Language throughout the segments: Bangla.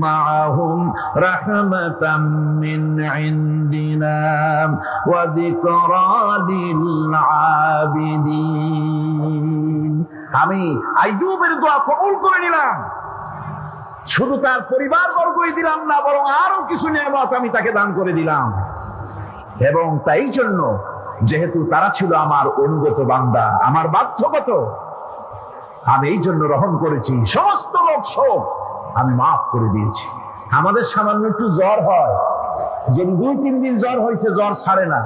معهم رحمة من عندنا وذكرى للعابدين। আমি আইয়ুবের দোয়া কবুল করে নিলাম, শুধু তার পরিবারবর্গই দিলাম না, বরং আরো কিছু নিয়ামত আমি তাকে দান করে দিলাম। এবং তাই জন্য যেহেতু তারা ছিল আমার অনুগত বান্দা, আমার বাধ্যগত, আমি এই জন্য রহম করেছি, সমস্ত লোক সব আমি মাফ করে দিয়েছি। আমাদের সামান্য একটু জ্বর হয়, যে 2-3 দিন জ্বর হয়েছে, জ্বর ছাড়ে না,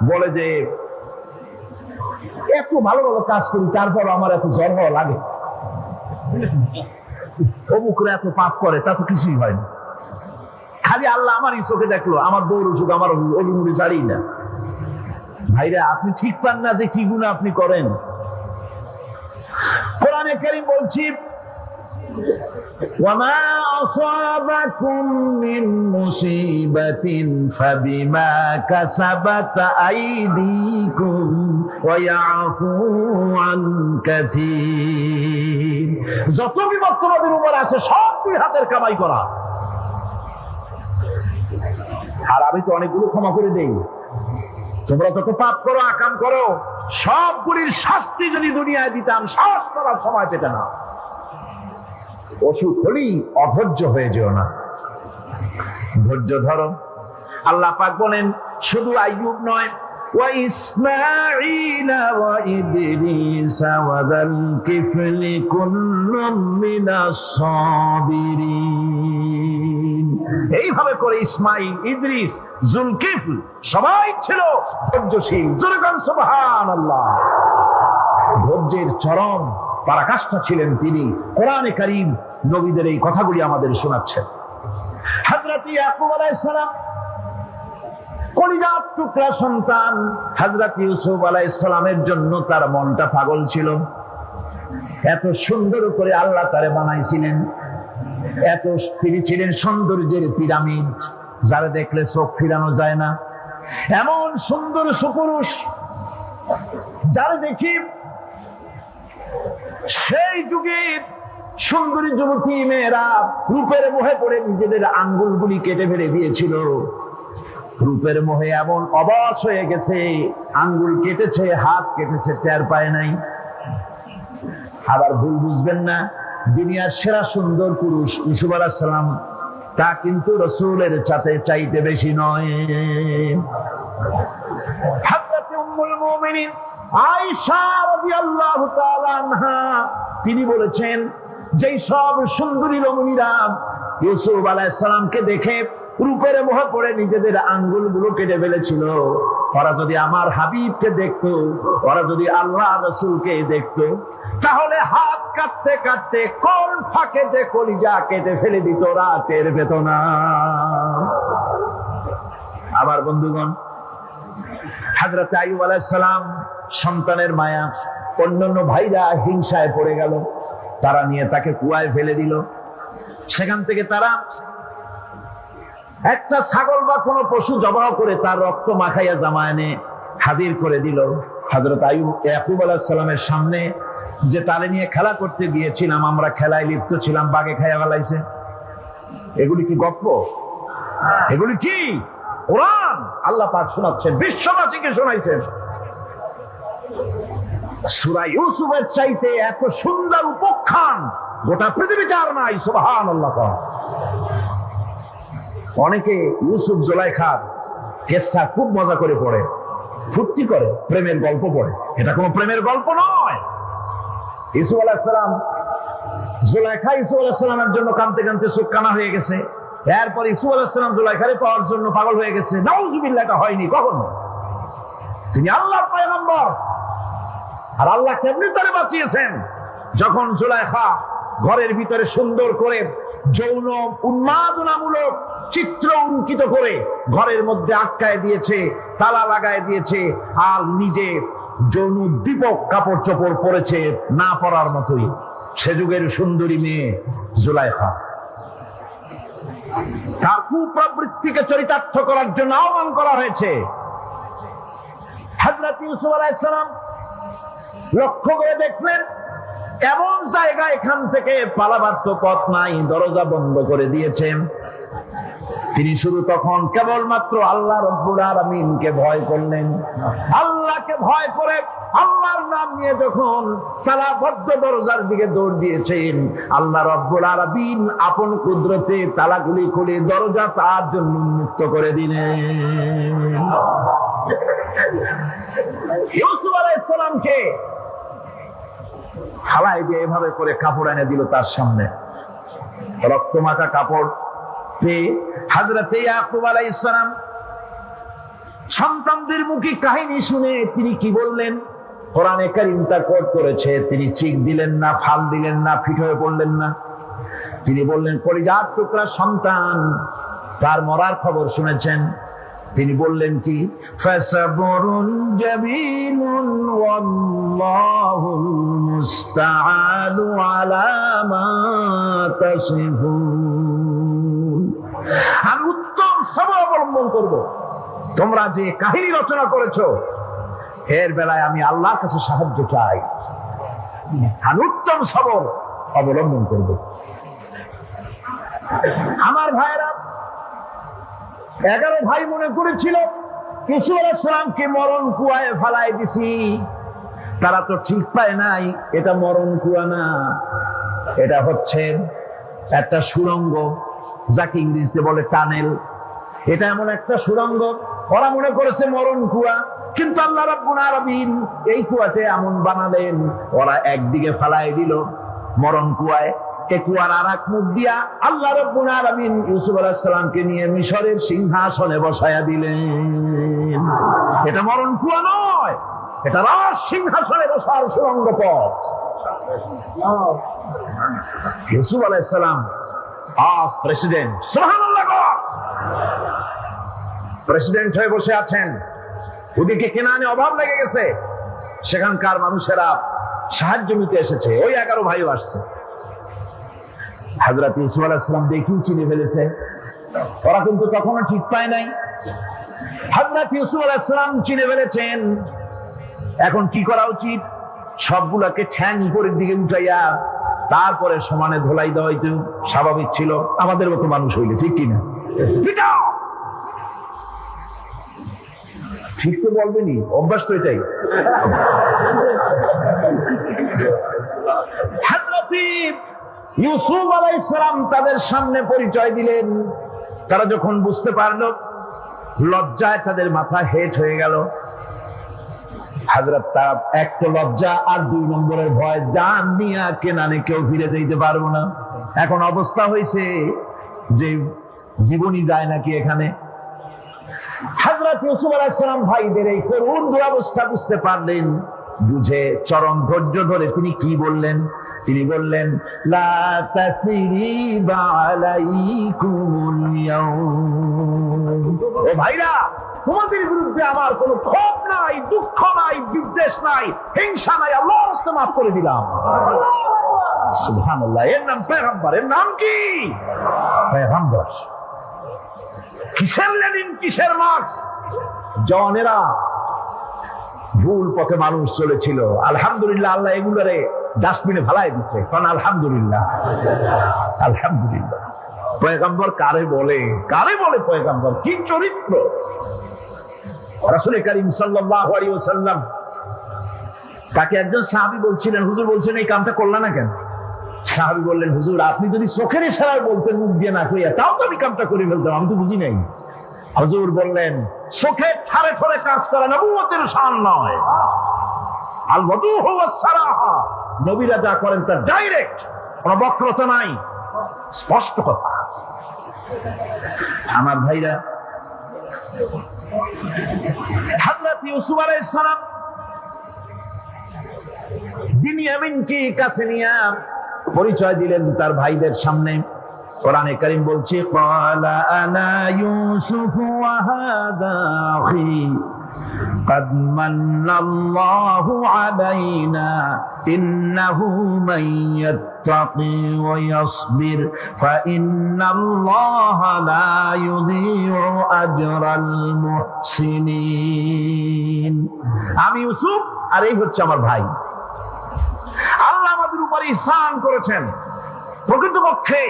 বলে যে এত ভালো ভালো কাজ করি তারপর আমার এত জ্বর হওয়া লাগে, অমুকরা এত পাপ করে, তা তো কিছুই হয়নি। খালি আল্লাহ আমারই চোখে দেখলো, আমার বউর অসুখ, আমার অলিমুড়ি ছাড়ি না। ভাইরা, আপনি ঠিক পান না যে কি গুনাহ আপনি করেন। কোরআনে কারীম বলছি, ওয়ামা আসাবাকুম মিন মুসিবাতিন ফাবিমা কাসাবাত আইদিকুম ওয়া ইয়াফু আন কাসীর। যত বিপদ তোমাদের উপর আছে সব দুই হাতের কামাই করা। আর আমি তো অনেকগুলো ক্ষমা করে দেই। তোমরা যত পাপ করো, আকাম করো, সবগুলির শাস্তি যদি দুনিয়ায় দিতাম, সাহস করার সময় পেতে না। অসুখ হলেই অধৈর্য হয়ে যেও না, ধৈর্য ধরো। আল্লাহ পাক বলেন, শুধু আইয়ুব নয়, ওয়া ইসমাঈল ওয়া ইদরিস ওয়া যাল কিফলি কুল্লুম মিনাস সাবিরিন। এইভাবে করে ইসমাঈল, ইদ্রিস, জুলকিফল সবাই ছিল ধৈর্যশীল। জোরে বলেন সুবহানাল্লাহ। ধৈর্যের চরম পরাকাষ্ঠা ছিলেন তিনি। কোরআনে কারীম নবীদের এই কথাগুলি আমাদের শোনাচ্ছেন। হযরত ইয়াকুব আলাইহিস সালাম কলিজার টুকরা সন্তান হযরত ইউসুফ আলাইহিস সালামের জন্য তার মনটা পাগল ছিল। এত সুন্দর করে আল্লাহ তারে বানাইছিলেন, এত তিনি ছিলেন সৌন্দর্যের পিরামিড, যারা দেখলে চোখ ফিরানো যায় না। এমন সুন্দর সুপুরুষ, যারা দেখি সেই যুগের সুন্দরী যুবতী মেয়েরা রূপের মোহে পড়ে নিজেদের আঙ্গুলগুলি কেটে ফেলে দিয়েছিল। রূপের মোহে এমন অবশ হয়ে গেছে, আঙ্গুল কেটেছে, হাত কেটেছে, টের পায় নাই। আবার ভুল বুঝবেন না, দুনিয়ার সেরা সুন্দর পুরুষ ইউসুফ আলাইহিস সালাম, তা কিন্তু রাসূলের চাইতে বেশি নয়। হযরত উম্মুল মুমিনিন আয়েশা রাদিয়াল্লাহু তাআলা আনহা তিনি বলেছেন, যেই সব সুন্দরী রমণীরা ইউসুফ আলাইহিস সালামকে দেখে রূপের মোহে পড়ে নিজেদের আঙ্গুলগুলো কেটে ফেলেছিল, ওরা যদি আমার হাবিবকে দেখতো, ওরা যদি আল্লাহ রাসূলকে দেখতো, তাহলে হাত কাটতে কাটতে কোন ফাঁকে যে কলিজা কেটে ফেলে দিত, ওরা টের পেত না। আমার বন্ধুগণ, হযরত আইয়ুব আলাইহিস সালাম সন্তানের মায়া, অন্যান্য ভাইরা হিংসায় পড়ে গেল, তারা নিয়ে তাকে কুয়ায় ফেলে দিল। সেখান থেকে তারা একটা ছাগল বা কোনো পশু জবাহ করে তার রক্ত মাখাইয়া জামায়ানে হাজির করে দিল। হযরত ইয়াকুব আলাইহিস সালামের সামনে যে তারে নিয়ে খেলা করতে গিয়েছিলাম, আমরা খেলায় লিপ্ত ছিলাম, বাঘে খাইয়া ফেলাইছে। এগুলি কি গল্প? এগুলি কি কোরআন? আল্লাহ পাক শোনাচ্ছেন, বিশ্ববাসীকে শোনাইছেন। সূরা ইউসুফের চাইতে এত সুন্দর উপাখ্যান গোটা পৃথিবীতে আর নাই। সুবহানাল্লাহ। অনেকে ইউসুফ জুলাইখার কেসা খুব মজা করে পড়ে, ফুর্তি করে, প্রেমের গল্প পড়ে। এটা কোনো প্রেমের গল্প নয়। ইউসুফ আলাইহিস সালাম, জুলাইখা ইউসুফ আলাইহিস সালামের জন্য কাঁদতে কাঁদতে চোখ কানা হয়ে গেছে। এরপর ইউসুফ আলাইহিস সালাম জুলাইখারে পাওয়ার জন্য পাগল হয়ে গেছে। নাউযুবিল্লাহ, এটা হয়নি কখনো। তিনি আল্লাহর পয়গম্বর, আর আল্লাহ কেমনি তারে বাঁচিয়েছেন। যখন জুলাইখা ঘরের ভিতরে সুন্দর করে যৌন উন্মাদনামূলক চিত্র অঙ্কিত করে ঘরের মধ্যে আটকায় দিয়েছে, তালা লাগায় দিয়েছে, আর নিজে যৌন দীপক কাপড় চোপড় পরেছে না পরার মতোই। সে যুগের সুন্দরী মেয়ে জুলাইখা, তার কুপ্রবৃত্তিকে চরিতার্থ করার জন্য আহ্বান করা হয়েছে। হযরত ইউসুফ আলাইহিস সালাম লক্ষ্য করে দেখলেন এমন জায়গা, এখান থেকে পালাবার তো পথ নাই, দরজা বন্ধ করে দিয়েছেন। তিনি শুধু তখন কেবলমাত্র আল্লাহ রব্বুল আলামিনকে ভয় করলেন। আল্লাহকে ভয় করে আল্লাহর নাম নিয়ে যখন তালাবদ্ধ দরজার দিকে দৌড় দিয়েছেন, আল্লাহ রব্বুল আলামিন আপন কুদরতে তালাগুলি খুলে দরজা তার জন্য উন্মুক্ত করে দিলেন। ইউসুফ আলাইহিস সালামকে থালায় দিয়ে এভাবে করে কাপড় এনে দিল তার সামনে, রক্তমাখা কাপড়। হযরত ইয়াকুব আলাইহিস সালাম সন্তানদের মুখে কাহিনী শুনে তিনি কি বললেন? কোরআনে কারীম তা কোট করেছে। তিনি চিক দিলেন না, ফাল দিলেন না, ফিট হয়ে পড়লেন না। তিনি বললেন, কলিজার টুকরা সন্তান তার মরার খবর শুনেছেন। তিনি বললেন কি? ফাসাবরুন জামিলুন ওয়াল্লাহুল মুস্তাআনু আলা মা তাসিফুন। আমি উত্তম সবর অবলম্বন করব। তোমরা যে কাহিনী রচনা করেছো এর বেলায় আমি আল্লাহর কাছে সাহায্য চাই। আমি উত্তম সবর অবলম্বন করব। আমার ভাইরা, 11 ভাই মনে করেছিল ইউসুফ আলাইহিস সালামকে মরণ কুয়ায় ফেলাই দিছি। তারা তো ঠিক পায় নাই এটা মরণ কুয়া না, এটা হচ্ছে একটা সুড়ঙ্গ, যাকে ইংরেজিতে বলে টানেল। এটা এমন একটা সুড়ঙ্গ, ওরা মনে করেছে মরণ কুয়া, কিন্তু আল্লাহ রাব্বুল আলামিন এই কুয়াতে এমন বানালেন, ওরা একদিকে ফেলাই দিল মরণ কুয়ায়, এই কুয়ার আর এক মুখ দিয়া আল্লাহ রাব্বুল আলামিন ইউসুফ আলাইহিস সালামকে নিয়ে মিশরের সিংহাসনে বসায়া দিলেন। এটা মরণ কুয়া নয়, এটা রাজ সিংহাসনে বসার সুড়ঙ্গ পথ। ইউসুফ আলাইহিস সালাম আজ প্রেসিডেন্ট, সুবহানাল্লাহ, প্রেসিডেন্ট হয়ে বসে আছেন। ওদিকে কেনানে অভাব লেগে গেছে, সেখানকার মানুষেরা সাহায্য নিতে এসেছে। ওই 11 ভাইও আসছে। হযরত ইউসুফ আলাইহিস সালাম দেখেই চিনে ফেলেছে, ওরা কিন্তু তখনও ঠিক পায় নাই। হযরত ইউসুফ আলাইহিস সালাম চিনে ফেলেছেন। এখন কি করা উচিত? সবগুলাকে ঠ্যাং উপরের দিকে উঠাইয়া তারপরে সমানে ধোলাই দেওয়া হইতো স্বাভাবিক ছিল, আমাদের মতো মানুষ হইলে, ঠিক কিনা? ঠিক তো বলবেনি, অভ্যাস তো এটাই। হযরত ইউসুফ আলাইহিস সালাম তাদের সামনে পরিচয় দিলেন। তারা যখন বুঝতে পারল, লজ্জায় তাদের মাথা হেট হয়ে গেল। হযরত তার এক তো লজ্জা, আর 2 নম্বরের ভয়, জান নিয়ে কেনানে কেউ ফিরে যেতে পারবো না। এখন অবস্থা হয়েছে যে জীবনই যায় নাকি এখানে। হযরত ইউসুফ আলাইহিস সালাম ভাইদের এই করুণ দুরবস্থা বুঝতে পারলেন। বুঝে চরম ধৈর্য ধরে তিনি কি বললেন? তিনি বললেন, লা তাসরিবা আলাইকুমুল ইয়াউম। ও ভাইরা, তোমাদের বিরুদ্ধে আমার কোনো ক্ষোভ নাই, দুঃখ নাই, বিদ্বেষ নাই, হিংসা নাই, আল্লাহর রাস্তায় মাফ করে দিলাম। সুবহানাল্লাহ। এর নাম পয়গম্বর। এর নাম কি? পয়গম্বর। কিসের লেনিন, কিসের মার্কস? জনেরা ভুল পথে মানুষ চলেছিল, আলহামদুলিল্লাহ আল্লাহ এগুলারে ডাস্টবিনে ফেলাই দিচ্ছে। কারণ আলহামদুলিল্লাহ, আলহামদুলিল্লাহ। পয়গম্বর কারে বলে? কারে বলে পয়গম্বর? কি চরিত্র! রাসূল করিম সাল্লাল্লাহু আলাইহি ওয়াসাল্লাম তাকে একজন সাহাবী বলছিলেন, হুজুর বলছেন এই কামটা করলা না কেন? সাহাবী বললেন, হুজুর আপনি যদি চোখের ইশারায় বলতেন মুখ দিয়ে না কইয়া, তাও তো আমি কামটা করে ফেলতাম, আমি তো বুঝি নাই। হুজুর বললেন, চোখে ঠারে ঠারে কাজ করা নবুয়তের শান নয়। আল ওয়াদুহু ওয়াস সারাহা, নবীরা যা করেন তা ডাইরেক্ট, কোনো বক্রতা নাই, স্পষ্ট কথা। আমার ভাইরা, হযরত ইউসুফ আলাইহিস সালাম বিনিয়ামিনকে কাছে নিয়ে পরিচয় দিলেন তার ভাইদের সামনে। কোরআনে কারীম বলছে, ক্বালা আনা ইউসুফ ওয়া হাদা আখি قد من الله علينا إنه من يتقي ويصبر فإن الله لا يضيع أجر المحسنين। আমি ইউসুফ আর এই হচ্ছে আমার ভাই। আল্লাহ আমাদের উপর আমার ইহসান করেছেন। প্রকৃতপক্ষে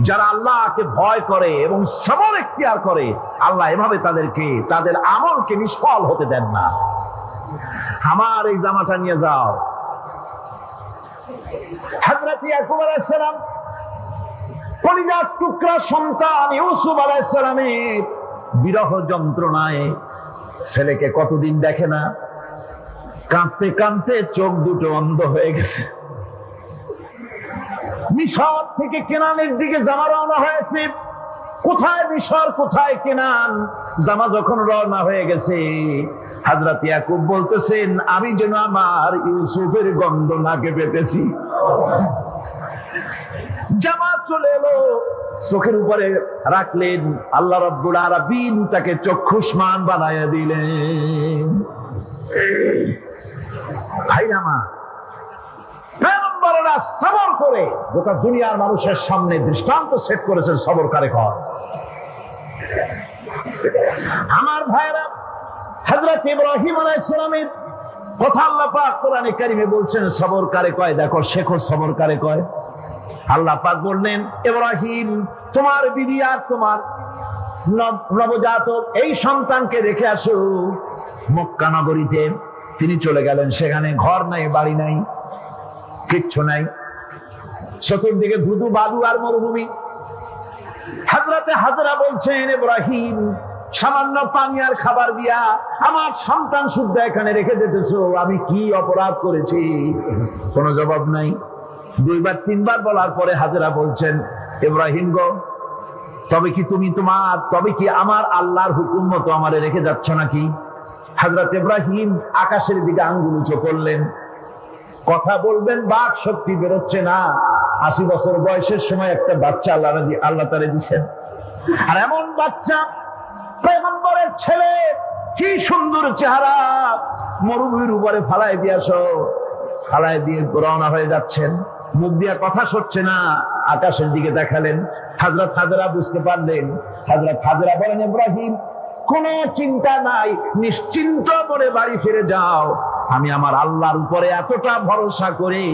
যারা আল্লাহকে ভয় করে এবং সবর এখতিয়ার করে, আল্লাহ এভাবে তাদেরকে তাদের আমলকে নিষ্ফল হতে দেন না। আমার এই জামাটা নিয়ে যাও। হযরত ইয়াকুব আলাইহিস সালাম কলিজার টুকরা সন্তান ইউসুফ আলাইহিস সালামের বিরহ যন্ত্রণায় ছেলেকে কতদিন দেখে না, কাঁদতে কাঁদতে চোখ দুটো অন্ধ হয়ে গেছে। মিশর থেকে কেনানের দিকে জামা রওনা হয়েছে। কোথায় মিশর, কোথায় কেনান? জামা যখন রওনা হয়ে গেছে, হযরত ইয়াকুব বলতেছেন, আমি যেন আমার ইউসুফের গন্ধ নাকে পেতেছি। জামা চলে এলো, চোখের উপরে রাখলেন, আল্লাহ রাব্বুল আলামিন তাকে চক্ষুষ্মান বানায়া দিলেন। ভাইরা মা, পয়গম্বররা সবর করে গোটা দুনিয়ার মানুষের সামনে দৃষ্টান্ত সেট করেছেন সবরকারী কর। আমার ভাইরা, হযরত ইব্রাহিম আলাইহিস সালামের কথা আল্লাহ পাক কোরআনে কারিমে বলছেন সবরকারী কয়। দেখো, শেখর সবরকারী কয়। আল্লাহ পাক বললেন, ইব্রাহিম তোমার বিবি আর তোমার নবজাতক এই সন্তানকে রেখে আসো মক্কা নগরীতে। তিনি চলে গেলেন। সেখানে ঘর নাই, বাড়ি নাই, কিচ্ছু নাই, চতুর্দিকে ধুধু বালু আর মরুভূমি। হযরতে হাজরা বলছেন, ইব্রাহিম সামান্য পানি আর খাবার দিয়া আমার সন্তান শুদ্ধ এখানে রেখে দিতেছো, আমি কি অপরাধ করেছি? কোনো জবাব নাই। দুইবার তিনবার বলার পরে হাজরা বলছেন, ইব্রাহিম গো, তবে কি আমার আল্লাহর হুকুম মতো আমারে রেখে যাচ্ছ নাকি? হযরত ইব্রাহিম আকাশের দিকে আঙ্গুল উঁচু করলেন। কথা বলবেন, বাক শক্তি বেরোচ্ছে না। 80 বছর বয়সের সময় একটা বাচ্চা আল্লাহ তাআলা দিচ্ছেন। আর এমন বাচ্চা, পয়গম্বরের ছেলে, কি সুন্দর চেহারা, মরুভূমির উপরে ফালায় দিয়ে রওনা হয়ে যাচ্ছেন। মুখ দিয়া কথা সরছে না, আকাশের দিকে দেখালেন। হযরত হাজরা বুঝতে পারলেন। হযরত হাজরা বলেন, ইব্রাহিম কোনো চিন্তা নাই, নিশ্চিন্ত করে বাড়ি ফিরে যাও। আমি আমার আল্লাহর উপরে এতটা ভরসা করি,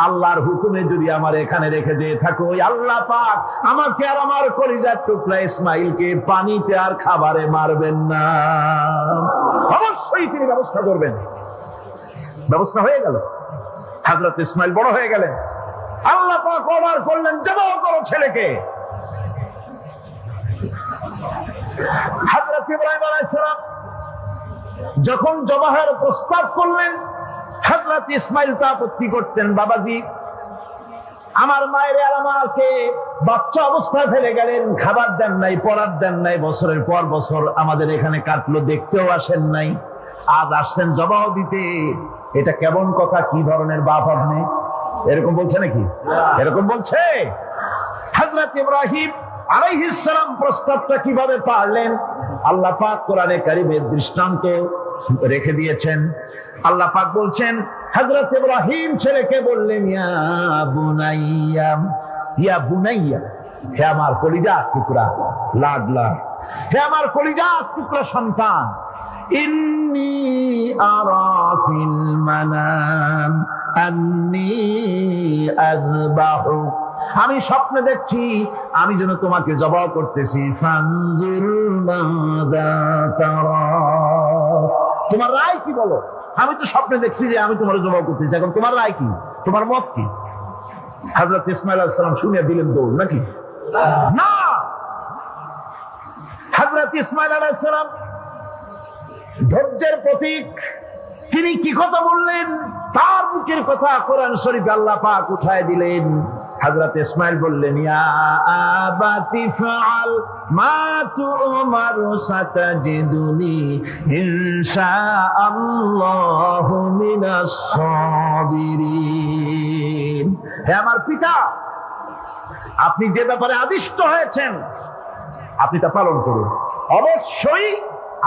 আল্লাহর হুকুমে যদি আমার এখানে রেখে দিয়ে থাকো, আল্লাহ পাক আমাকে আর আমার কলিজার টুকরা ইসমাইলকে পানিতে আর খাবারে মারবেন না। অবশ্যই তিনি ব্যবস্থা করবেন। ব্যবস্থা হয়ে গেল। হযরত ইসমাইল বড় হয়ে গেলেন। আল্লাহ পাক অর্ডার করলেন, জবাহ করো ছেলেকে। হযরত ইব্রাহিম আলাইহিস সালাম যখন জবাহের প্রস্তাব করলেন, হযরত ইসমাইল তা আপত্তি করতেন, বাবাজি আমার মায়ের আর আমাকে বাচ্চা অবস্থায় ফেলে গেলেন, খাবার দেন নাই, পড়ার দেন নাই, বছরের পর বছর আমাদের এখানে কাটলো, দেখতেও আসেন নাই, আজ আসছেন জবাহ দিতে। এটা কেমন কথা? কি ধরনের বাপ আপনি? এরকম বলছে নাকি? এরকম বলছে? হযরত ইব্রাহিম আলাইহিস সালাম প্রস্তাবটা কিভাবে পারলেন? আল্লাহ পাক কোরআনে কারীমের দৃষ্টান্ত রেখে দিয়েছেন। আল্লাহ পাক বলছেন, হযরত ইব্রাহিম ছেলেকে বললেন, ইয়া বুনাইয়া, হে আমার কলিজার টুকরা, লাডলা, হে আমার কলিজার টুকরা সন্তান, ইন্নী আরা ফিল মানাম আন্নী আযবাহু, আমি স্বপ্নে দেখছি আমি যেন তোমাকে জবাহ করতেছি। ফানজুর মাযা তারা, তোমার রায় কি বলো? আমি তো স্বপ্নে দেখছি যে আমি তোমার জবাহ করতেছি, এখন তোমার রায় কি, তোমার মত কি? হযরত ইসমাঈল আলাইহিস সালাম শুনে দিলেন দৌড়, নাকি না? হযরত ইসমাঈল আলাইহিস সালাম ধৈর্যের প্রতীক। তিনি কি কথা বললেন? তার মুখের কথা কোরআন শরীফে আল্লাহ পাক উঠায় দিলেন। হযরত ইসমাঈল বললেন, ইয়া আবাতি ফাআল মা তু'মারু সাতাজিদুনি ইনশাআল্লাহু মিনাস সাবিরিন। হে আমার পিতা, আপনি যে ব্যাপারে আদিষ্ট হয়েছেন আপনি তা পালন করুন, অবশ্যই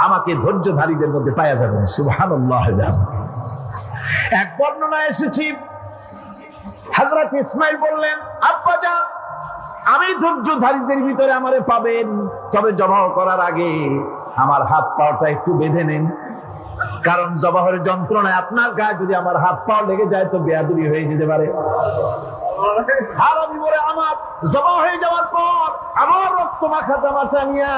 আমাকে ধৈর্যধারীদের মধ্যে পাওয়া যাবেন। সুবহানাল্লাহ। এক বর্ণনায় এসেছি, হযরত ইসমাঈল বললেন, আব্বাজান আমি ধৈর্যধারীদের ভিতরে আমারে পাবেন, তবে জবাহ করার আগে আমার হাত পাটা একটু বেঁধে নেন। কারণ জবাহের যন্ত্রণায় আপনার গায়ে যদি আমার হাত পাও লেগে যায় তো বেয়াদবি হয়ে যেতে পারে। আর আমি বলে আমার জবা হয়ে যাওয়ার পর আমার রক্ত মাখা জামা টানিয়া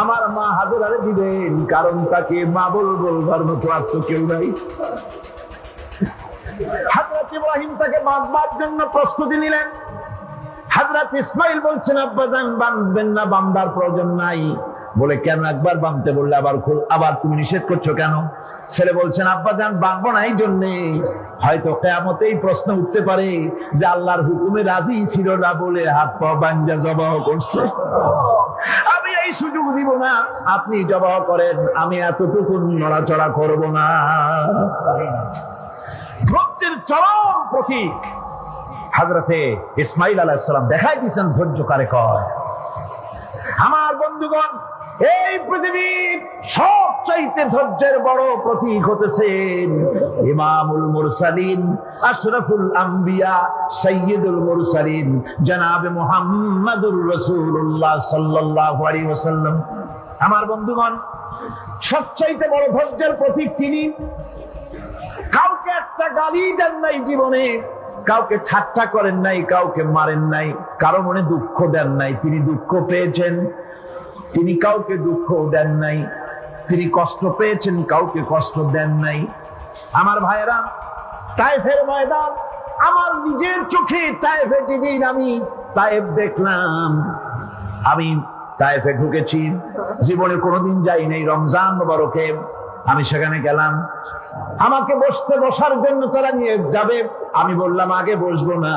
আমার মা হাজরারে দিবেন, কারণ তাকে মা বলবার মতো আর তো কেউ নাই। হযরত ইব্রাহিম তাকে বাঁধবার জন্য প্রস্তুতি নিলেন। হযরত ইসমাইল বলছেন আব্বাজান বাঁধবেন না, বাঁধার প্রয়োজন নাই। বলে কেন? একবার বাঁধতে বললে আবার তুমি নিষেধ করছো কেন? ছেলে বলছেন আব্বাজান বাঁধবো না এই জন্যে, হয়তো কিয়ামতেই প্রশ্ন উঠতে পারে যে আল্লাহর হুকুমে রাজি ছিল না বলে হাত পা বাঞ্জা জবাহ করছে। আমি এই সুযোগ দিব না, আপনি জবাহ করেন, আমি এতটুকু নড়াচড়া করব না। ধৈর্যের চরম প্রতীক হযরতে ইসমাইল আলাইহিস সালাম দেখাই দিয়েছেন ধৈর্য কারে কয়। আমার বন্ধুগণ, এই পৃথিবীর সবচাইতে ধৈর্যের বড় প্রতীক হতেছেন ইমামুল মুরসালিন, আশরাফুল আম্বিয়া, সাইয়্যিদুল মুরসালিন জনাবে মুহাম্মাদুর রাসূলুল্লাহ সাল্লাল্লাহু আলাইহি ওয়াসাল্লাম। আমার বন্ধুগণ, সবচাইতে বড় ধৈর্যের প্রতীক তিনি। কাউকে একটা গালি দেন নাই জীবনে, কাউকে ঠাট্টা করেন নাই, কাউকে মারেন নাই, কারো মনে দুঃখ দেন নাই। তিনি দুঃখ পেয়েছেন, তিনি কাউকে দুঃখ দেন নাই। তিনি কষ্ট পেয়েছেন, কাউকে কষ্ট দেন নাই। আমার ভাইয়েরা, তায়েফের ময়দান, আমার নিজের চোখে তায়েফে যেদিন আমি তায়েফ দেখলাম, আমি তায়েফে ঢুকেছি, জীবনে কোনোদিন যাই নাই। রমজান মুবারকে আমি সেখানে গেলাম, আমাকে বসার জন্য তারা নিয়ে যাবে। আমি বললাম আগে বসবো না,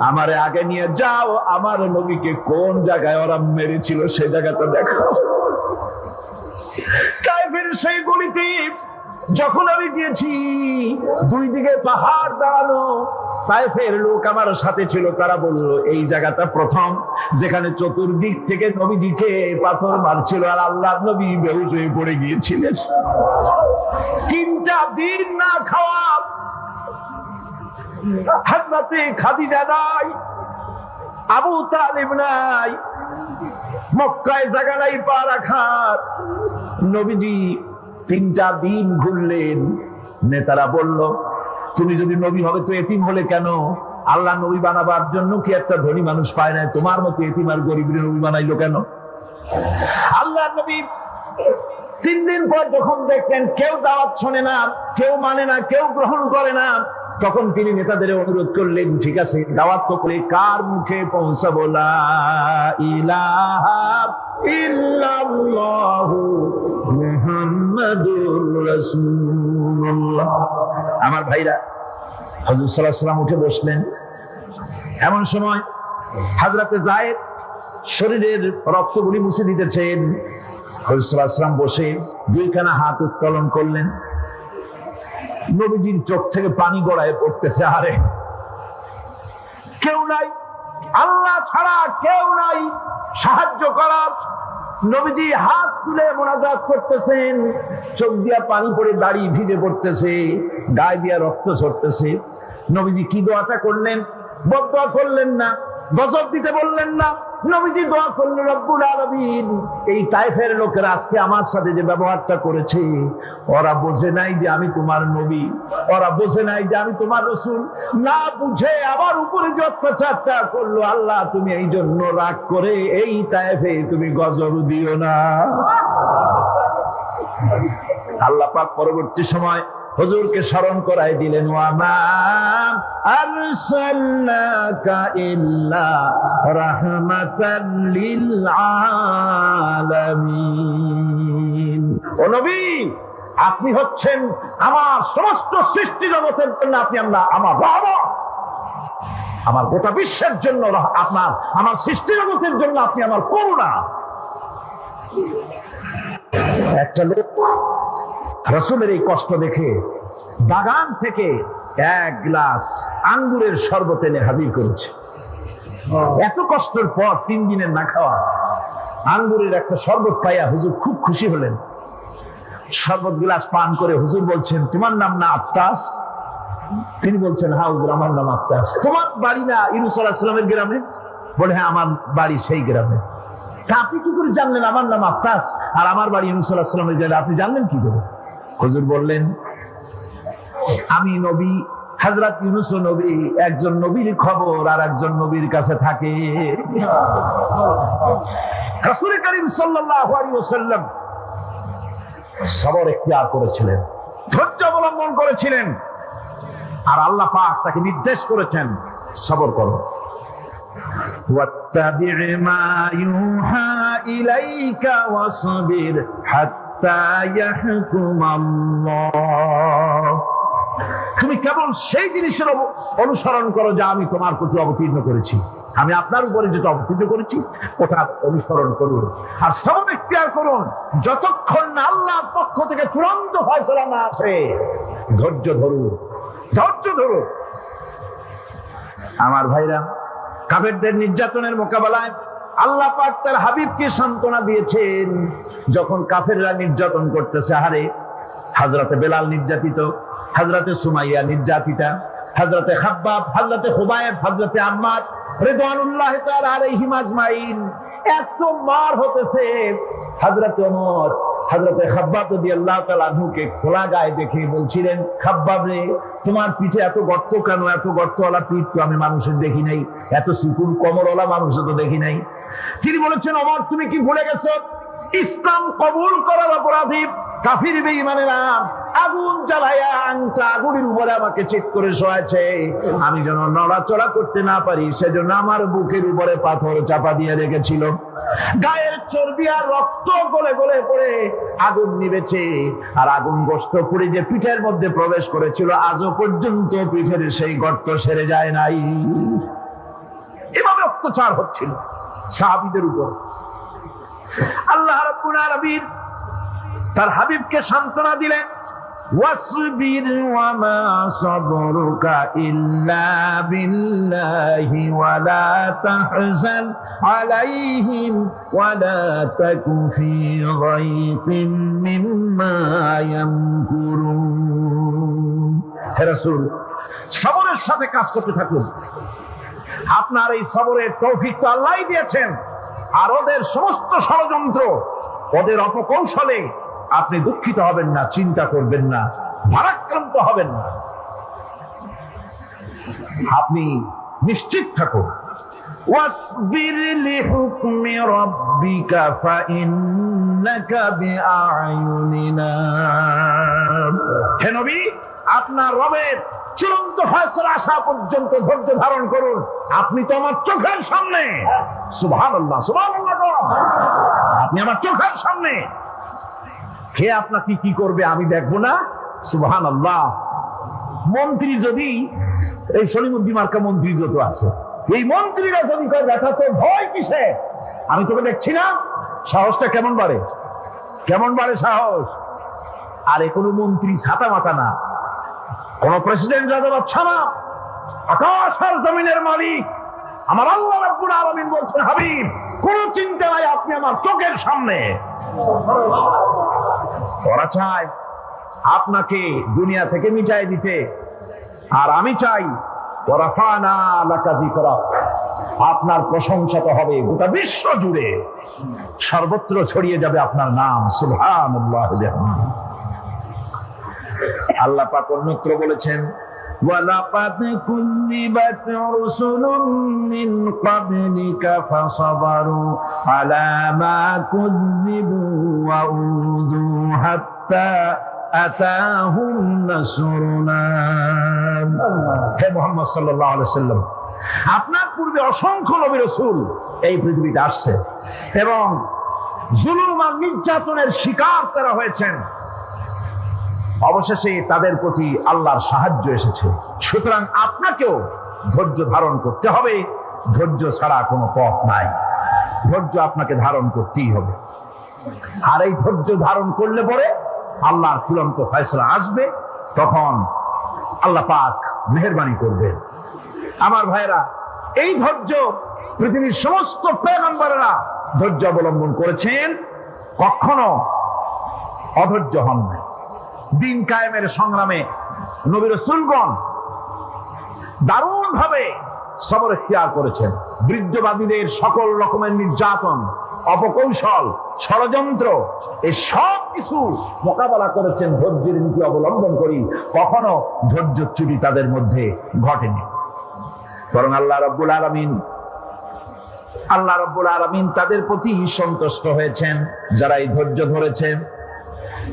আমারে আগে নিয়ে যাও, আমার নবীকে কোন জায়গায় ওরা মেরেছিল সে জায়গাটা দেখাও। তায়েফের সেই গলিতে যখন আমি গিয়েছি, দুই দিকে পাহাড় দাঁড়ানো, তায়েফের লোক আমার সাথে ছিল, তারা বলল এই জায়গাটা প্রথম যেখানে চতুর্দিক থেকে নবীজিকে পাথর মারছিল আর আল্লাহর নবী বেহুশ হয়ে পড়ে গিয়েছিলেন। 3টা দিন না খাওয়া, হযরতে খাদিজা নাই, আবু তালিব নাই, মক্কায় জায়গা নাই পা রাখার। নবীজি 3টা দিন ঘুরলেন। নেতারা বলল তুমি যদি নবী হবে তো এতিম হলে কেন? আল্লাহ নবী বানাবার জন্য কি একটা ধনী মানুষ পায় না? তোমার মতো এতিম আর গরিবের নবী বানাইলো কেন? আল্লাহ নবী 3 দিন পর যখন দেখলেন কেউ দাওয়াত শোনে না, কেউ মানে না, কেউ গ্রহণ করে না, তখন তিনি নেতাদের অনুরোধ করলেন ঠিক আছে দাওয়াত তো করে কার মুখে পৌঁছাবো? লা ইলাহা ইল্লাল্লাহু মুহাম্মাদুর রাসূলুল্লাহ। আমার ভাইরা, হযরত সাল্লাল্লাহু আলাইহি ওয়াসাল্লাম উঠে বসলেন। এমন সময় হযরতে যায়েদ শরীরের রক্তগুলি মুছে দিতেছেন। হযরত সাল্লাল্লাহু আলাইহি ওয়াসাল্লাম বসে 2খানা হাত উত্তোলন করলেন। নবীজির চোখ থেকে পানি গড়ায় পড়তেছে। আরে কেউ নাই, আল্লাহ ছাড়া কেউ নাই সাহায্য করার। নবীজি হাত তুলে মোনাজাত করতেছেন, চোখ দিয়া পানি পড়ে দাড়ি ভিজে পড়তেছে, গায়ে দিয়া রক্ত ঝরতেছে। নবীজি কি দোয়াটা করলেন? বদদোয়া করলেন না, গজব দিতে বললেন না। নবীজি দোয়া করলেন রব্বুল আলামিন, এই তায়েফের লোকেরা আজকে আমার সাথে যে ব্যবহারটা করেছে, ওরা বোঝে নাই যে আমি তোমার নবী, ওরা বোঝে নাই যে আমি তোমার রাসূল। না বুঝে আমার উপরে যে অত্যাচারটা করলো, আল্লাহ তুমি এই জন্য রাগ করে এই তায়েফে তুমি গজব দিও না। আল্লাহ পাক পরবর্তী সময় হুজুরকে স্মরণ করাই দিলেন, ওয়া মা আরসালনাকা ইল্লা রাহমাতাল লিল আলামিন। ও নবী, আপনি হচ্ছেন আমার সমস্ত সৃষ্টি জগতের জন্য, আপনি আমার রহমত, আমার গোটা বিশ্বের জন্য আপনার, আমার সৃষ্টি জগতের জন্য আপনি আমার করুণা। একটা লোক রাসূলের এই কষ্ট দেখে বাগান থেকে 1 গ্লাস আঙ্গুরের শরবত এনে হাজির করেছে। এত কষ্টের পর 3 দিনের না খাওয়া আঙ্গুরের একটা শরবত পাইয়া হুজুর খুব খুশি হলেন। শরবত গ্লাস পান করে হুজুর বলছেন, তোমার নাম না আফতাস? তিনি বলছেন, হ্যাঁ হুজুর আমার নাম আফতাস। তোমার বাড়ি না ইউনূস আলাইহিস সালামের গ্রামে? বলে হ্যাঁ আমার বাড়ি সেই গ্রামে। তা আপনি কি করে জানলেন আমার নাম আফতাস আর আমার বাড়ি ইউনূস আলাইহিস সালামের গ্রামে? আপনি জানলেন কি করে? হুজুর বললেন, আমি নবী, হযরত ইউনূস নবী, একজন নবীর খবর আর একজন নবীর কাছে থাকে। রাসূল করিম সাল্লাল্লাহু আলাইহি ওয়াসাল্লাম সবর ইখতিয়ার করেছিলেন, ধৈর্য অবলম্বন করেছিলেন, আর আল্লাহ পাক তাকে নির্দেশ করেছেন সবর করো। ওয়াত্তাবি' মা ইউহা ইলাইকা ওয়াসবির হাত্তা ইয়াহকুমাল্লাহ। তুমি কেবল সেই জিনিসের অনুসরণ করো যা আমি তোমার প্রতি অবতীর্ণ করেছি। আমি আপনার উপরে যেটা অবতীর্ণ করেছি ওটা অনুসরণ করুন, আর সবর ইখতিয়ার করুন যতক্ষণ না আল্লাহর পক্ষ থেকে চূড়ান্ত ফয়সালা না আসে। ধৈর্য ধরুন, ধৈর্য ধরুন। আমার ভাইরা, কাফেরদের নির্যাতনের মোকাবেলায় আল্লাহ পাক তার হাবিবকে সান্ত্বনা দিয়েছেন। যখন কাফেররা নির্যাতন করতেছে, হারে হযরতে বেলাল নির্যাতিত, হযরতে সুমাইয়া নির্যাতিতা, হযরতে খাব্বাব, হযরতে খুবাইব, হযরতে আম্মার রিদওয়ানুল্লাহি তাআলা আলাইহিম আজমাইন, এত মার হতেছে। হযরতে ওমর হযরতে খাব্বাব রাদিয়াল্লাহু তাআলা আনহুকে খোলা গায়ে দেখে বলছিলেন, খাব্বাব রে, তোমার পিঠে এত গর্ত কেন? এত গর্তওয়ালা পিঠ তো আমি মানুষের দেখি নাই, এত চিকুন কোমরওয়ালা মানুষও তো দেখি নাই। তিনি বলেছেন, ওমর তুমি কি ভুলে গেছো? ইসলাম কবুল করার অপরাধী কাফির বেঈমানেরা আগুন জ্বালায়া আংটা আগুনের উপরে আমাকে চেক করে শোয়াছে। আমি যেন নড়াচড়া করতে না পারি সেজন্য আমার বুকের উপরে পাথর চাপা দিয়ে রেখেছিল। গায়ের চর্বি আর রক্ত গলে গলে পড়ে আগুন নিবেছে, আর আগুন গোশত পুড়ে যে পিঠের মধ্যে প্রবেশ করেছিল আজও পর্যন্ত পিঠের সেই গর্ত সেরে যায় নাই। এভাবে অত্যাচার হচ্ছিল সাহাবীদের উপর। আল্লাহ রাব্বুল আলামিন তার হাবিবকে সান্ত্বনা দিলেন, ওয়াসবির ওয়া মা সাবরুকা ইল্লা বিল্লাহি ওয়া লা তাহজান আলাইহিম ওয়া লা তাকু ফি যায়কিন মিম্মা ইয়ামকুরুন। হে রাসূল, সবরের সাথে কাজ করতে থাকুন। আপনার এই সবরের তৌফিক তো আল্লাহই দিয়েছেন, আর ওদের সমস্ত ষড়যন্ত্র, ওদের অপকৌশলে আপনি দুঃখিত হবেন না, চিন্তা করবেন না, ভারাক্রান্ত হবেন না। আপনি নিশ্চিত থাকুন। ওয়াসবির লিহুকমি রাব্বিকা ফাইন্নাকা বিআয়ুনিনা। হে নবী, আপনার রবের চূড়ান্ত ফয়সালা আসা পর্যন্ত ধৈর্য ধারণ করুন। আপনি তো আমার চোখের সামনে। সুবহানাল্লাহ, সুবহানাল্লাহ। আপনি আমার চোখের সামনে। কে আপনাকে কি করবে আমি দেখবো না? সুবহানাল্লাহ। মন্ত্রী যদি, এই সলিমুদ্দিন মার্কা মন্ত্রী যত আছে, এই মন্ত্রীরা যদি দেখা তো ভয় কিসে? আমি তোকে দেখছি না? সাহসটা কেমন বাড়ে, কেমন বাড়ে সাহস। আর এ কোনো মন্ত্রী ছাতা মাথা না, কোন প্রেসিডেন্ট রাজা বাচ্চা না, আকাশ আর জমিনের মালিক আমার আল্লাহ রাব্বুল আলামিন বলছেন, হাবিব কোন চিন্তা নাই, আপনি আমার চোখের সামনে। ওরা চায় আপনাকে দুনিয়া থেকে মিটাই দিতে, আর আমি চাই ওয়ারাফানা লাকা যিকরাক, আপনার প্রশংসা তো হবে গোটা বিশ্ব জুড়ে, সর্বত্র ছড়িয়ে যাবে আপনার নাম। সুবহানাল্লাহ। আল্লাহ পাক অন্যত্র বলেছেন, ওয়ালাকাদ কুযযিবাত রুসুলুম মিন ক্বাবলিকা ফাসাবারু আলা মা কুযযিবু ওয়া উযু হাত্তা আতাহুম নাসরুনা। হে মুহাম্মদ সাল্লাল্লাহু আলাইহি ওয়াসাল্লাম, আপনার পূর্বে অসংখ্য নবী রাসূল এই পৃথিবীতে আসছে এবং জুলুম আর নির্যাতনের শিকার তারা হয়েছেন। অবশেষে তাদের প্রতি আল্লাহর সাহায্য এসেছে। সুতরাং আপনাকেও ধৈর্য ধারণ করতে হবে। ধৈর্য ছাড়া কোনো পথ নাই। ধৈর্য আপনাকে ধারণ করতেই হবে। আর এই ধৈর্য ধারণ করলে পরে আল্লাহর চূড়ান্ত ফয়সালা আসবে, তখন আল্লাহ পাক মেহেরবানি করবেন। আমার ভাইরা, এই ধৈর্য পৃথিবীর সমস্ত পয়গম্বরেরা ধৈর্য অবলম্বন করেছেন, কখনো অধৈর্য হন না। দিন কায়েমের সংগ্রামে নবী রাসূলগণ দারুণ ভাবে সবর ইখতিয়ার করেছেন। বৃদ্ধবাদীদের সকল রকমের নির্যাতন, অপকৌশল, ষড়যন্ত্র, এই সব কিছু মোকাবেলা করেছেন ধৈর্যের নীতি অবলম্বন করি। কখনো ধৈর্যচ্যুতি তাদের মধ্যে ঘটেনি, বরং আল্লাহ রাব্বুল আলামিন তাদের প্রতি সন্তুষ্ট হয়েছেন। যারা এই ধৈর্য ধরেছেন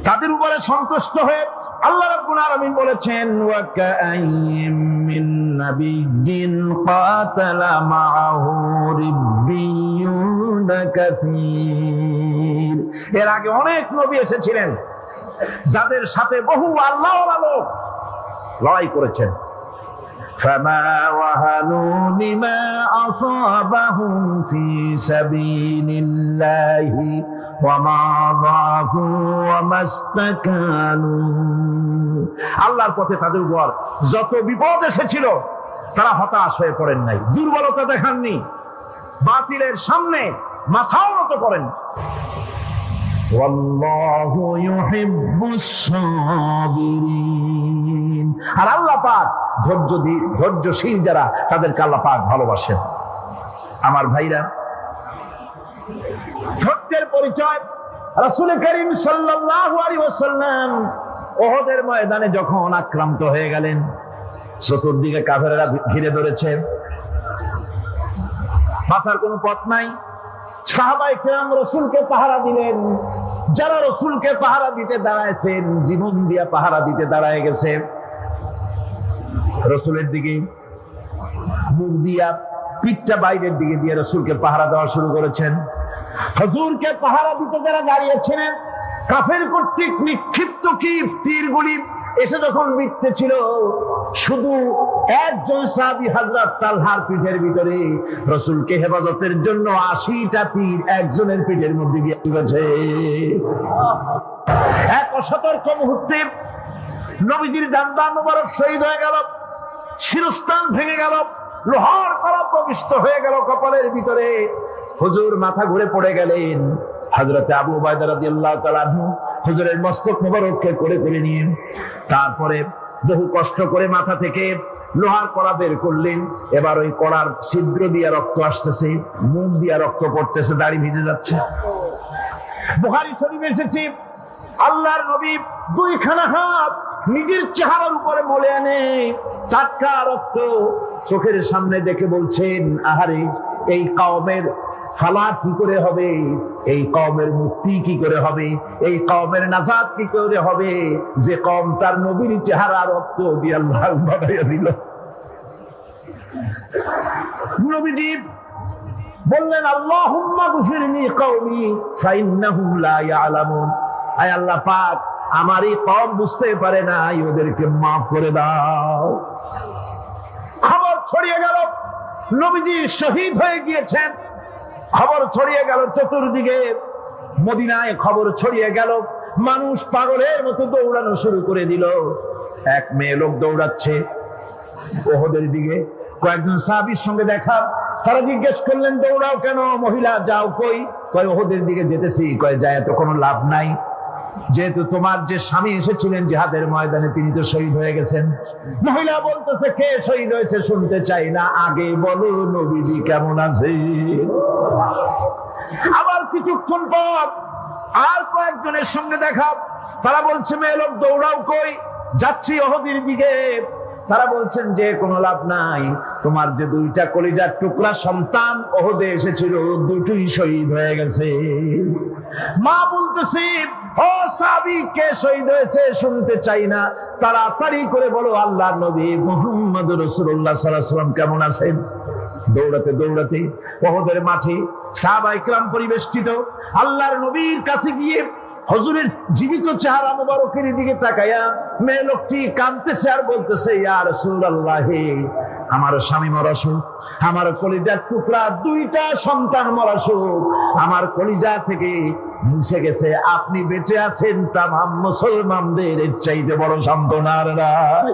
তাদের উপরে সন্তুষ্ট হয়ে আল্লাহ রাব্বুল আলামিন বলেছেন, ওয়া কাআইয়্যিম মিন নাবিয়্যিন কাতালা মাআহু রিব্বিয়ুন কাসীর। এর আগে অনেক নবী এসেছিলেন যাদের সাথে বহু আল্লাহওয়ালা লোক লড়াই করেছেন। فما وهنوا لما أصابهم في سبيل الله وما ضعفوا وما استكانوا। আল্লাহর পথে তাদের উপর যত বিপদ এসেছিল তারা হতাশ হয়ে পড়েন নাই, দুর্বলতা দেখাননি, বাতিলের সামনে মাথাও নত করেন। والله يحب الصابرين। আর আল্লাহ পাক ধৈর্যশীল যারা তাদেরকে আল্লাহ পাক ভালোবাসেন। আমার ভাইরা, ধৈর্যের পরিচয় রাসূল করিম সাল্লাল্লাহু আলাইহি ওয়াসাল্লাম উহুদের ময়দানে যখন আক্রান্ত হয়ে গেলেন, চতুর্দিকে কাফেররা ঘিরে ধরেছে, বাঁচার কোনো পথ নাই। সাহাবায়ে কেরাম রাসূলকে পাহারা দিলেন। যারা রাসূলকে পাহারা দিতে দাঁড়ায়ছেন, জীবন দিয়া পাহারা দিতে দাঁড়ায় গেছে, রাসূলের দিকে মুখ দিয়া, পিঠটা বাইরের দিকে দিয়ে রাসূলকে পাহারা দেওয়া শুরু করেছেন। হুজুরকে পাহারা দিতে যারা দাঁড়িয়েছিলেন, কাফের কর্তৃক নিক্ষিপ্ত কি তীরগুলি এসে যখন বিঁধতেছিল, শুধু একজন সাহাবী হযরত তালহার পিঠের ভিতরে রাসূলকে হেফাজতের জন্য 80টা তীর একজনের পিঠের মধ্যে গিয়ে গেছে। এক অসতর্ক মুহূর্তে নবীজির জানবা মুবারক শহীদ হয়ে গেল, শিরস্থান ভেঙে গেল, লোহার কড়া প্রবিষ্ট হয়ে গেল কপালের ভিতরে। হুজুর মাথা ঘুরে পড়ে গেলেন। হযরত আবু উবাইদা রাদিয়াল্লাহু তাআলা আনহু হুজুরের মস্তক মোবারককে কোলে করে নিয়ে তারপরে বহু কষ্ট করে মাথা থেকে লোহার কড়া বের করলেন। এবার ওই কড়ার ছিদ্র দিয়ে রক্ত আসতেছে, মুখ দিয়ে রক্ত পড়তেছে, দাড়ি ভিজে যাচ্ছে। বুখারী শরীফে এসেছে, আল্লাহর নবী দুইখানা হাত নিজের চেহারার উপরে মলে আনে টাটকা রক্ত চোখের সামনে দেখে বলছেন, আহারে, এই কওমের ফালাত কি করে হবে, এই কওমের মুক্তি কি করে হবে, এই কওমের নাজাত কি করে হবে, যে কওম তার নবীর চেহারা রক্ত দিয়ে আল্লাহ বানাইয়া দিল। নবীজি বললেন, আল্লাহুম্মা গফিরলি কওমি ফাইন্নাহুম লা ইয়ালামুন। আয় আল্লাহ পাক, আমার এই কওম বুঝতে পারে না, ওদেরকে মাফ করে দাও। খবর ছড়িয়ে গেল নবীজি শহীদ হয়ে গিয়েছেন। খবর ছড়িয়ে গেল চতুর্দিকে, মদিনায় খবর ছড়িয়ে গেল। মানুষ পাগলের মতো দৌড়ানো শুরু করে দিল। এক মেয়ে লোক দৌড়াচ্ছে উহুদের দিকে। কয়েকজন সাহাবীর সঙ্গে দেখা, তারা জিজ্ঞেস করলেন, দৌড়াও কেন? মহিলা, যাও কই? কয়, উহুদের দিকে যেতেছি। কয়, যায় তো কোনো লাভ নাই, যেহেতু তোমার যে স্বামী এসেছিলেন জিহাদের ময়দানে, তিনি তো শহীদ হয়ে গেছেন। মহিলা বলতেছে, কে শহীদ হয়েছে শুনতে চাই না, আগে বলো নবীজি কেমন আছে। আবার কিছুক্ষণ পর আর কয়েকজনের সঙ্গে দেখা, তারা বলছে, মেয়ে লোক দৌড়াও কই? যাচ্ছি উহুদের দিকে। তারা বলছেন যে কোনো লাভ নাই, তোমার যে দুইটা কলিজার টুকরা সন্তান উহুদে এসেছিল, দুটোই শহীদ হয়ে গেছে। মা বলতেছি, ও সাহাবী, কে শহীদ হয়েছে শুনতে চাই না, তাড়াতাড়ি করে বলো আল্লাহর নবী মুহাম্মদুর রাসূলুল্লাহ সাল্লাল্লাহু আলাইহি ওয়াসাল্লাম কেমন আছেন। দৌড়াতে দৌড়াতে উহুদের মাঠে সাহাবায়ে কেরাম পরিবেষ্টিত। আল্লাহর নবীর কাছে গিয়ে হুজুরের জীবিত চেহারা মুবারকের দিকে তাকায়া মেয়ে লোকটি কাঁদতেছে আর বলতেছে, ইয়া রাসূলুল্লাহ, আমার স্বামী মরা শোক, আমার কলিজার টুকরা দুইটা সন্তান মরা শোক, আমার কলিজা থেকে মুছে গেছে, আপনি বেঁচে আছেন, তামাম মুসলমানদের এর চাইতে বড় সান্ত্বনা আর নাই।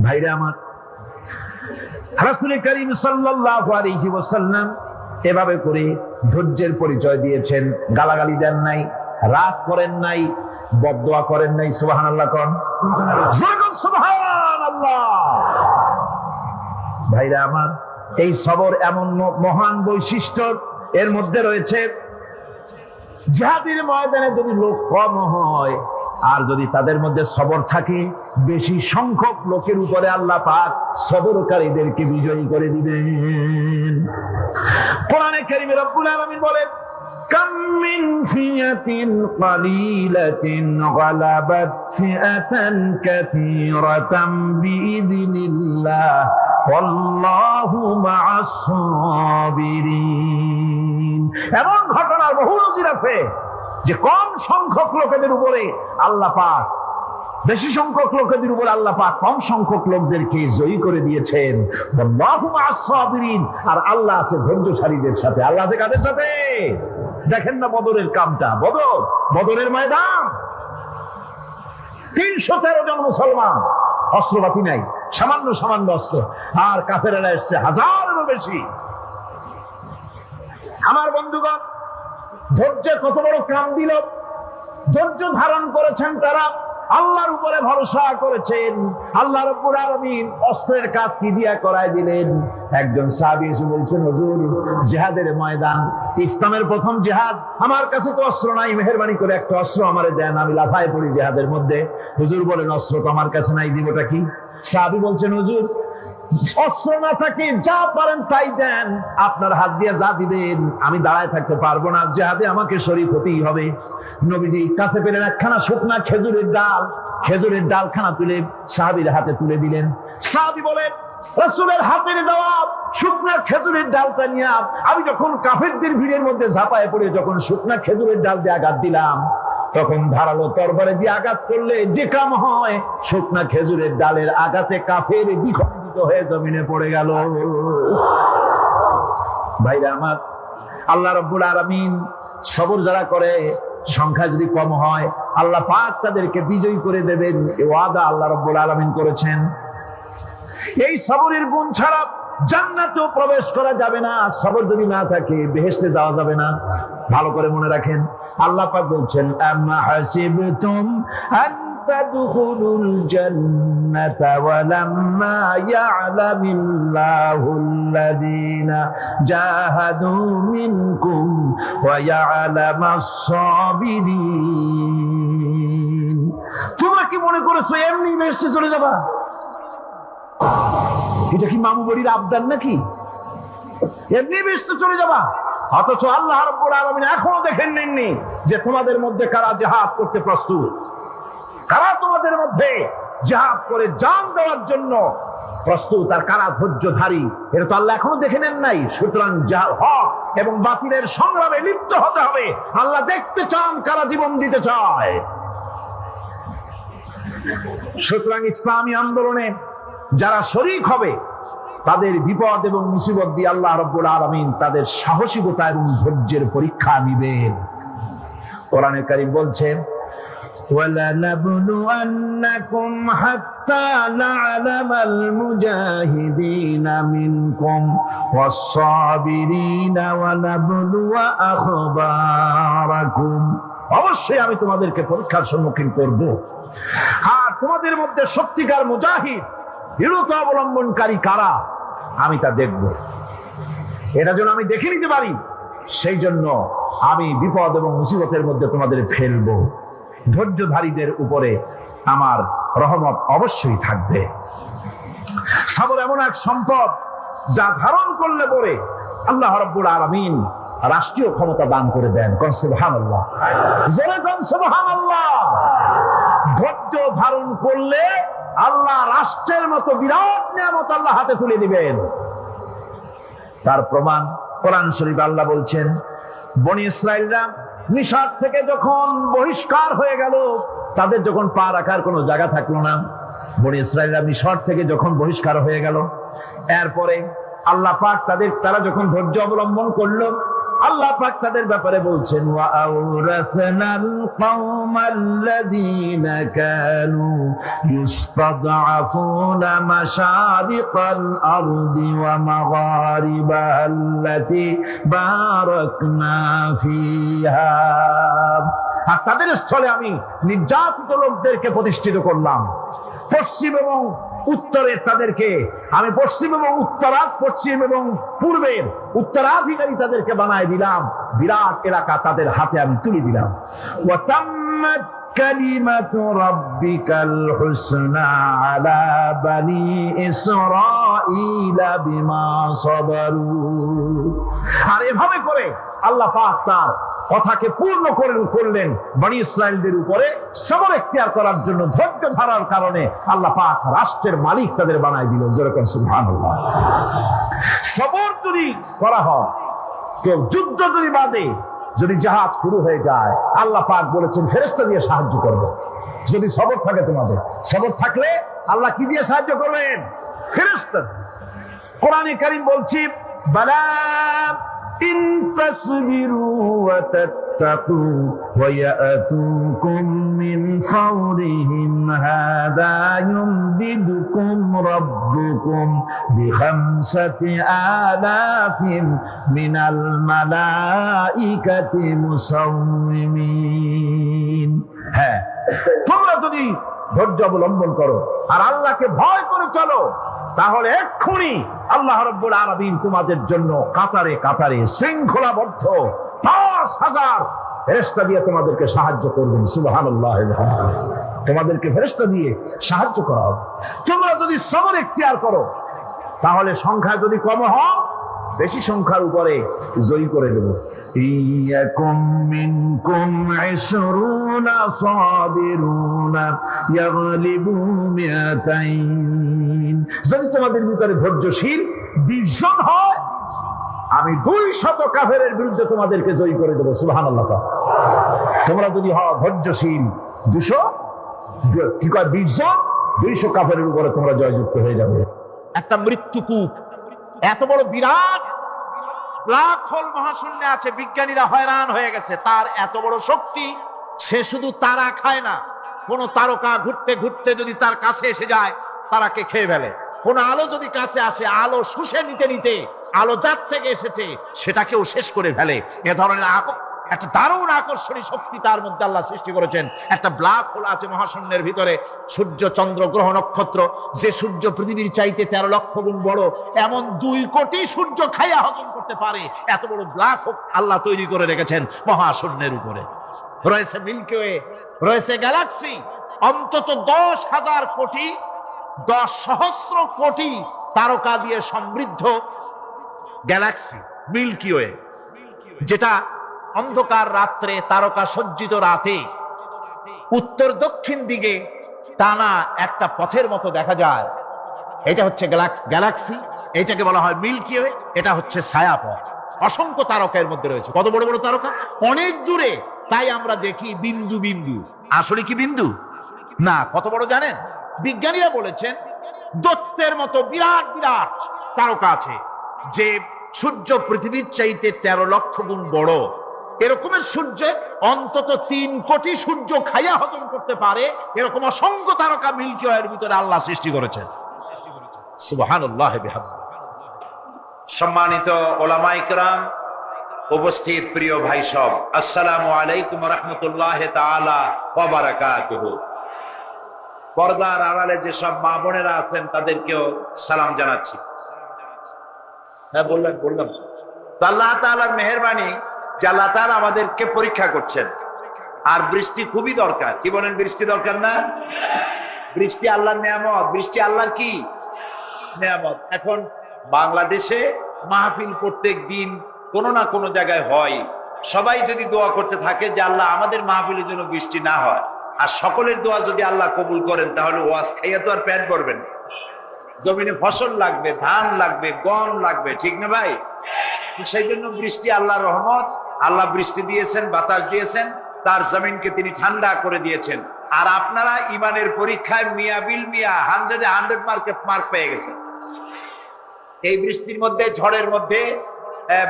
ভাইরা আমার, রাসূল করিম সাল্লাল্লাহু আলাইহি ওয়াসাল্লাম এভাবে করে ধৈর্যের পরিচয় দিয়েছেন। গালাগালি দেন নাই, রাগ করেন নাই, বদদোয়া করেন নাই। সুবহানাল্লাহ কোন, সুবহানাল্লাহ। ভাইরা আমার, এই সবর এমন মহান বৈশিষ্ট্য, এর মধ্যে রয়েছে জিহাদের ময়দানে যদি লোক কম হয় আর যদি তাদের মধ্যে সবর থাকে, বেশি সংখ্যক লোকের উপরে আল্লাহ পাক সবরকারীদেরকে বিজয়ী করে দিবেন। কোরআনে কারীমে রব্বুল আলামিন বলেন, কাম মিন ফিয়াতিন কালিলাতিন গালাবাত ফিআতান কাসীরাতাম বিইযনিল্লাহ ওয়াল্লাহু মা'আস সাবিরিন। এমন ঘটনার বহু নজির আছে যে কম সংখ্যক লোকেদের উপরে আল্লাহ পাক, বেশি সংখ্যক লোকেদের উপর আল্লাহ পাক কম সংখ্যক লোকদেরকে জয়ী করে দিয়েছেন। আল্লাহু মা'আস সাবিরিন, আর আল্লাহ আছে ধৈর্যশালীদের সাথে। আল্লাহ আছে কাদের সাথে? দেখেন না বদরের কামটা, বদরের ময়দান, 313 জন মুসলমান, অস্ত্রপাতি নাই, সামান্য অস্ত্র, আর কাফেরেরা এসছে হাজারেরও বেশি। আমার বন্ধুগণ, ধৈর্যের কত বড় কাম দিল, ধৈর্য ধারণ করেছেন তারা, আল্লাহর উপরে ভরসা করেছেন। আল্লাহ রাব্বুল আলামিন অস্ত্রের কাজ কি দিয়া করায় দিলেন। একজন সাহাবী এসে বলছেন, হুজুর, জিহাদের ময়দান, ইসলামের প্রথম জিহাদ, আমার কাছে তো অস্ত্র নাই, মেহেরবানি করে একটা অস্ত্র আমারে দেন, আমি লাফায় পড়ি জিহাদের মধ্যে। হুজুর বলেন, অস্ত্র তো আমার কাছে নাই, দিবটা কি? সাহাবী বলছেন, হুজুর, অস্ত্র না থাকে যা পারেন তাই দেন, আপনার হাত দিয়ে যা দিবেন আমি দাঁড়ায় থাকতে পারবো না, জিহাদে আমাকে শরীক হতেই হবে। নবীজি কাছে পেলেন একখানা শুকনা খেজুরের ডালখানা তুলে সাহাবীর হাতে তুলে দিলেন। সাহাবী বলেন, রাসূলের হাতের দেওয়া শুকনা খেজুরের ডালটা নিয়ে আমি যখন কাফেরদের ভিড়ের মধ্যে ঝাঁপায় পড়ে যখন শুকনা খেজুরের ডাল দিয়ে আঘাত দিলাম, তখন ধারালো তরবারে দিয়ে আঘাত করলে যে কাম হয়, শুকনা খেজুরের ডালের আঘাতে কাফের বিখণ্ডিত হয়ে জমিনে পড়ে গেল। ভাইরা আমার, আল্লাহ রাব্বুল আলামিন সবর যারা করে, সংখ্যা যদি কম হয়, আল্লাহ পাক তাদেরকে বিজয়ী করে দেবেন, এই ওয়াদা আল্লাহ রাব্বুল আলামিন করেছেন। এই সবরের গুণ ছাড়া জান্নাতেও প্রবেশ করা যাবে না। সবর যদি না থাকে বেহেশতে যাওয়া যাবে না। ভালো করে মনে রাখেন, আল্লাহ পাক বলছেন, আম্মা হাসিবতুম আন তাদখুলুল জান্নাতা ওয়া লাম্মা ইয়া'লামিল্লাহুল্লাযীনা জাহাদু মিনকুম ওয়া ইয়া'লামাস সাবিরিন। তোমরা কি মনে করেছো এমনি বেহেশতে চলে যাবা? এটা কি মামু বাড়ির আবদার নাকি? এমনি বেহেশতে চলে যাবা? অথচ আল্লাহ রাব্বুল আলামিন এখনো দেখেন নেননি যে তোমাদের মধ্যে কারা জিহাদ করতে প্রস্তুত, কারা তোমাদের মধ্যে জিহাদ করে জান দেওয়ার জন্য প্রস্তুত, আর কারা ধৈর্যধারী, এটা তো আল্লাহ এখনো দেখে নেন নাই। সুতরাং হক এবং বাতিলের সংগ্রামে লিপ্ত হতে হবে। আল্লাহ দেখতে চান কারা জীবন দিতে চায়। সুতরাং ইসলামী আন্দোলনে যারা শরীক হবে, তাদের বিপদ এবং মুসিবত দিয়ে আল্লাহ রাব্বুল আলামিন তাদের সাহসিকতা এবং ধৈর্যের পরীক্ষা নেবেন। কোরআনে কারীম বলছে, وَلَنَبْلُوَنَّكُمْ حَتَّى نَعْلَمَ الْمُجَاهِدِينَ مِنكُمْ وَالصَّابِرِينَ وَنَبْلُوَ أَخْبَارَكُمْ। অবশ্যই আমি তোমাদেরকে পরীক্ষার সম্মুখীন করব, আর তোমাদের মধ্যে সত্যিকার মুজাহিদ, দৃঢ়তা অবলম্বনকারী কারা, আমি তা দেখব। এটা যেন আমি দেখে নিতে পারি, সেই জন্য আমি বিপদ এবং মুসিবতের মধ্যে তোমাদের ফেলবো। ধৈর্যধারীদের উপরে আমার রহমত অবশ্যই থাকবে। সবর এমন এক সম্পদ যা ধারণ করলে পরে আল্লাহ রাব্বুল আলামিন রাষ্ট্রীয় ক্ষমতা দান করে দেন। কোন সুবহানাল্লাহ, জোরে কোন সুবহানাল্লাহ। ধৈর্য ধারণ করলে আল্লাহ রাষ্ট্রের মতো বিরাট নিয়ামত আল্লাহ হাতে তুলে দিবেন। তার প্রমাণ কোরআন শরীফে আল্লাহ বলছেন, বনি ইসরাইলরা মিশর থেকে যখন বহিষ্কার হয়ে গেল, তাদের যখন পা রাখার কোনো জায়গা থাকলো না, বনি ইসরাইলরা মিশর থেকে যখন বহিষ্কার হয়ে গেল, এরপরে আল্লাহ পাক তারা যখন ধৈর্য অবলম্বন করলো, আল্লাহ পাক তাদের ব্যাপারে বলছেন, ওয়া আওরাসনাল কওমাল্লাযীনা কানু ইসতাদআফুনা মাশারিকাল আরদি ওয়া মাগারিবাহা আল্লাতী বারাকনা ফিহা। আর তাদের স্থলে আমি নির্যাতিত লোকদেরকে প্রতিষ্ঠিত করলাম। পশ্চিম এবং উত্তরের তাদেরকে আমি পশ্চিম এবং পশ্চিম এবং পূর্বের উত্তরাধিকারী তাদেরকে বানায় দিলাম। বিরাট এলাকা তাদের হাতে আমি তুলে দিলাম। كلمة ربك الحسنى على بني إسرائيل بما صبروا। আর এভাবে করে আল্লাহ পাক তার কথাকে পূর্ণ করলেন বনি ইসরাইলদের উপরে সবর এখতিয়ার করার জন্য। ধৈর্য ধরার কারণে আল্লাহ পাক রাষ্ট্রের মালিক তাদের বানায় দিল। যেরকম সুবহানাল্লাহ। সবর যদি করা হয়, তো যুদ্ধ যদি বাদে, যদি জাহাজ শুরু হয়ে যায়, আল্লাহ পাক বলেছেন ফেরেশতা দিয়ে সাহায্য করবে। যদি সবর থাকে, তোমাদের সবর থাকলে আল্লাহ কি দিয়ে সাহায্য করবেন? ফেরেশতা। কোরআনে কারীম বলছি, বালা ইন তাসবিরু ওয়া তাত্তাকু ওয়া ইয়াতুকুম মিন ফাওরিহিম হাদা ইউমদিদুকুম রাব্বুকুম বিখামসাতি আলাফিন মিনাল মালাইকাতি মুসাওমিমিন। হ্যাঁ, তোমরা যদি ধৈর্য অবলম্বন করো আর আল্লাহকে ভয় করে চলো, তাহলে এক্ষুনি আল্লাহ রাব্বুল আলামিন তোমাদের জন্য কাতারে কাতারে শৃঙ্খলাবদ্ধ ৫,০০০ ফেরেশতা দিয়ে তোমাদেরকে সাহায্য করবেন। সুবহানাল্লাহ। তোমাদেরকে ফেরেশতা দিয়ে সাহায্য করা হবে। তোমরা যদি সবর এখতিয়ার করো, তাহলে সংখ্যা যদি কম হয়, বেশি সংখ্যার উপরে জয়ী করে দেব। ইয়াকুম মিনকুম ২০ সাবিরুনা ইয়াগলিবু মিআতাইন। যদি তোমাদের ভিতরে ধৈর্যশীল ২০ জন হয়, আমি ২০০ কাফেরের বিরুদ্ধে তোমাদেরকে জয়ী করে দেব। সুবহানাল্লাহ। তোমরা যদি হও ধৈর্যশীল ২০০ জন, ২০০ কাফেরের উপরে তোমরা জয়যুক্ত হয়ে যাবে। একটা মৃত্যুকূপ, এত বড় বিরাট ব্ল্যাক হোল মহাশূন্যে আছে। বিজ্ঞানীরা হয়রান হয়ে গেছে, তার এত বড় শক্তি। সে শুধু তারা খায় না, কোন তারকা ঘুরতে ঘুরতে যদি তার কাছে এসে যায়, তারাকে খেয়ে ফেলে। কোন আলো যদি কাছে আসে, আলো শুষে নিতে নিতে আলো যার থেকে এসেছে সেটাকেও শেষ করে ফেলে। এ ধরনের একটা দারুণ আকর্ষণী শক্তি তার মধ্যে আল্লাহ সৃষ্টি করেছেন। একটা ব্ল্যাক হোল আছে মহাশূন্যের ভিতরে। সূর্য, চন্দ্র, গ্রহ, নক্ষত্র, যে সূর্য পৃথিবীর চাইতে 13 লক্ষ গুণ বড়, এমন 2 কোটি সূর্য খাইয়া হজম করতে পারে এত বড় ব্ল্যাক হোল আল্লাহ তৈরি করে রেখেছেন মহাশূন্যের উপরে। রয়েছে মিল্কি ওয়ে, রয়েছে গ্যালাক্সি, অন্তত 10,000 কোটি 10 সহস্র কোটি তারকা দিয়ে সমৃদ্ধ গ্যালাক্সি মিল্কি ওয়ে, যেটা অন্ধকার রাত্রে, তারকা সজ্জিত রাতে উত্তর দক্ষিণ দিকে টানা একটা পথের মতো দেখা যায়। এটা হচ্ছে গ্যালাক্সি, এটাকে বলা হয় মিল্কি ওয়ে। এটা হচ্ছে ছায়াপথ। অসংখ্য তারকা এর মধ্যে রয়েছে। কত বড় বড় তারকা, অনেক দূরে। তাই আমরা দেখি বিন্দু বিন্দু, আসলে কি বিন্দু না। কত বড় জানেন? বিজ্ঞানীরা বলেছেন দৈত্যের মতো বিরাট বিরাট তারকা আছে, যে সূর্য পৃথিবীর চাইতে 13 লক্ষ গুণ বড়। এরকমের সূর্য অন্তত 3 কোটি সূর্য খাইয়া হজম করতে পারে। এরকম অসংখ্য তারকা মিল্কি ওয়ের ভিতরে আল্লাহ সৃষ্টি করেছেন। সুবহানাল্লাহ বিহামদিহি। সম্মানিত ওলামায়ে কেরাম, উপস্থিত প্রিয় ভাই সব, আসসালামু আলাইকুম ওয়া রাহমাতুল্লাহি তাআলা ওয়া বারাকাতুহু। পর্দার আড়ালে যেসব মা বোনেরা আছেন তাদেরকেও সালাম জানাচ্ছি। হ্যাঁ, বললাম আল্লাহ তাআলার মেহেরবানি যে আল্লাহ তাআলা আমাদেরকে পরীক্ষা করছেন। আর বৃষ্টি খুবই দরকার। কি বলেন? বৃষ্টি দরকার না? বৃষ্টি আল্লাহর নিয়ামত। বৃষ্টি আল্লাহর কি নিয়ামত। এখন বাংলাদেশে মাহফিল প্রত্যেক দিন কোনো না কোনো জায়গায় হয়। সবাই যদি দোয়া করতে থাকে যে আল্লাহ আমাদের মাহফিলের জন্য বৃষ্টি না হয়, আর সকলের দোয়া যদি আল্লাহ কবুল করেন, তাহলে ওয়াজ খাইয়া তো আর পেট ভরবেন। জমিনে ফসল লাগবে, ধান লাগবে, গম লাগবে, ঠিক না ভাই? সেই জন্য বৃষ্টি আল্লাহর রহমত। আল্লাহ বৃষ্টি দিয়েছেন, বাতাস দিয়েছেন, তার জমিনকে তিনি ঠান্ডা করে দিয়েছেন। আর আপনারা ইমানের পরীক্ষায় মিয়া 100 মার্ক পেয়ে গেছেন। এই বৃষ্টির মধ্যে, ঝড়ের মধ্যে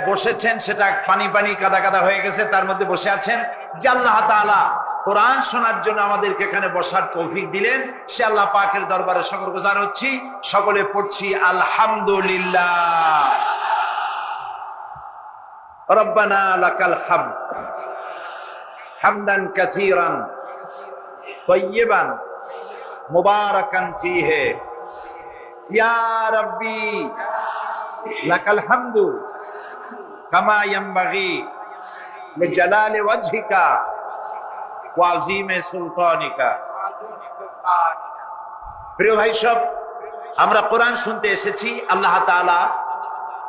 বসেছেন, সেটা পানি পানি কাদা কাদা হয়ে গেছে, তার মধ্যে বসে আছেন। যে আল্লাহ তাআলা কোরআন শোনার জন্য আমাদেরকে এখানে বসার তৌফিক দিলেন, সে আল্লাহ পাকের দরবারে শুকরগুজার হচ্ছি। সকলে পড়ছি আলহামদুলিল্লাহ। রব্বানা লাকাল হামদ। হামদান কাসীরান তাইয়িবান মুবারাকান ফীহি ইয়া রাব্বি লাকাল হামদু কামা ইয়ানবাগি লিজালালি ওয়াজহিকা ওয়া আযীমি সুলতানিকা। প্রিয় ভাই সব, আমরা কোরআন শুনতে এসেছি। আল্লাহ তাআলা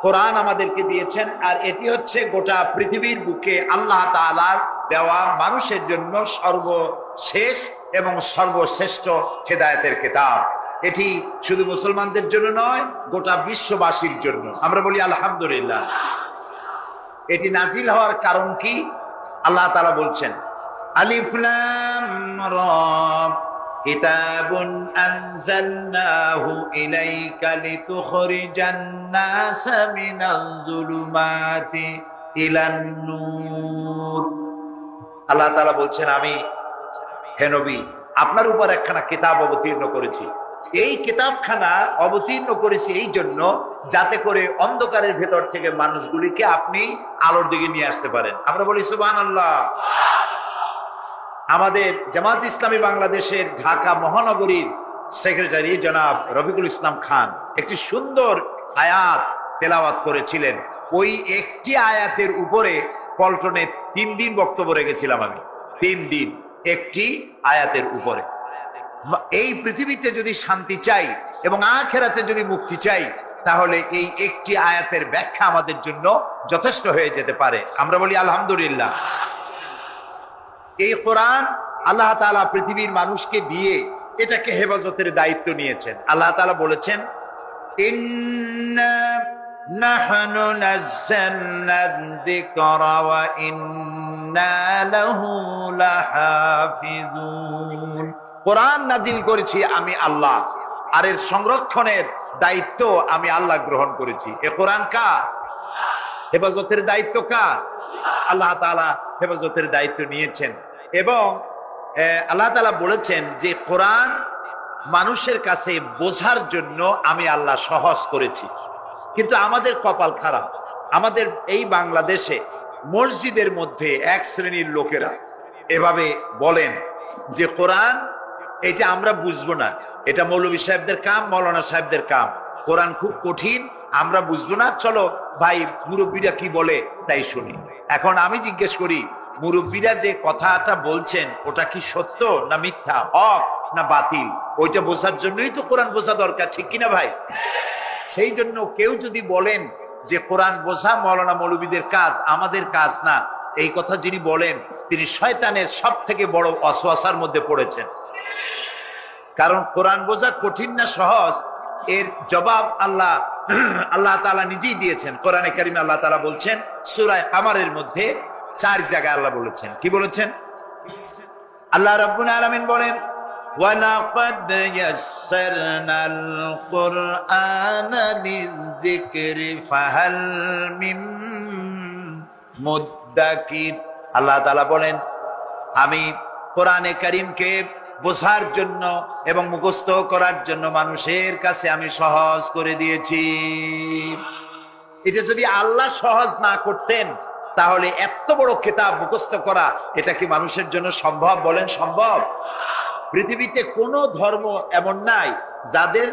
কোরআন আমাদেরকে দিয়েছেন, আর এটি হচ্ছে গোটা পৃথিবীর বুকে আল্লাহ তাআলার দেওয়া মানুষের জন্য সর্বশেষ এবং সর্বশ্রেষ্ঠ হেদায়েতের কিতাব। এটি শুধু মুসলমানদের জন্য নয়, গোটা বিশ্ববাসীর জন্য। আমরা বলি আলহামদুলিল্লাহ। এটি নাজিল হওয়ার কারণ কি? আল্লাহ তাআলা বলছেন, আলিফ লাম রা কিতাবুন আনজালনাহু ইলাইকা লিতুখরিজান নাসা মিনাজ যুলুমাতি ইলান নূর। আল্লাহ তাআলা বলছেন, আমি হে নবী আপনার উপর একখানা কিতাব অবতীর্ণ করেছি। এই কিতাবখানা অবতীর্ণ করেছি এই জন্য যাতে করে অন্ধকারের ভেতর থেকে মানুষগুলিকে আপনি আলোর দিকে নিয়ে আসতে পারেন। আমরা বলি সুবহানাল্লাহ। আমাদের জামাত ইসলামী বাংলাদেশের ঢাকা মহানগরীর সেক্রেটারি জনাব রফিকুল ইসলাম খান একটি সুন্দর আয়াত তেলাওয়াত করেছিলেন। ওই একটি আয়াতের উপরে পল্টনে 3 দিন বক্তব্য রেখেছিলাম আমি। 3 দিন একটি আয়াতের উপরে। এই পৃথিবীতে যদি শান্তি চাই এবং আখিরাতে যদি মুক্তি চাই, তাহলে এই একটি আয়াতের ব্যাখ্যা আমাদের জন্য যথেষ্ট হয়ে যেতে পারে। আমরা বলি আলহামদুলিল্লাহ। এই কোরআন আল্লাহ তাআলা পৃথিবীর মানুষকে দিয়ে এটাকে হেফাজতের দায়িত্ব নিয়েছেন। আল্লাহ তাআলা বলেছেন, ইন্না নাহনু নাযালনা যিকরা ওয়া ইন্না লাহু লাহাফিজুন। কোরআন নাজিল করেছি আমি আল্লাহ, আর এর সংরক্ষণের দায়িত্ব আমি আল্লাহ গ্রহণ করেছি। এ কোরআন কার? হেফাজতের দায়িত্ব কার? আল্লাহ তাআলা হেফাজতের দায়িত্ব নিয়েছেন। এবং আল্লাহ তাআলা বলেছেন যে কোরআন মানুষের কাছে বোঝার জন্য আমি আল্লাহ সহজ করেছি। কিন্তু আমাদের কপাল খারাপ, আমাদের এই বাংলাদেশে মসজিদের মধ্যে এক শ্রেণীর লোকেরা এভাবে বলেন যে কোরআন এটা আমরা বুঝবো না, এটা মৌলভী সাহেবদের কাম, মৌলানা সাহেবদের কাম, কোরআন খুব কঠিন, আমরা বুঝবো না, চলো ভাই মুরব্বীরা কি বলে তাই শুনি। এখন আমি জিজ্ঞেস করি, মুরব্বীরা যে কথাটা বলছেন ওটা কি সত্য না মিথ্যা, হক না বাতিল? ওইটা বোঝার জন্যই তো কোরআন বোঝা দরকার, ঠিক কিনা ভাই? সেই জন্য কেউ যদি বলেন যে কোরআন বোঝা মৌলানা মৌলভীদের কাজ, আমাদের কাজ না, এই কথা যিনি বলেন তিনি শয়তানের সব থেকে বড় ওয়াসওয়াসার মধ্যে পড়েছেন। কারণ কোরআন বোঝা কঠিন না সহজ, এর জবাব আল্লাহ তাআলা নিজেই দিয়েছেন। কোরআনে কারিমে আল্লাহ তাআলা বলছেন সূরা কামারের মধ্যে 4 জায়গায় আল্লাহ বলেছেন। কি বলেছেন? আল্লাহ রাব্বুল আলামিন বলেন, ওয়ালাকাদ ইয়াসসারনাল কুরআনা লিযিকরি ফাহাল মিন মুদ্দাকির। আল্লাহ তাআলা বলেন, আমি কোরআনে কারীমকে বোঝার জন্য এবং মুখস্থ করার জন্য মানুষের কাছে আমি সহজ করে দিয়েছি। এটা যদি আল্লাহ সহজ না করতেন তাহলে এত বড় কিতাব মুখস্থ করা এটা কি মানুষের জন্য সম্ভব? বলেন সম্ভব? পৃথিবীতে কোনো ধর্ম এমন নাই যাদের,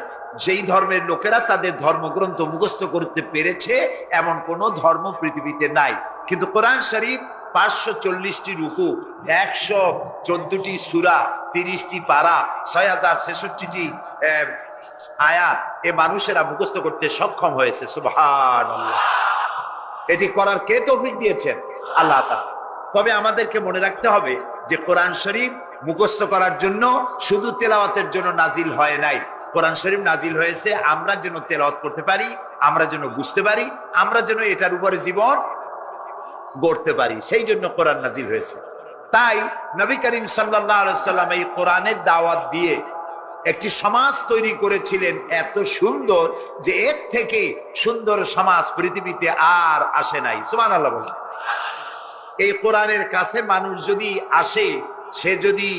যেই ধর্মের লোকেরা তাদের ধর্মগ্রন্থ মুখস্থ করতে পেরেছে, এমন কোন ধর্ম পৃথিবীতে নাই। কিন্তু কোরআন শরীফ 540টি রুকু, 114টি সূরা, 30টি পারা, 6066টি আয়াত এ মানুষেরা মুখস্থ করতে সক্ষম হয়েছে। সুবহানাল্লাহ। এটি করার কে তৌফিক দিয়েছেন? আল্লাহ তাআলা। তবে আমাদেরকে মনে রাখতে হবে যে কোরআন শরীফ মুখস্থ করার জন্য শুধু তেলাওয়াতের জন্য নাজিল হয় নাই। কোরআন শরীফ নাজিল হয়েছে আমরা যেন তেলাওয়াত করতে পারি, আমরা যেন বুঝতে পারি, আমরা যেন এটার উপরে জীবন গড়তে পারি, সেই জন্য কোরআন নাজিল হয়েছে। তাই নবী করিম সাল্লাল্লাহু আলাইহি সাল্লাম এই কোরআনের দাওয়াত দিয়ে একটি সমাজ তৈরি করেছিলেন এত সুন্দর যে এর থেকে সুন্দর সমাজ পৃথিবীতে আর আসে নাই। সুবহানাল্লাহ বলেন। এই কোরআনের কাছে মানুষ যদি আসে, সে যদি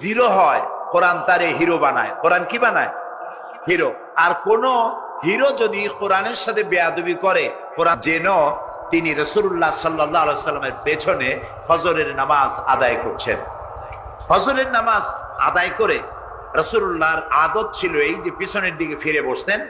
জিরো হয়, কোরআন তারে হিরো বানায়। কোরআন কি বানায়? হিরো। আর কোন হিরো যদি কোরআনের সাথে বেয়াদবি করে, কোরআন যেন তিনি রাসূলুল্লাহ সাল্লাল্লাহু আলাইহি ওয়াসাল্লামের পেছনে ফজরের নামাজ আদায় করছেন। ফজরের নামাজ আদায় করে রাসূলুল্লাহর আদত ছিল এই যে পিছনের দিকে ফিরে বসতেন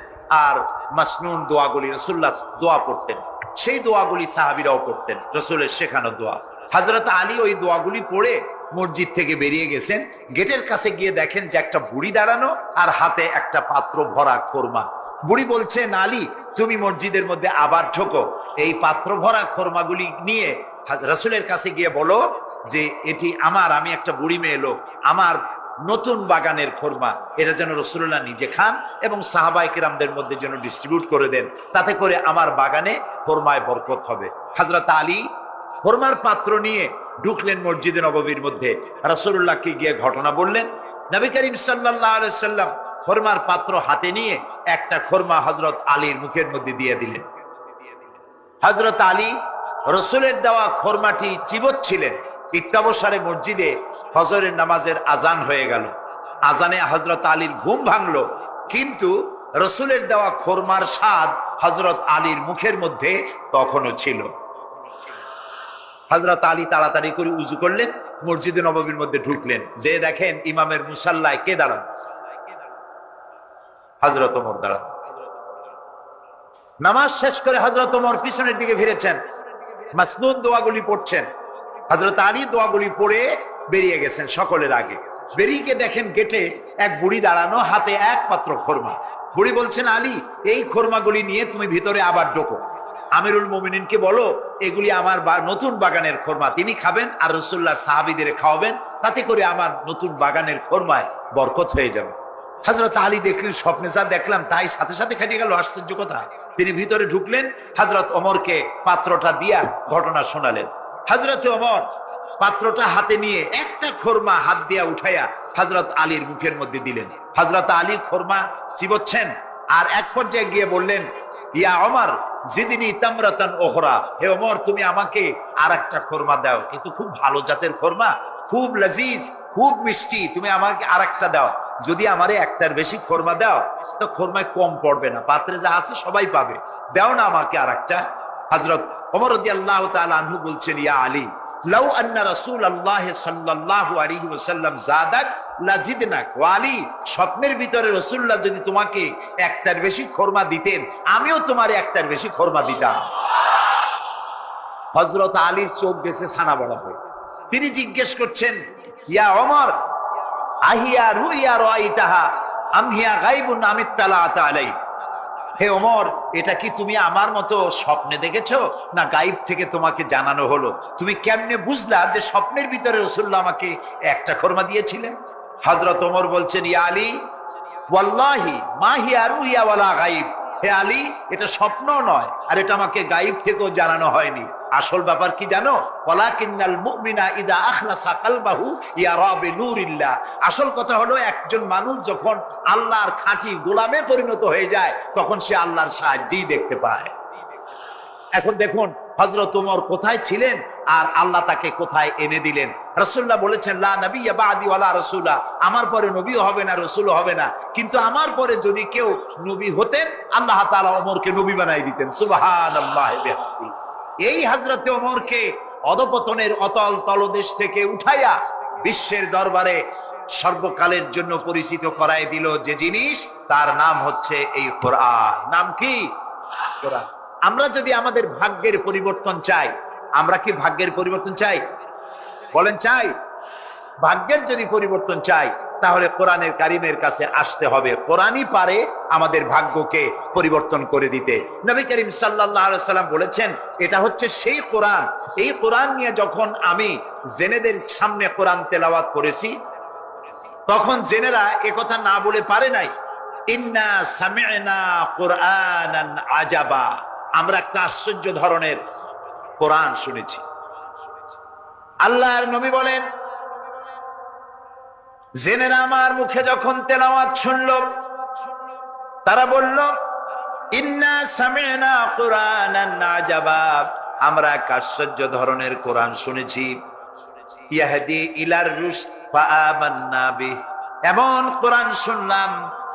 আর মাসনুন দোয়াগুলি রাসূলুল্লাহ দোয়া পড়তেন, সেই দোয়াগুলি সাহাবীরাও পড়তেন, রাসূলের শেখানো দোয়া। হযরত আলী ওই দোয়াগুলি পড়ে মসজিদ থেকে বেরিয়ে গেছেন। গেটের কাছে গিয়ে দেখেন যে একটা বুড়ি দাঁড়ানো আর হাতে একটা পাত্র ভরা খোরমা। বুড়ি বলছেন, আলী তুমি মসজিদের মধ্যে আবার ঢোকো, এই পাত্র ভরা খোরমাগুলি নিয়ে রাসূলের কাছে গিয়ে বলো যে এটি আমার, আমি একটা বুড়ি মেয়ে লোক, আমার নতুন বাগানের খোরমা, এটা যেন রাসূলুল্লাহ নিজে খান এবং সাহাবায়ে কেরামদের মধ্যে যেন ডিস্ট্রিবিউট করে দেন, তাতে করে আমার বাগানে খোরমায় বরকত হবে। হযরত আলী খোরমার পাত্র নিয়ে ঢুকলেন মসজিদে নববীর মধ্যে। রাসূলুল্লাহকে গিয়ে ঘটনা বললেন। নবী করিম সাল্লাল্লাহু আলাইহি সাল্লাম খোরমার পাত্র হাতে নিয়ে একটা খোরমা হযরত আলীর মুখের মধ্যে দিয়ে দিলেন। হযরত আলী রাসূলের দেওয়া খোরমাটি চিবোচ্ছিলেন। ইত্যাবসারে মসজিদে ফজরের নামাজের আজান হয়ে গেল। আজানে হযরত আলীর ঘুম ভাঙলো, কিন্তু রাসূলের দেওয়া খোরমার স্বাদ হযরত আলীর মুখের মধ্যে তখনও ছিল। হযরত আলী তাড়াতাড়ি করে উযু করলেন, মসজিদে নববীর মধ্যে ঢুকলেন। যে দেখেন ইমামের মুসাল্লায় কে দাঁড়ান? হযরত ওমর দাঁড়ান। নামাজ শেষ করে হযরত ওমর পিছনের দিকে ফিরেছেন, মাসনুন দোয়াগুলি পড়ছেন। হযরত আলী দোয়াগুলি পড়ে বেরিয়ে গেছেন সকলের আগে। বেরিয়ে গিয়ে দেখেন গেটে এক বুড়ি দাঁড়ানো, হাতে এক পাত্র খোরমা। বুড়ি বলছেন, আলী এই খোরমাগুলি নিয়ে তুমি ভিতরে আবার ঢোকো, আমিরুল মুমিনিনকে বলো এগুলি আমার নতুন বাগানের খোরমা, তিনি খাবেন আর রাসূলুল্লাহর সাহাবীদের খাওয়াবেন, তাতে করে আমার নতুন বাগানের খোরমায় বরকত হয়ে যাবে। হযরত আলী দেখলেন স্বপ্নে যা দেখলাম তাই সাথে সাথে খেটে গেল, আশ্চর্য কথা। তিনি ভিতরে ঢুকলেন, হযরত ওমরকে পাত্রটা দিয়া ঘটনা শোনালেন। হযরত ওমর পাত্রটা হাতে নিয়ে একটা খোরমা হাত দিয়া উঠাইয়া হযরত আলীর মুখের মধ্যে দিলেন। হযরত আলী খোরমা চিবোচ্ছেন আর এক পর্যায়ে গিয়ে বললেন, ইয়া ওমর জিদনি তামরাতান উখরা, হে ওমর তুমি আমাকে আরেকটা খোরমা দাও, কিন্তু খুব ভালো জাতের খোরমা, খুব লজিজ, খুব মিষ্টি, তুমি আমাকে আরেকটা দাও। যদি আমারে একটার বেশি খোরমা দাও তো খোরমায় কম পড়বে না, পাত্রে যা আছে সবাই পাবে, দাও না আমাকে আরেকটা। হযরত ওমর রাদিয়াল্লাহু তাআলা আনহু বলছেন, ইয়া আলী লাউ আন্না রাসূলুল্লাহ সাল্লাল্লাহু আলাইহি ওয়াসাল্লাম যাদাক লাজিদনাক। ওয়া আলী স্বপ্নের ভিতরে রাসূলুল্লাহ যদি তোমাকে একটার বেশি খোরমা দিতেন, আমিও তোমারে একটার বেশি খোরমা দিতাম। হযরত আলীর চোখ গেছে ছানা বড়া হয়ে। তিনি জিজ্ঞেস করছেন, ইয়া ওমর আহিয়া রুইয়া রাইতাহা আম হিয়া গায়বুন আম ইত্তালাআতা আলাই। হে ওমর এটা কি তুমি আমার মতো স্বপ্নে দেখেছো না গায়েব থেকে তোমাকে জানানো হলো? তুমি কেমনে বুঝলা যে স্বপ্নের ভিতরে রাসূলুল্লাহ আমাকে একটা খোরমা দিয়েছিলেন? হযরত ওমর বলছেন, ইয়া আলী ওয়াল্লাহি মা হিয়া রুইয়া ওয়ালা গায়ব। হে আলী এটা স্বপ্ন নয় আর এটা আমাকে গায়েব থেকেও জানানো হয়নি। আসল ব্যাপার কি জানো? ওয়ালাকিন্নাল মুমিনা ইযা আখলাসা কলবাহু ইয়ারা বিনুরিল্লাহ। আসল কথা হলো একজন মানুষ যখন আল্লাহর খাঁটি গোলামে পরিণত হয়ে যায় তখন সে আল্লাহর সাহায্যই দেখতে পায়। এখন দেখুন হযরত ওমর কোথায় ছিলেন আর আল্লাহ তাকে কোথায় এনে দিলেন। রাসূলুল্লাহ বলেছেন, লা নাবিয়্যা বা'দি ওয়ালা রাসূলা, আমার পরে নবীও হবে না, রাসূলও হবে না, কিন্তু আমার পরে যদি কেউ নবী হতেন আল্লাহ তাআলা ওমরকে নবী বানাই দিতেন। সুবহানাল্লাহি বিহামদিহি। এই হযরত ওমরকে অধপতনের অতল তলদেশ থেকে উঠাইয়া বিশ্বের দরবারে সর্বকালের জন্য পরিচিত করায় দিল যে জিনিস, তার নাম হচ্ছে এই কোরআন। নাম কি? কোরআন। আমরা যদি আমাদের ভাগ্যের পরিবর্তন চাই, আমরা কি ভাগ্যের পরিবর্তন চাই? বলেন চাই? ভাগ্যের যদি পরিবর্তন চাই তাহলে কোরআনের কারিমের কাছে আসতে হবে। কোরআনই পারে আমাদের ভাগ্যকে পরিবর্তন করে দিতে। নবী করিম সাল্লাল্লাহু আলাইহি সাল্লাম বলেছেন এটা হচ্ছে সেই কোরআন, এই কোরআন নিয়ে যখন আমি জেনেদের সামনে কোরআন তেলাওয়াত করেছি তখন জেনেরা একথা না বলে পারে নাই, ইন্না সামি'না কুরআনান আজাবা, আমরা একটা আশ্চর্য ধরনের কোরআন শুনেছি। আল্লাহর নবী বলেন জেনেরা আমার মুখে যখন তেলাওয়াত শুনল তারা বলল, ইন্না সামি'না কুরআনান আজাবা, আমরা এক আশ্চর্য ধরনের কোরআন শুনেছি। ইয়াহদি ইলার রুশদ ফাআমান্না বিহি, এমন কোরআন শুনলাম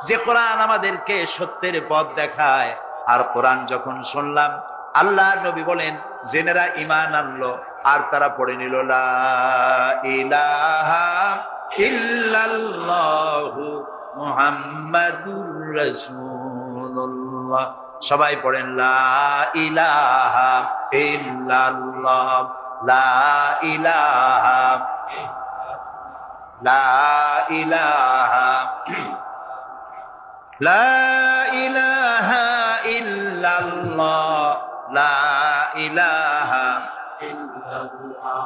যে কোরআন আমাদেরকে সত্যের পথ দেখায়। আর কোরআন যখন শুনলাম আল্লাহ নবী বলেন জেনেরা ঈমান আনলো আর তারা পড়ে নিল লা ইলাহা ইল্লাল্লাহু মুহাম্মাদুর রাসূলুল্লাহ। সবাই পড়েন লা ইলাহা ইল্লাল্লাহ, লা ইলাহা, লা ইলাহা, লা ইলাহা ইল্লাল্লাহ, লা ইলাহা ইল্লাল্লাহ।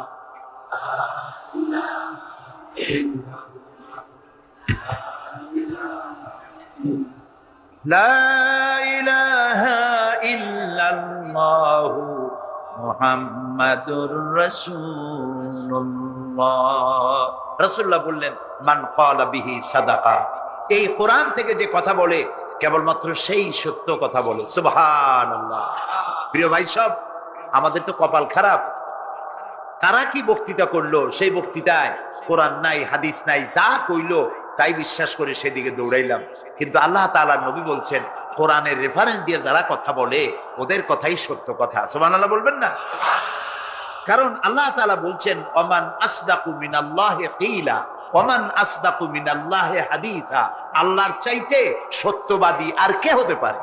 লা ইলাহা ইল্লাল্লাহু মুহাম্মাদুর রাসূলুল্লাহ। রাসূলুল্লাহ বললেন মান ক্বালা বিহি সাদাকা, এই কোরআন থেকে যে কথা বলে কেবলমাত্র সেই সত্য কথা বলে। সুবহানাল্লাহ। প্রিয় ভাই সব, আমাদের তো কপাল খারাপ। কারা কি বক্তৃতা করলো, সেই বক্তৃতায় কোরআন নাই, হাদিস নাই, যা কইলো তাই বিশ্বাস করে সেদিকে দৌড়াইলাম। কিন্তু আল্লাহ তাআলার নবী বলছেন কোরআনের রেফারেন্স দিয়ে যারা কথা বলে ওদের কথাই সত্য কথা। সুবহানাল্লাহ বলবেন না? কারণ আল্লাহ তাআলা বলছেন ওমান আসদাকু মিনাল্লাহি কিলা ওমান আসদাকু মিনাল্লাহি হাদিসা, আল্লাহর চাইতে সত্যবাদী আর কে হতে পারে?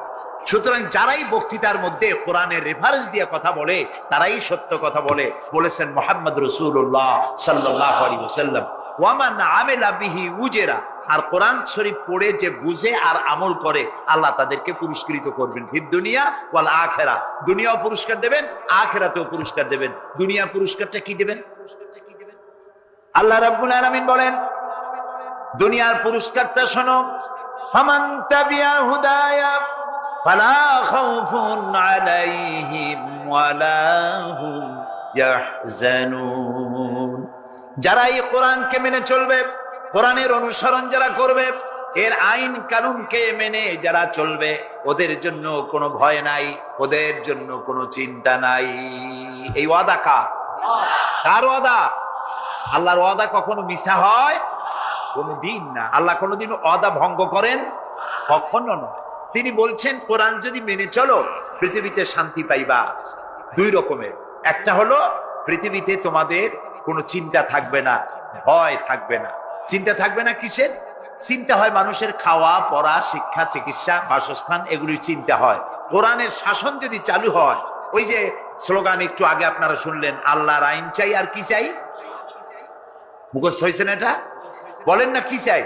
সুতরাং যারাই বক্তৃতার মধ্যে কোরআনের রেফারেন্স দিয়ে কথা বলে তারাই সত্য কথা বলে। বলেছেন মুহাম্মদ রাসূলুল্লাহ সাল্লাল্লাহু আলাইহি ওয়াসাল্লাম ওয়ামান আমিলা বিহি উজরা, আর কোরআন শরীফ পড়ে যে বুঝে আর আমল করে আল্লাহ তাদেরকে পুরস্কৃত করবেন ফিদ দুনিয়া ওয়াল আখিরা, দুনিয়াও পুরস্কার দেবেন, আখিরাতেও পুরস্কার দেবেন। দুনিয়া পুরস্কারটা কি দেবেন? আল্লাহ রাব্বুল আলামিন বলেন দুনিয়ার পুরস্কারটা শোনো, ফামান তাবিয়া হুদায়া ফালা খাউফুন আলাইহিম ওয়ালা হুম ইয়াহজানুন। যারা এই কোরআনকে মেনে চলবে, কোরআনের অনুসরণ যারা করবে, এর আইন কানুনকে মেনে যারা চলবে, ওদের জন্য কোনো ভয় নাই, ওদের জন্য কোনো চিন্তা নাই। এই ওয়াদা কার ওয়াদা? আল্লাহর ওয়াদা কখনো মিছা হয়? কোনদিন না। আল্লাহ কোনদিন ওয়াদা ভঙ্গ করেন? কখনো নয়। তিনি বলছেন কোরআন যদি মেনে চলো পৃথিবীতে শান্তি পাইবা। দুই রকমের, একটা হলো পৃথিবীতে তোমাদের কোনো চিন্তা থাকবে না, ভয় থাকবে না। চিন্তা থাকবে না কিসের? চিন্তা হয় মানুষের খাওয়া পড়া, শিক্ষা, চিকিৎসা, বাসস্থান, এগুলির চিন্তা হয়। কোরআনের শাসন যদি চালু হয়, ওই যে স্লোগান একটু আগে আপনারা শুনলেন, আল্লাহর আইন চাই আর কি চাই? মুখস্থ হয়েছেন এটা? বলেন না কি চাই?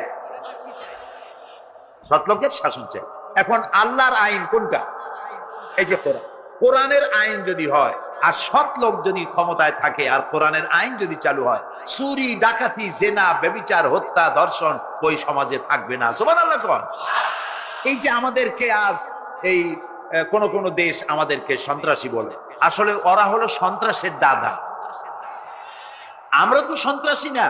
সৎলোকের শাসন চাই। এখন আল্লাহর আইন কোনটা? এই যে কোরআন। কোরআনের আইন যদি হয় আর সৎ লোক যদি ক্ষমতায় থাকে আর কোরআনের আইন যদি চালু হয়, চুরি, ডাকাতি, জেনা, ব্যভিচার, হত্যা, ধর্ষণ ওই সমাজে থাকবে না। সুবহানাল্লাহ কোন। এই যে আমাদেরকে আজ এই কোন দেশ আমাদেরকে সন্ত্রাসী বলে, আসলে ওরা হলো সন্ত্রাসের দাদা। আমরা তো সন্ত্রাসী না।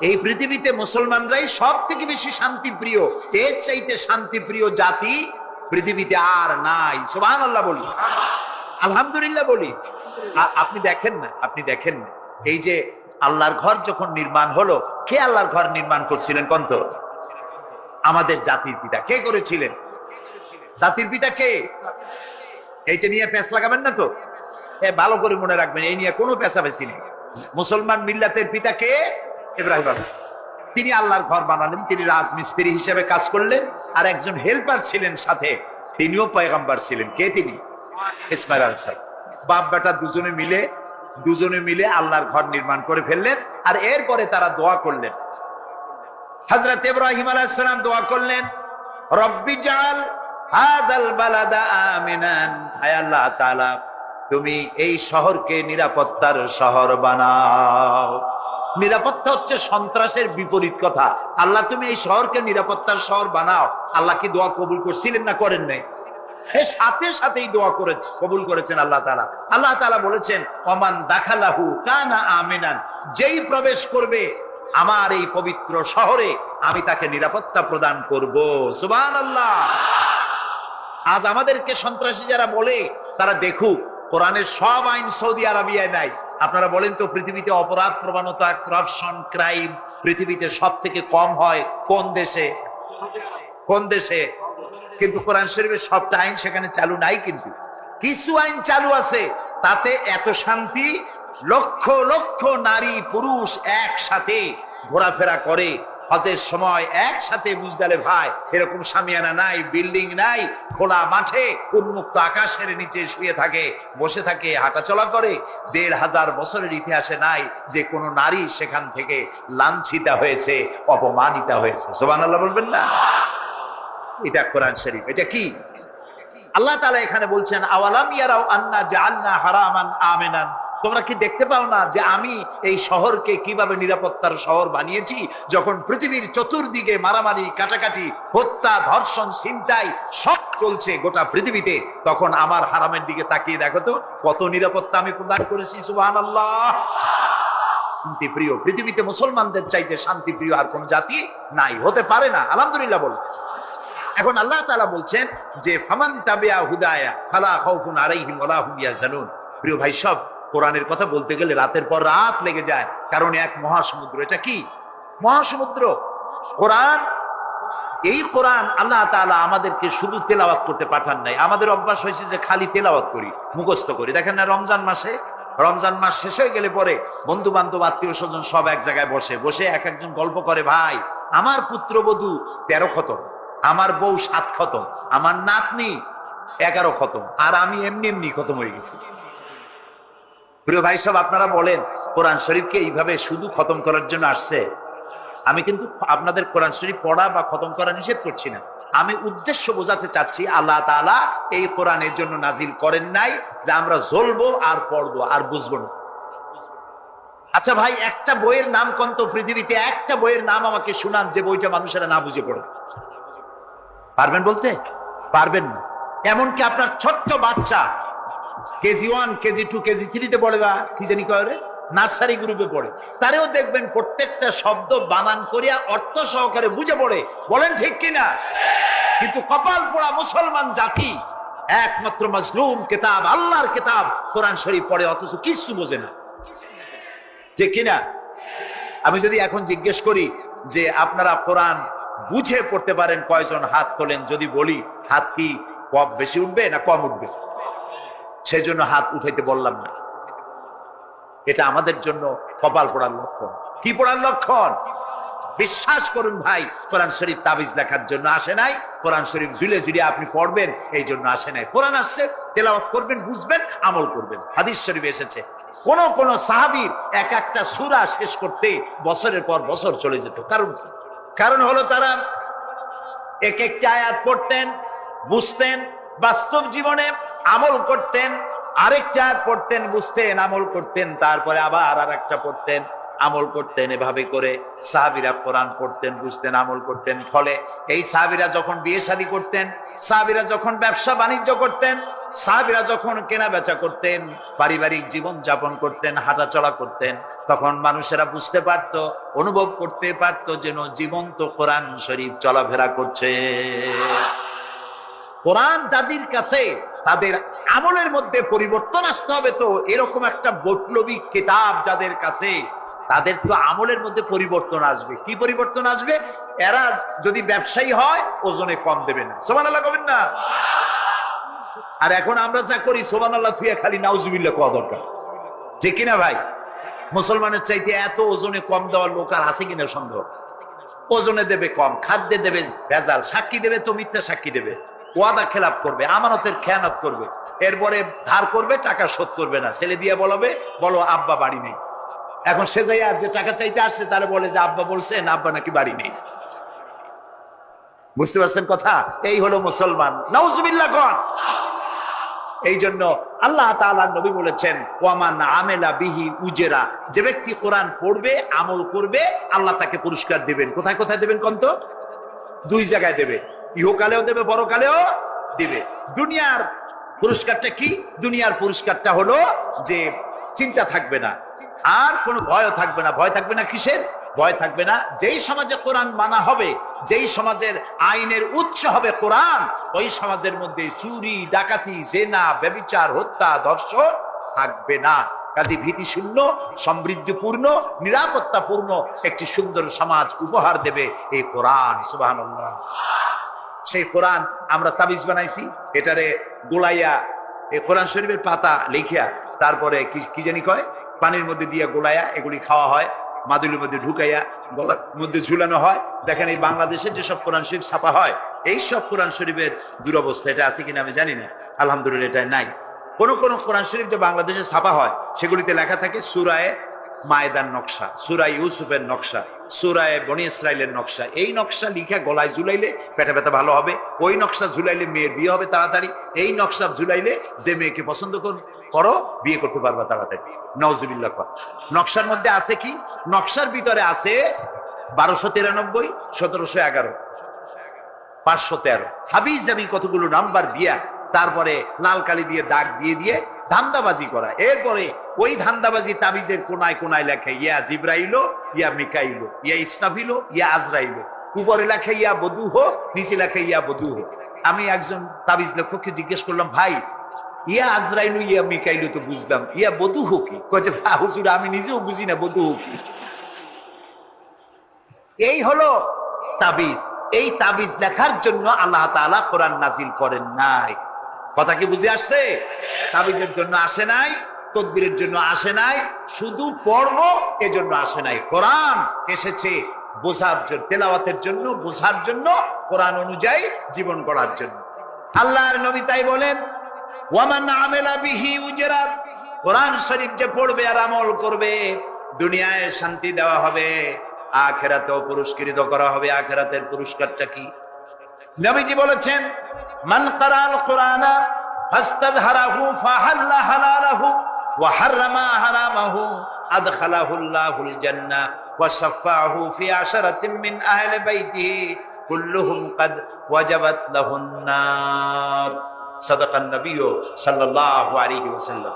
এই পৃথিবীতে মুসলমানরাই সব থেকে বেশি শান্তিপ্রিয়। এর চাইতে শান্তিপ্রিয় জাতি পৃথিবীতে আর নাই। সুবহানাল্লাহ বলি, আলহামদুলিল্লাহ বলি। আপনি দেখেন না, এই যে আল্লাহর ঘর যখন নির্মাণ হলো, কে আল্লাহর ঘর নির্মাণ করছিলেন? কন্ত আমাদের জাতির পিতা। কে করেছিলেন? জাতির পিতা কে? এইটা নিয়ে পেঁচ লাগাবেন না তো। ভালো করে মনে রাখবেন, এই নিয়ে কোনো পেঁচাপেচি নেই। মুসলমান মিল্লাতের পিতা কে? ইব্রাহিম আলাইহিস সালাম। তিনি আল্লাহর ঘর বানালেন, তিনি রাজমিস্ত্রি হিসেবে কাজ করলেন, আর একজন হেল্পার ছিলেন সাথে, তিনিও পয়গম্বর ছিলেন। কে তিনি? ইসমাঈল আলাইহিস সালাম। বাপ বেটা দুজনে মিলে আল্লাহর ঘর নির্মাণ করে ফেললেন। আর এরপরে তারা দোয়া করলেন। হযরত ইব্রাহিম আলাইহিস সালাম দোয়া করলেন, রব্বি জাআল হাযাল বালাদা আমিনান, হে আল্লাহ তাআলা তুমি এই শহরকে নিরাপত্তার শহর বানাও। নিরাপত্তা হচ্ছে সন্ত্রাসের বিপরীত কথা। আল্লাহ তুমি এই শহরকে নিরাপত্তার শহর বানাও। আল্লাহ কি দোয়া কবুল করছিলেন না করেন নাই? সাথে সাথেই দোয়া কবুল করেছেন আল্লাহ তাআলা। আল্লাহ তাআলা বলেছেন ওমান দাখালাহু কানা আমিনান, যেই প্রবেশ করবে আমার এই পবিত্র শহরে আমি তাকে নিরাপত্তা প্রদান করব। সুবহানাল্লাহ। আজ আমাদেরকে সন্ত্রাসী যারা বলে, তারা দেখুক কোরআনের সব আইন সৌদি আরবিয়ায় নাই। আপনারা বলেন তো পৃথিবীতে অপরাধ প্রবণতা, করাপশন, ক্রাইম পৃথিবীতে সব থেকে কম হয় কোন দেশে? কোন দেশে? কিন্তু কোরআন শরীফের সবটা আইন সেখানে চালু নাই। কিন্তু কিছু আইন চালু আছে, তাতে এত শান্তি, লক্ষ লক্ষ নারী পুরুষ একসাথে ঘোরাফেরা করে হজের সময় একসাথে। বুঝদালে ভাই, এরকম শামিয়ানা নাই, বিল্ডিং নাই, খোলা মাঠে উন্মুক্ত আকাশের নিচে শুয়ে থাকে, বসে থাকে, হাঁটাচলা করে। ১৫০০ বছরের ইতিহাসে নাই যে কোনো নারী সেখান থেকে লাঞ্ছিতা হয়েছে, অপমানিতা হয়েছে। সুবহানাল্লাহ বলবেন না? এটা কোরআন শরীফ। এটা কি? আল্লাহ তাআলা এখানে বলছেন, আওয়ালাম ইয়ারাও আন্না জাআলনা হারামান আমিনান, তোমরা কি দেখতে পাও না যে আমি এই শহরকে কিভাবে নিরাপত্তার শহর বানিয়েছি? যখন পৃথিবীর চতুর্দিকে মারামারি, কাটাকাটি, হত্যা, ধর্ষণ, ছিনতাই সব চলছে গোটা পৃথিবীতে, তখন আমার হারামের দিকে তাকিয়ে দেখো তো কত নিরাপত্তা আমি প্রদান করেছি। সুবহানাল্লাহ। শান্তিপ্রিয়, পৃথিবীতে মুসলমানদের চাইতে শান্তিপ্রিয় আর কোন জাতি নাই, হতে পারে না। আলহামদুলিল্লাহ বল। এখন আল্লাহ তাআলা বলছেন যে ফামান তাবিআ হুদায়া ফালা খাউফুন আলাইহিম ওয়ালা হুম ইয়াহজানুন। প্রিয় ভাই সব, কোরআনের কথা বলতে গেলে রাতের পর রাত লেগে যায়, কারণ এক মহাসমুদ্র। এটা কি মহাসমুদ্র? কোরআন। এই কোরআন আল্লাহ তাআলা আমাদেরকে শুধু তেলাওয়াত করতে পাঠান নাই। আমাদের অভ্যাস হয়েছে যে খালি তেলাওয়াত করি, মুখস্থ করি। দেখেন না, রমজান মাস শেষ হয়ে গেলে পরে বন্ধু বান্ধব, আত্মীয় স্বজন সব এক জায়গায় বসে বসে এক একজন গল্প করে, ভাই আমার পুত্রবধূ 13 খতম, আমার বউ 7 খতম, আমার নাতনি 11 খতম, আর আমি এমনি এমনি খতম হয়ে গেছি। প্রিয় ভাই সব, আপনারা বলেন কোরআন শরীফকে এইভাবে শুধু খতম করার জন্য আসছে? আমি কিন্তু আপনাদের কোরআন শরীফ পড়া বা খতম করা নিষেধ করছি না। আমি উদ্দেশ্য বোঝাতে চাচ্ছি, আল্লাহ তাআলা এই কোরআনের জন্য নাজিল করেন নাই যে আমরা জ্বলবো আর পড়বো আর বুঝবো না। আচ্ছা ভাই, একটা বইয়ের নাম কোন তো পৃথিবীতে? একটা বইয়ের নাম আমাকে শুনান যে বইটা মানুষেরা না বুঝে পড়ে। পারবেন বলতে? পারবেন না। এমনকি আপনার ছোট্ট বাচ্চা কেজি 1, কেজি 2, কেজি 3 পড়ে, বা কি জানি করে নার্সারি গ্রুপে পড়ে, তারেও দেখবেন প্রত্যেকটা শব্দ বানান করিয়া অর্থ সহকারে বুঝে পড়ে। বলেন ঠিক কিনা? কিন্তু কপাল পোড়া মুসলমান জাতি একমাত্র মাজলুম কিতাব, আল্লাহর কিতাব কোরআন শরীফ পড়ে, অথচ কিছু বোঝে না। ঠিক কিনা? আমি যদি এখন জিজ্ঞেস করি যে আপনারা কোরআন বুঝে পড়তে পারেন কয়জন, হাত তোলেন। যদি বলি হাত কি কম বেশি উঠবে না কম উঠবে? সেই জন্য হাত উঠাইতে বললাম না। এটা আমাদের জন্য কপাল পোড়ার লক্ষণ। কি পোড়ার লক্ষণ? বিশ্বাস করুন ভাই, কোরআন শরীফ তাবিজ লেখার জন্য আসে নাই, কোরআন শরীফ ঝুলে ঝুলে আপনি পড়বেন এই জন্য আসে নাই। কোরআন আসছে তেলাওয়াত করবেন, বুঝবেন, আমল করবেন। হাদিস শরীফ এসেছে কোন সাহাবীর এক একটা সূরা শেষ করতে বছরের পর বছর চলে যেত। কারণ হলো তারা এক একটা আয়াত পড়তেন, বুঝতেন, বাস্তব জীবনে আমল করতেন, আরেকটা পড়তেন, বুঝতেন, আমল করতেন, তারপরে আবার আরেকটা পড়তেন, আমল করতেন। এভাবে করে সাহাবীরা কোরআন পড়তেন, বুঝতেন, আমল করতেন। ফলে এই সাহাবীরা যখন বিয়ে শাদী করতেন, সাহাবীরা যখন ব্যবসা বাণিজ্য করতেন, সাহাবীরা যখন কেনা বেচা করতেন, পারিবারিক জীবন যাপন করতেন, হাঁটাচলা করতেন, তখন মানুষেরা বুঝতে পারত, অনুভব করতে পারত যেন জীবন্ত কোরআন শরীফ চলাফেরা করছে। কোরআন যাদের কাছে, তাদের আমলের মধ্যে পরিবর্তন আসতে হবে। তো এরকম একটা বৈপ্লবিক কিতাব যাদের কাছে, তাদের তো আমলের মধ্যে পরিবর্তন আসবে। কি পরিবর্তন আসবে? এরা যদি ব্যবসায়ী হয় ওজনে কম দেবে না। সুবহানাল্লাহ কবেন না? আর এখন আমরা যা করি, সুবহানাল্লাহ থুইয়া খালি নাউজুবিল্লাহ কোয়া দরকার। ঠিক কিনা ভাই? মুসলমানের চাইতে এত ওজনে কম দেওয়ার লোক আর আছে কিনা সন্দেহ। ওজনে দেবে কম, খাদ্যে দেবে ভেজাল, সাক্ষী দেবে তো মিথ্যা সাক্ষী দেবে, ওয়াদা খেলাপ করবে, আমানতের খেয়ানত করবে, এরপরে ধার করবে, টাকা শোধ করবে না। ছেলে দিয়ে বলো আব্বা বাড়ি নেই। এখন সে যাই আর যে টাকা চাইতে আসছে তারা বলে যে আব্বা বলছেন আব্বা নাকি বাড়ি নেই। বুঝতে পারছেন কথা? এই হলো মুসলমান। নাউজুবিল্লাহ কোন। এই জন্য আল্লাহ তাআলা নবী বলেছেন, ওয়ামান আমেলা বিহি উজরা, যে ব্যক্তি কোরআন পড়বে, আমল করবে, আল্লাহ তাকে পুরস্কার দিবেন। কোথায় কোথায় দেবেন কোন তো? 2 জায়গায় দেবে, ইহকালেও দেবে, পরকালেও দিবে। দুনিয়ার পুরস্কারটা কি? দুনিয়ার পুরস্কারটা হলো যে চিন্তা থাকবে না, আর কোনো ভয় থাকবে না। ভয় থাকবে না কিসের? ভয় থাকবে না যেই সমাজে কোরআন মানা হবে, যেই সমাজের আইনের উৎস হবে কোরআন, ওই সমাজের মধ্যে চুরি, ডাকাতি, জেনা, ব্যভিচার, হত্যা, ধর্ষণ থাকবে না। কাজে ভীতি শূন্য, সমৃদ্ধিপূর্ণ, নিরাপত্তাপূর্ণ একটি সুন্দর সমাজ উপহার দেবে এই কোরআন। সুবহানাল্লাহ। সেই কোরআন আমরা তাবিজ বানাইছি, এটারে গোলাইয়া এই কোরআন শরীফের পাতা লিখিয়া তারপরে কি জানি কয় পানির মধ্যে দিয়ে গোলায়া এগুলি খাওয়া হয়, মাদুলির মধ্যে ঢুকাইয়া গলার মধ্যে ঝুলানো হয়। দেখেন এই বাংলাদেশে যেসব কোরআন শরীফ ছাপা হয়, এই সব কোরআন শরীফের দুরবস্থা। এটা আছে কিনা আমি জানি না, আলহামদুলিল্লাহ এটা নাই। কোন কোন কোরআন শরীফ যে বাংলাদেশে ছাপা হয় সেগুলিতে লেখা থাকে সূরায়ে মায়েদার নকশা, সূরায়ে ইউসুফের নকশা, সূরায়ে বনি ইসরাইলের নকশা। এই নকশা লিখা গলায় ঝুলাইলে পেটে ব্যথা ভালো হবে, ওই নকশা ঝুলাইলে মেয়ের বিয়ে হবে তাড়াতাড়ি, এই নকশা ঝুলাইলে যে মেয়েকে পছন্দ করো বিয়ে করতে পারবা তাড়াতাড়ি। নাউজুবিল্লাহ। নকশার মধ্যে আছে কি? নকশার ভিতরে আছে 1293, 1711, 513 হাবিজ আমি কতগুলো নাম্বার দিয়া তারপরে লাল কালি দিয়ে দাগ দিয়ে দিয়ে ধান্দাবাজি করা। এরপরে ওই ধান্দাবাজি তাবিজের কোনায় কোনায় লেখে ইয়া জিব্রাইলো, ইয়া মিকাইলো, ইয়া ইসরাফিলো, ইয়া আজরাইলো। উপরে লেখে ইয়া বধূহ, নিচে লেখে ইয়া বধূহ। আমি একজন তাবিজ লেখককে জিজ্ঞেস করলাম, ভাই ইয়া আজরাইলু ইয়া মিকাইলু তো বুঝলাম, ইয়া বধূহ কি? কয়েছে হুজুর আমি নিজেও বুঝি না বধূহ কি। এই হলো তাবিজ। এই তাবিজ লেখার জন্য আল্লাহ তাআলা কোরআন নাজিল করেন নাই। কথা কি বুঝে আসছে? তাবিজের জন্য আসে নাই, তদবিরের জন্য আসে নাই, শুধু পড়ব এজন্য আসে নাই। কোরআন এসেছে বোঝার জন্য, তেলাওয়াতের জন্য, বোঝার জন্য, কোরআন অনুযায়ী জীবন গড়ার জন্য। আল্লাহর নবী তাই বলেন, ওয়ামান আমিলা বিহি উজরা, কোরআন শরীফ যে পড়বে আর আমল করবে দুনিয়ায় শান্তি দেওয়া হবে, আখিরাতেও পুরস্কৃত করা হবে। আখিরাতের পুরস্কারটা কি? নবীজি বলেছেন, মান ক্বারাআল কুরআনা ফাস্তাযহারাহু ফাহাল্লা হালালাহু ওয়া হাররামা হারামাহু আদখালাহুল্লাহুল জান্নাহ ওয়া শাফাআহু ফি আশরাতিন মিন আহলি বাইতিহি কুল্লুহুম কাদ ওয়াজাবাত লাহুন নার। সাদাকান নবী সাল্লাল্লাহু আলাইহি ওয়াসাল্লাম।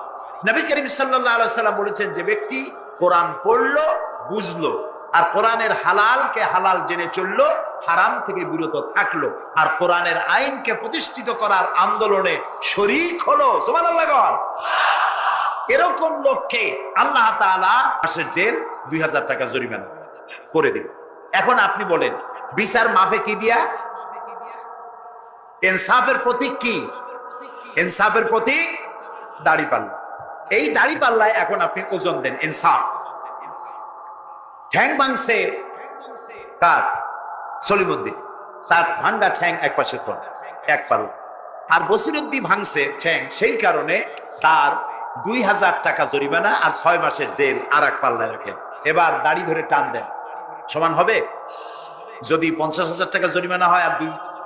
নবী করিম সাল্লাল্লাহু আলাইহি ওয়াসাল্লাম বলেছেন, যে ব্যক্তি কোরআন পড়লো, বুঝলো, আর কোরআনের হালালকে হালাল জেনে চললো, হারাম থেকে বিরত থাকলো, আর কোরআনের আইনকে প্রতিষ্ঠিত করার আন্দোলনে শরীক হলো, সুবহানাল্লাহ, এরকম লোককে আল্লাহ তাআলা মাসের জেল, 2000 টাকা জরিমানা করে দিল। এখন আপনি বলেন, বিচার মাপে কি দিয়া? ইনসাফের প্রতীক কি? ইনসাফের প্রতীক দাড়িপাল্লা। এই দাড়িপাল্লায় এখন আপনি ওজন দেন ইনসাফ। ঠ্যাং ভাঙছে কার? সলিমুদ্দিন। তার ভাঙ্গা ঠ্যাং এক পাশে এক পাল্লা। আর বসিরুদ্দিন ভাঙছে ঠ্যাং, সেই কারণে তার 2000 টাকা জরিমানা আর 6 মাসের জেল আর এক পাল্লায় রাখেন। এবার দাড়ি ধরে টান দেন, সমান হবে? যদি 50,000 টাকা জরিমানা হয় আর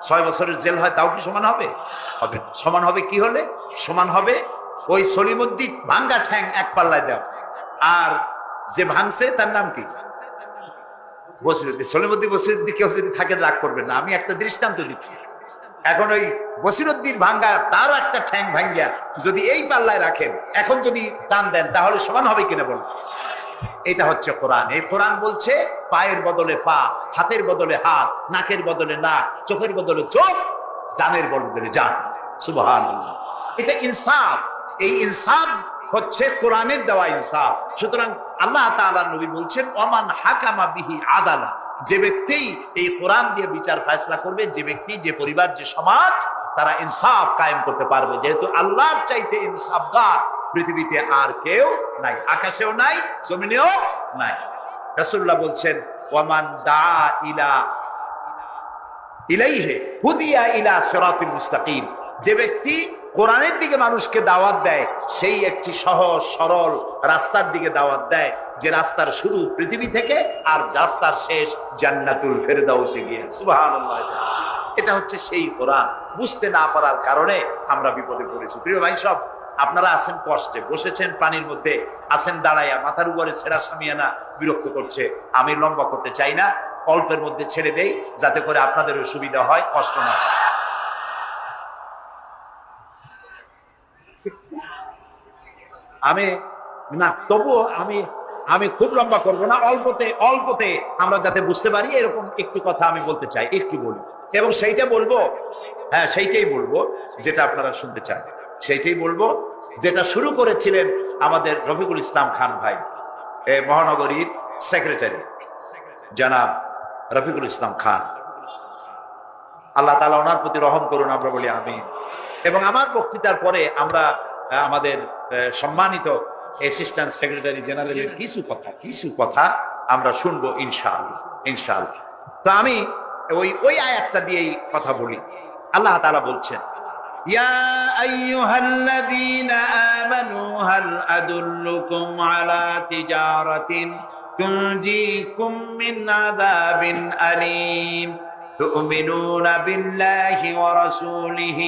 6 বছরের জেল হয়, তাও কি সমান হবে? হবে না। সমান হবে কি হলে? সমান হবে ওই সলিমুদ্দিন ভাঙ্গা ঠ্যাং এক পাল্লায় দেওয়া, আর যে ভাঙছে তার নাম কি? বসিরুদ্দিন। সলিমুদ্দিন বসিরুদ্দিন কেউ যদি থাকেন রাগ করবেন না, আমি একটা দৃষ্টান্ত দিচ্ছি। এখন ওই বসিরুদ্দিন ভাঙ্গা তার একটা ঠ্যাং ভাঙ্গিয়া যদি এই পাল্লায় রাখেন, এখন যদি টান দেন, তাহলে সমান হবে কিনা বলুন? এটা হচ্ছে কোরআন। এই কোরআন বলছে পায়ের বদলে পা, হাতের বদলে হাত, নাকের বদলে নাক, চোখের বদলে চোখ, জানের বদলে জান। সুবহানাল্লাহ। এটা ইনসাফ। এই ইনসাফ হচ্ছে কোরআনের দেওয়া ইনসাফ। সুতরাং আল্লাহ তাআলা নবী বলছেন, ওমান হাকামা বিহি আদালা, যে ব্যক্তি এই কোরআন দিয়ে বিচার ফয়সালা করবে, যে ব্যক্তি, যে পরিবার, যে সমাজ, তারা ইনসাফ কায়েম করতে পারবে। যেহেতু আল্লাহর চাইতে ইনসাফগার পৃথিবীতে আর কেউ নাই, আকাশেও নাই, জমিনেও নাই। রাসূলুল্লাহ বলছেন, ওয়ামান দা ইলাইহি হুদিয়া ইলা সিরাতিল মুস্তাকিম, যে ব্যক্তি কোরআনের দিকে মানুষকে দাওয়াত দেয়, সেই একটি সহজ সরল রাস্তার দিকে দাওয়াত দেয়, যে রাস্তার শুরু পৃথিবী থেকে আর রাস্তার শেষ জান্নাতুল ফেরদাউসে গিয়ে। সুবহানাল্লাহ। এটা হচ্ছে সেই কোরআন। বুঝতে না পারার কারণে আমরা বিপদে পড়েছি। প্রিয় ভাই সব, আপনারা আছেন কষ্টে, বসেছেন পানির মধ্যে, আছেন দাঁড়াইয়া, মাথার উপরে ছেঁড়া সামিয়ানা বিরক্ত করছে। আমি লম্বা করতে চাই না, অল্পের মধ্যে ছেড়ে দেই, যাতে করে আপনাদেরও সুবিধা হয়, কষ্ট না হয়। আমি না, তবুও আমি খুব লম্বা করবো না, অল্পতে আমরা যাতে বুঝতে পারি, এরকম একটু কথা আমি বলতে চাই, একটু বলি, এবং সেইটা বলবো, হ্যাঁ সেইটাই বলবো যেটা আপনারা শুনতে চান, সেইটাই বলবো যেটা শুরু করেছিলেন আমাদের রফিকুল ইসলাম খান ভাই, মহানগরীর সেক্রেটারি জনাব রফিকুল ইসলাম খান। আল্লাহ তাআলা ওনার প্রতি রহম করুন, আমরা বলি আমিন। এবং আমার বক্তৃতার পরে আমরা আমাদের সম্মানিত অ্যাসিস্ট্যান্ট সেক্রেটারি জেনারেলের কিছু কথা আমরা শুনবো ইনশাআল্লাহ ইনশাআল্লাহ। তো আমি ওই আয়াতটা দিয়েই কথা বলি। আল্লাহ তাআলা বলছেন, ইয়া আইয়ুহাল্লাযীনা আমানু হাল আদুল্লুকুম আলা তিজারাতিন তুনজিকুম মিন আযাবিন আলীম تؤمنون بالله ورسوله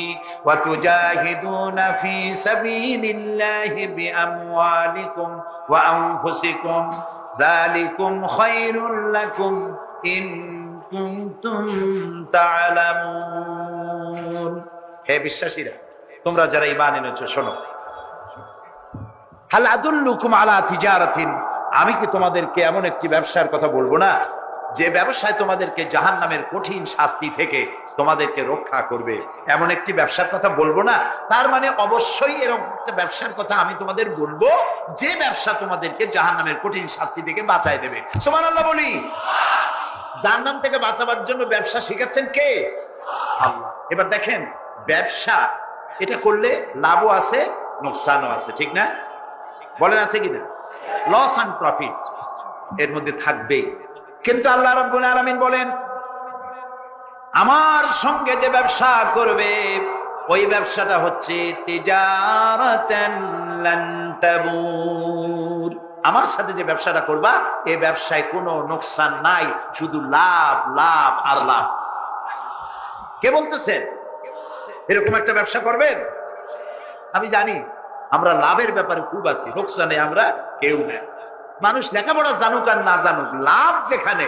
وتجاهدون في سبيل الله بأموالكم وأنفسكم ذلكم خير لكم إن كنتم تعلمون। হে বিশ্বাসীরা, তোমরা যারা ঈমান এনেছো শোনো, হাল আদুল্লুকুম আলা তিজারাতিন, আমি কি তোমাদেরকে এমন একটি ব্যবসার কথা বলবো না যে ব্যবসায় তোমাদেরকে জাহান্নামের কঠিন শাস্তি থেকে তোমাদেরকে রক্ষা করবে? এমন একটি ব্যবসার কথা বলবো না? তার মানে অবশ্যই এরকম একটা ব্যবসার কথা আমি তোমাদের বলবো যে ব্যবসা তোমাদেরকে জাহান্নামের কঠিন শাস্তি থেকে বাঁচায় দেবে। সুবহানাল্লাহ বলি। জাহান্নাম থেকে বাঁচাবার জন্য ব্যবসা শিখাচ্ছেন কে? আল্লাহ। এবার দেখেন, ব্যবসা এটা করলে লাভও আছে নোকসানও আছে, ঠিক না? বলেন আছে কিনা? লস এন্ড প্রফিট এর মধ্যে থাকবেই। কিন্তু আল্লাহ রাব্বুল আলামিন বলেন, আমার সঙ্গে যে ব্যবসা করবে ওই ব্যবসাটা হচ্ছে তিজারাতান লান তাবুর। আমার সাথে যে ব্যবসাটা করবা এই ব্যবসায় কোনো নোকসান নাই, শুধু লাভ লাভ আর লাভ। কে বলতেছেন এরকম একটা ব্যবসা করবেন? আমি জানি আমরা লাভের ব্যাপারে খুব আছি, নোকসানে আমরা কেউ না। মানুষ লেখাপড়া জানুক আর না জানুক, লাভ যেখানে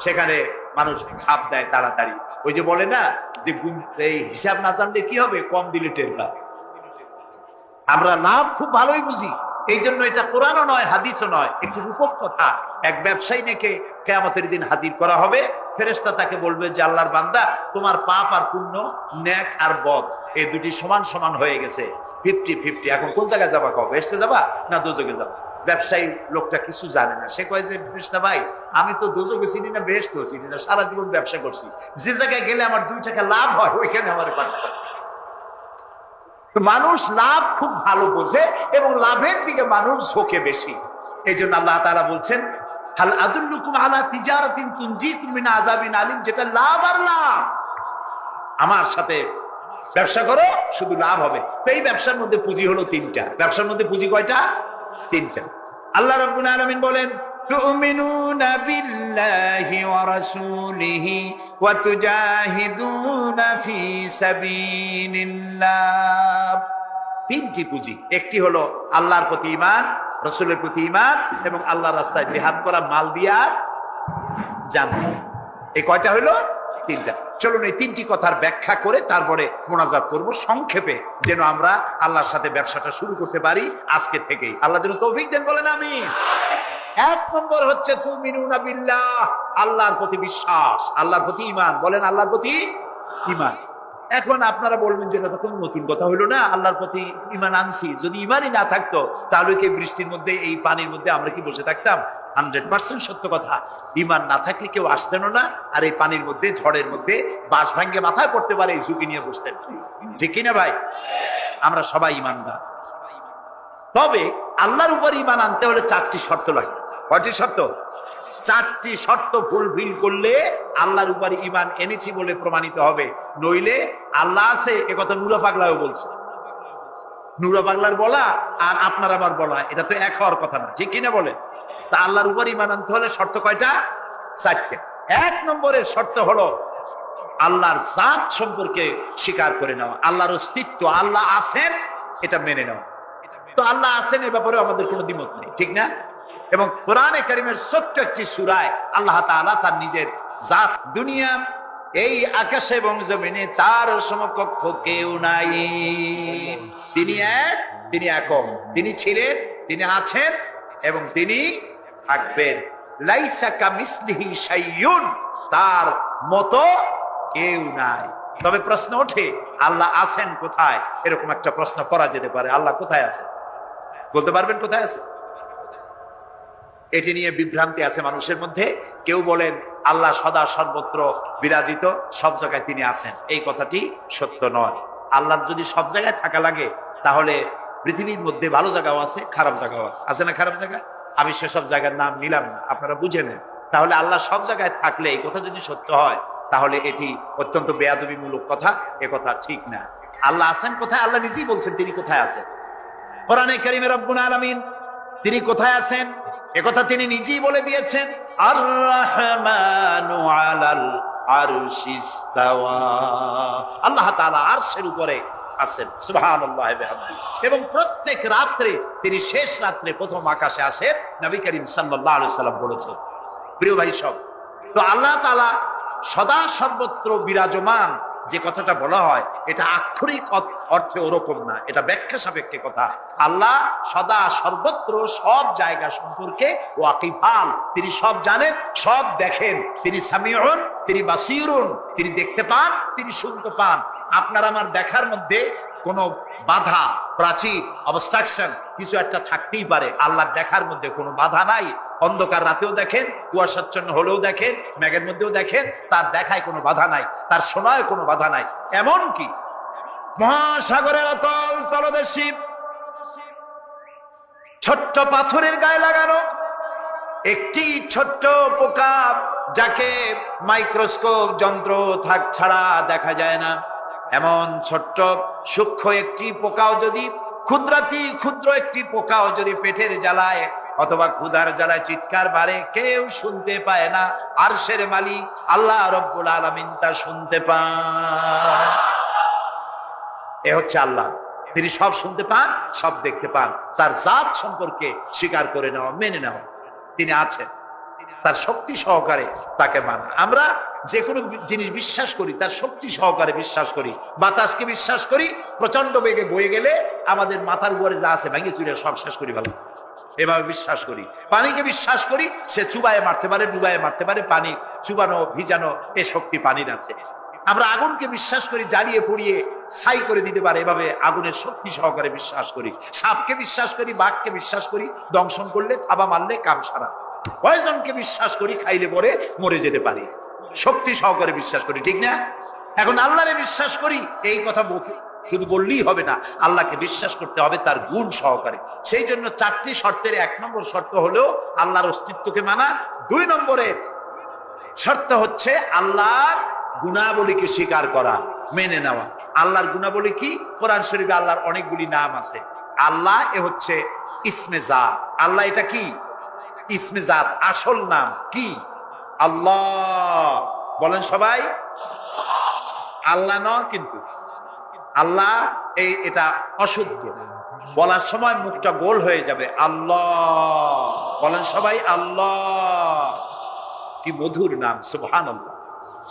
সেখানে মানুষ ছাপ দেয় তাড়াতাড়ি। ওই যে বলে না যে এই হিসাব না জানলে কি হবে, কম দিলে টের পাবে। আমরা লাভ খুব ভালোই বুঝি, এই জন্য এটা কোরআনও নয় হাদিসও নয়, একটু রূপক কথা। এক ব্যবসায়ী নেকে কিয়ামতের দিন হাজির করা হবে, ফেরেশতা তাকে বলবে যে আল্লাহর বান্দা, তোমার পাপ আর পুণ্য, নেক আর বদ এই দুটি সমান সমান হয়ে গেছে, 50-50। এখন কোন জায়গায় যাবা? কবে বেহেশতে যাবা না দোজখে যাবা? ব্যবসায়ী লোকটা কিছু জানে না, সে কয় যে ফেরেশতা ভাই, আমি তো দোজখও চিনি না বেহেশতও চিনি না, সারা জীবন ব্যবসা করছি, যে জায়গায় গেলে আমার 2 টাকা লাভ হয় ওইখানে আমার পাঠাতে। মানুষ লাভ খুব ভালো বোঝে এবং লাভের দিকে মানুষ ঝোঁকে বেশি। এই জন্য আল্লাহ তাআলা বলছেন, হাল আদুল্লুকুম আলা তিজারাতিন তুনজিকুম মিন আযাবিন আলীম, যেটা লাভ আর লাভ। আমার সাথে ব্যবসা করো, শুধু লাভ হবে। তো এই ব্যবসার মধ্যে পুঁজি হলো 3টা। ব্যবসার মধ্যে পুঁজি কয়টা? 3টা। আল্লাহ রাব্বুল আলামিন বলেন, তুমিনুনা বিল্লাহি ওয়া রাসূলিহি ওয়া তুজাহিদুনা ফি সাবিলিল্লাহ। 3টি পুঁজি। একটি হলো আল্লাহর প্রতি ঈমান, রাসূলের প্রতি ঈমান এবং আল্লাহর রাস্তায় জিহাদ করা মাল দিয়া জান। এই কয়টা হলো? 3টা। চলুন এই 3টি কথার ব্যাখ্যা করে তারপরে মোনাজাত করব সংক্ষেপে, যেন আমরা আল্লাহর সাথে ব্যবসাটা শুরু করতে পারি আজকে থেকেই। আল্লাহ যেন তৌফিক দেন, বলেন আমিন। 1 নম্বর হচ্ছে তুমিনুনা বিল্লাহ, আল্লাহর প্রতি বিশ্বাস, আল্লাহর প্রতি ঈমান। বলেন আল্লাহর প্রতি ঈমান। এখন আপনারা বলবেন যে এটা তো কোনো নতুন কথা হলো না, আল্লাহর প্রতি ঈমান আনছি। যদি ঈমানই না থাকতো তাহলে কি বৃষ্টির মধ্যে এই পানির মধ্যে আমরা কি বসে থাকতাম? 100% সত্য কথা। ঈমান না থাকলে কেউ আসতেন না, আর এই পানির মধ্যে, ঝড়ের মধ্যে বাঁশ ভাঙ্গে মাথায় পড়তে পারে এই ঝুঁকি নিয়ে বসতেন, ঠিক কিনা ভাই? আমরা সবাই ঈমানদার। তবে আল্লাহর উপর ঈমান আনতে হলে 4টি শর্ত লাগে। কয়টি শর্ত? 4টি শর্ত ফুলফিল করলে আল্লাহর উপর ঈমান এনেছি বলে প্রমাণিত হবে। নইলে আল্লাহ আছে এ কথা নুরা পাগলাও বলছে। নুরা পাগলার বলা আর আপনার আবার বলা এটা তো এক হওয়ার কথা না, ঠিক কিনা বলে? তা আল্লাহর উপর ঈমান আনতে হলে শর্ত কয়টা? 4টে। 1 নম্বরের শর্ত হলো আল্লাহর জাত সম্পর্কে স্বীকার করে নেওয়া, আল্লাহর অস্তিত্ব, আল্লাহ আছেন এটা মেনে নেওয়া। তো আল্লাহ আছেন এ ব্যাপারে আমাদের কোনো দ্বিমত নেই, ঠিক না? এবং কোরআনে কারীমের ছোট্ট একটি সূরায় আল্লাহ তাআলা তার নিজের জাত, দুনিয়া, এই আকাশে এবং জমিনে তার সমকক্ষ কেউ নাই, তিনি এক, তিনি একক, তিনি ছিলেন, তিনি আছেন এবং তিনি থাকবেন। লাইসা কামিসলিহি শাইউন, তার মতো কেউ নাই। তবে প্রশ্ন ওঠে আল্লাহ আছেন কোথায়? এরকম একটা প্রশ্ন করা যেতে পারে, আল্লাহ কোথায় আছে? বলতে পারবেন কোথায় আছে? এটি নিয়ে বিভ্রান্তি আছে মানুষের মধ্যে। কেউ বলেন আল্লাহ সদা সর্বত্র বিরাজিত, সব জায়গায় তিনি আছেন। এই কথাটি সত্য নয়। আল্লাহর যদি সব জায়গায় থাকা লাগে, তাহলে পৃথিবীর মধ্যে ভালো জায়গাও আছে, খারাপ জায়গাও আছে। আছে না খারাপ জায়গা? আমি সেসব জায়গার নাম নিলাম না, আপনারা বুঝে নেন। তাহলে আল্লাহ সব জায়গায় থাকলে এই কথা যদি সত্য হয়, তাহলে এটি অত্যন্ত বেয়াদবিমূলক কথা, এ কথা ঠিক না। আল্লাহ আছেন কোথায়? আল্লাহ নিজেই বলছেন তিনি কোথায় আছেন। কোরআনে কারীমে রব্বুল আলামিন তিনি কোথায় আছেন একথা তিনি নিজেই বলে দিয়েছেন। আর রহমানু আলাল আরশিস তাওয়া, আল্লাহ তাআলা আরশের উপরে আছেন, সুবহানাল্লাহ ওয়া বিহামদিহি। এবং প্রত্যেক রাত্রে তিনি শেষ রাত্রে প্রথম আকাশে আসেন, নবী করিম সাল্লাল্লাহু আলাইহি সাল্লাম বলেছেন। প্রিয় ভাই সব, তো আল্লাহ তাআলা সদা সর্বত্র বিরাজমান যে কথাটা বলা হয়, এটা আক্ষরিক অর্থে ওরকম না, এটা ব্যাখ্যা সাপেক্ষে কথা। আল্লাহ সদা সর্বত্র সব জায়গা সম্পর্কে ওয়াকিফাল, তিনি সব জানেন, সব দেখেন। তিনি সামিউন, তিনি বাসিরুন, তিনি দেখতে পান, তিনি শুনতে পান। আপনার আমার দেখার মধ্যে কোনো বাধা, প্রাচীর, অবস্ট্রাকশন কিছু একটা থাকতেই পারে। আল্লাহর দেখার মধ্যে কোনো বাধা নাই। অন্ধকার রাতেও দেখেন, কুয়াশাচ্ছন্ন হলেও দেখেন, মেঘের মধ্যেও দেখেন, তার দেখায় কোনো বাধা নাই, তার শোনায় কোনো বাধা নাই। এমন কি মহাসাগরের অতল তলদেশে ছোট্ট পাথরের গায়ে লাগানো একটি ছোট্ট পোকা, যাকে মাইক্রোস্কোপ যন্ত্র ছাড়া দেখা যায় না, এমন ছোট্ট সূক্ষ্ম একটি পোকাও যদি, ক্ষুদ্র একটি পোকাও যদি পেটের জ্বালায় অথবা ক্ষুধার জ্বালায় চিৎকার বাড়ে, কেউ শুনতে পায় না। আরশের মালিক আল্লাহ রব্বুল আলামিন তা শুনতে পান। এ হচ্ছে আল্লাহ, তিনি সব শুনতে পান, সব দেখতে পান। তার জাত সম্পর্কে স্বীকার করে নেওয়া, মেনে নেওয়া, তিনি আছেন, তার শক্তি সহকারে তাকে মানা। আমরা যে কোনো জিনিস বিশ্বাস করি তার শক্তি সহকারে বিশ্বাস করি। বাতাসকে বিশ্বাস করি, প্রচন্ড বেগে বয়ে গেলে আমাদের মাথার উপরে যা আছে ভেঙে চুরে সব শেষ করি, ভালো এভাবে বিশ্বাস করি। পানিকে বিশ্বাস করি, সে চুবায়ে মারতে পারে, ডুবায়ে মারতে পারে, পানি চুবানো ভিজানো এ শক্তি পানির আছে। আমরা আগুনকে বিশ্বাস করি, জ্বালিয়ে পুড়িয়ে ছাই করে দিতে পারে, এভাবে আগুনের শক্তি সহকারে বিশ্বাস করি। সাপকে বিশ্বাস করি, বাঘকে বিশ্বাস করি, দংশন করলে, থাবা মারলে কাম সারা। পয়জনকে বিশ্বাস করি, খাইলে পরে মরে যেতে পারি, শক্তি সহকারে বিশ্বাস করি, ঠিক না? এখন আল্লাহরে বিশ্বাস করি, এই কথা শুধু বললেই হবে না, আল্লাহকে বিশ্বাস করতে হবে তার গুণ সহকারে। সেই জন্য 4টি শর্তের 1 নম্বর শর্ত হলো আল্লাহর অস্তিত্বকে মানা। 2 নম্বরের শর্ত হচ্ছে আল্লাহর গুণাবলীকে স্বীকার করা, মেনে নেওয়া। আল্লাহর গুণাবলী কি? কোরআন শরীফে আল্লাহর অনেকগুলি নাম আছে। আল্লাহ এ হচ্ছে ইসমে জাত। আল্লাহ এটা কি? ইসমে জাত, আসল নাম কি? আল্লাহ। বলেন সবাই আল্লাহ নয়, কিন্তু আল্লাহ এটা অশুদ্ধ, বলার সময় মুখটা গোল হয়ে যাবে। আল্লাহ বলেন সবাই, আল্লাহ। কি মধুর নাম, সুবহানাল্লাহ,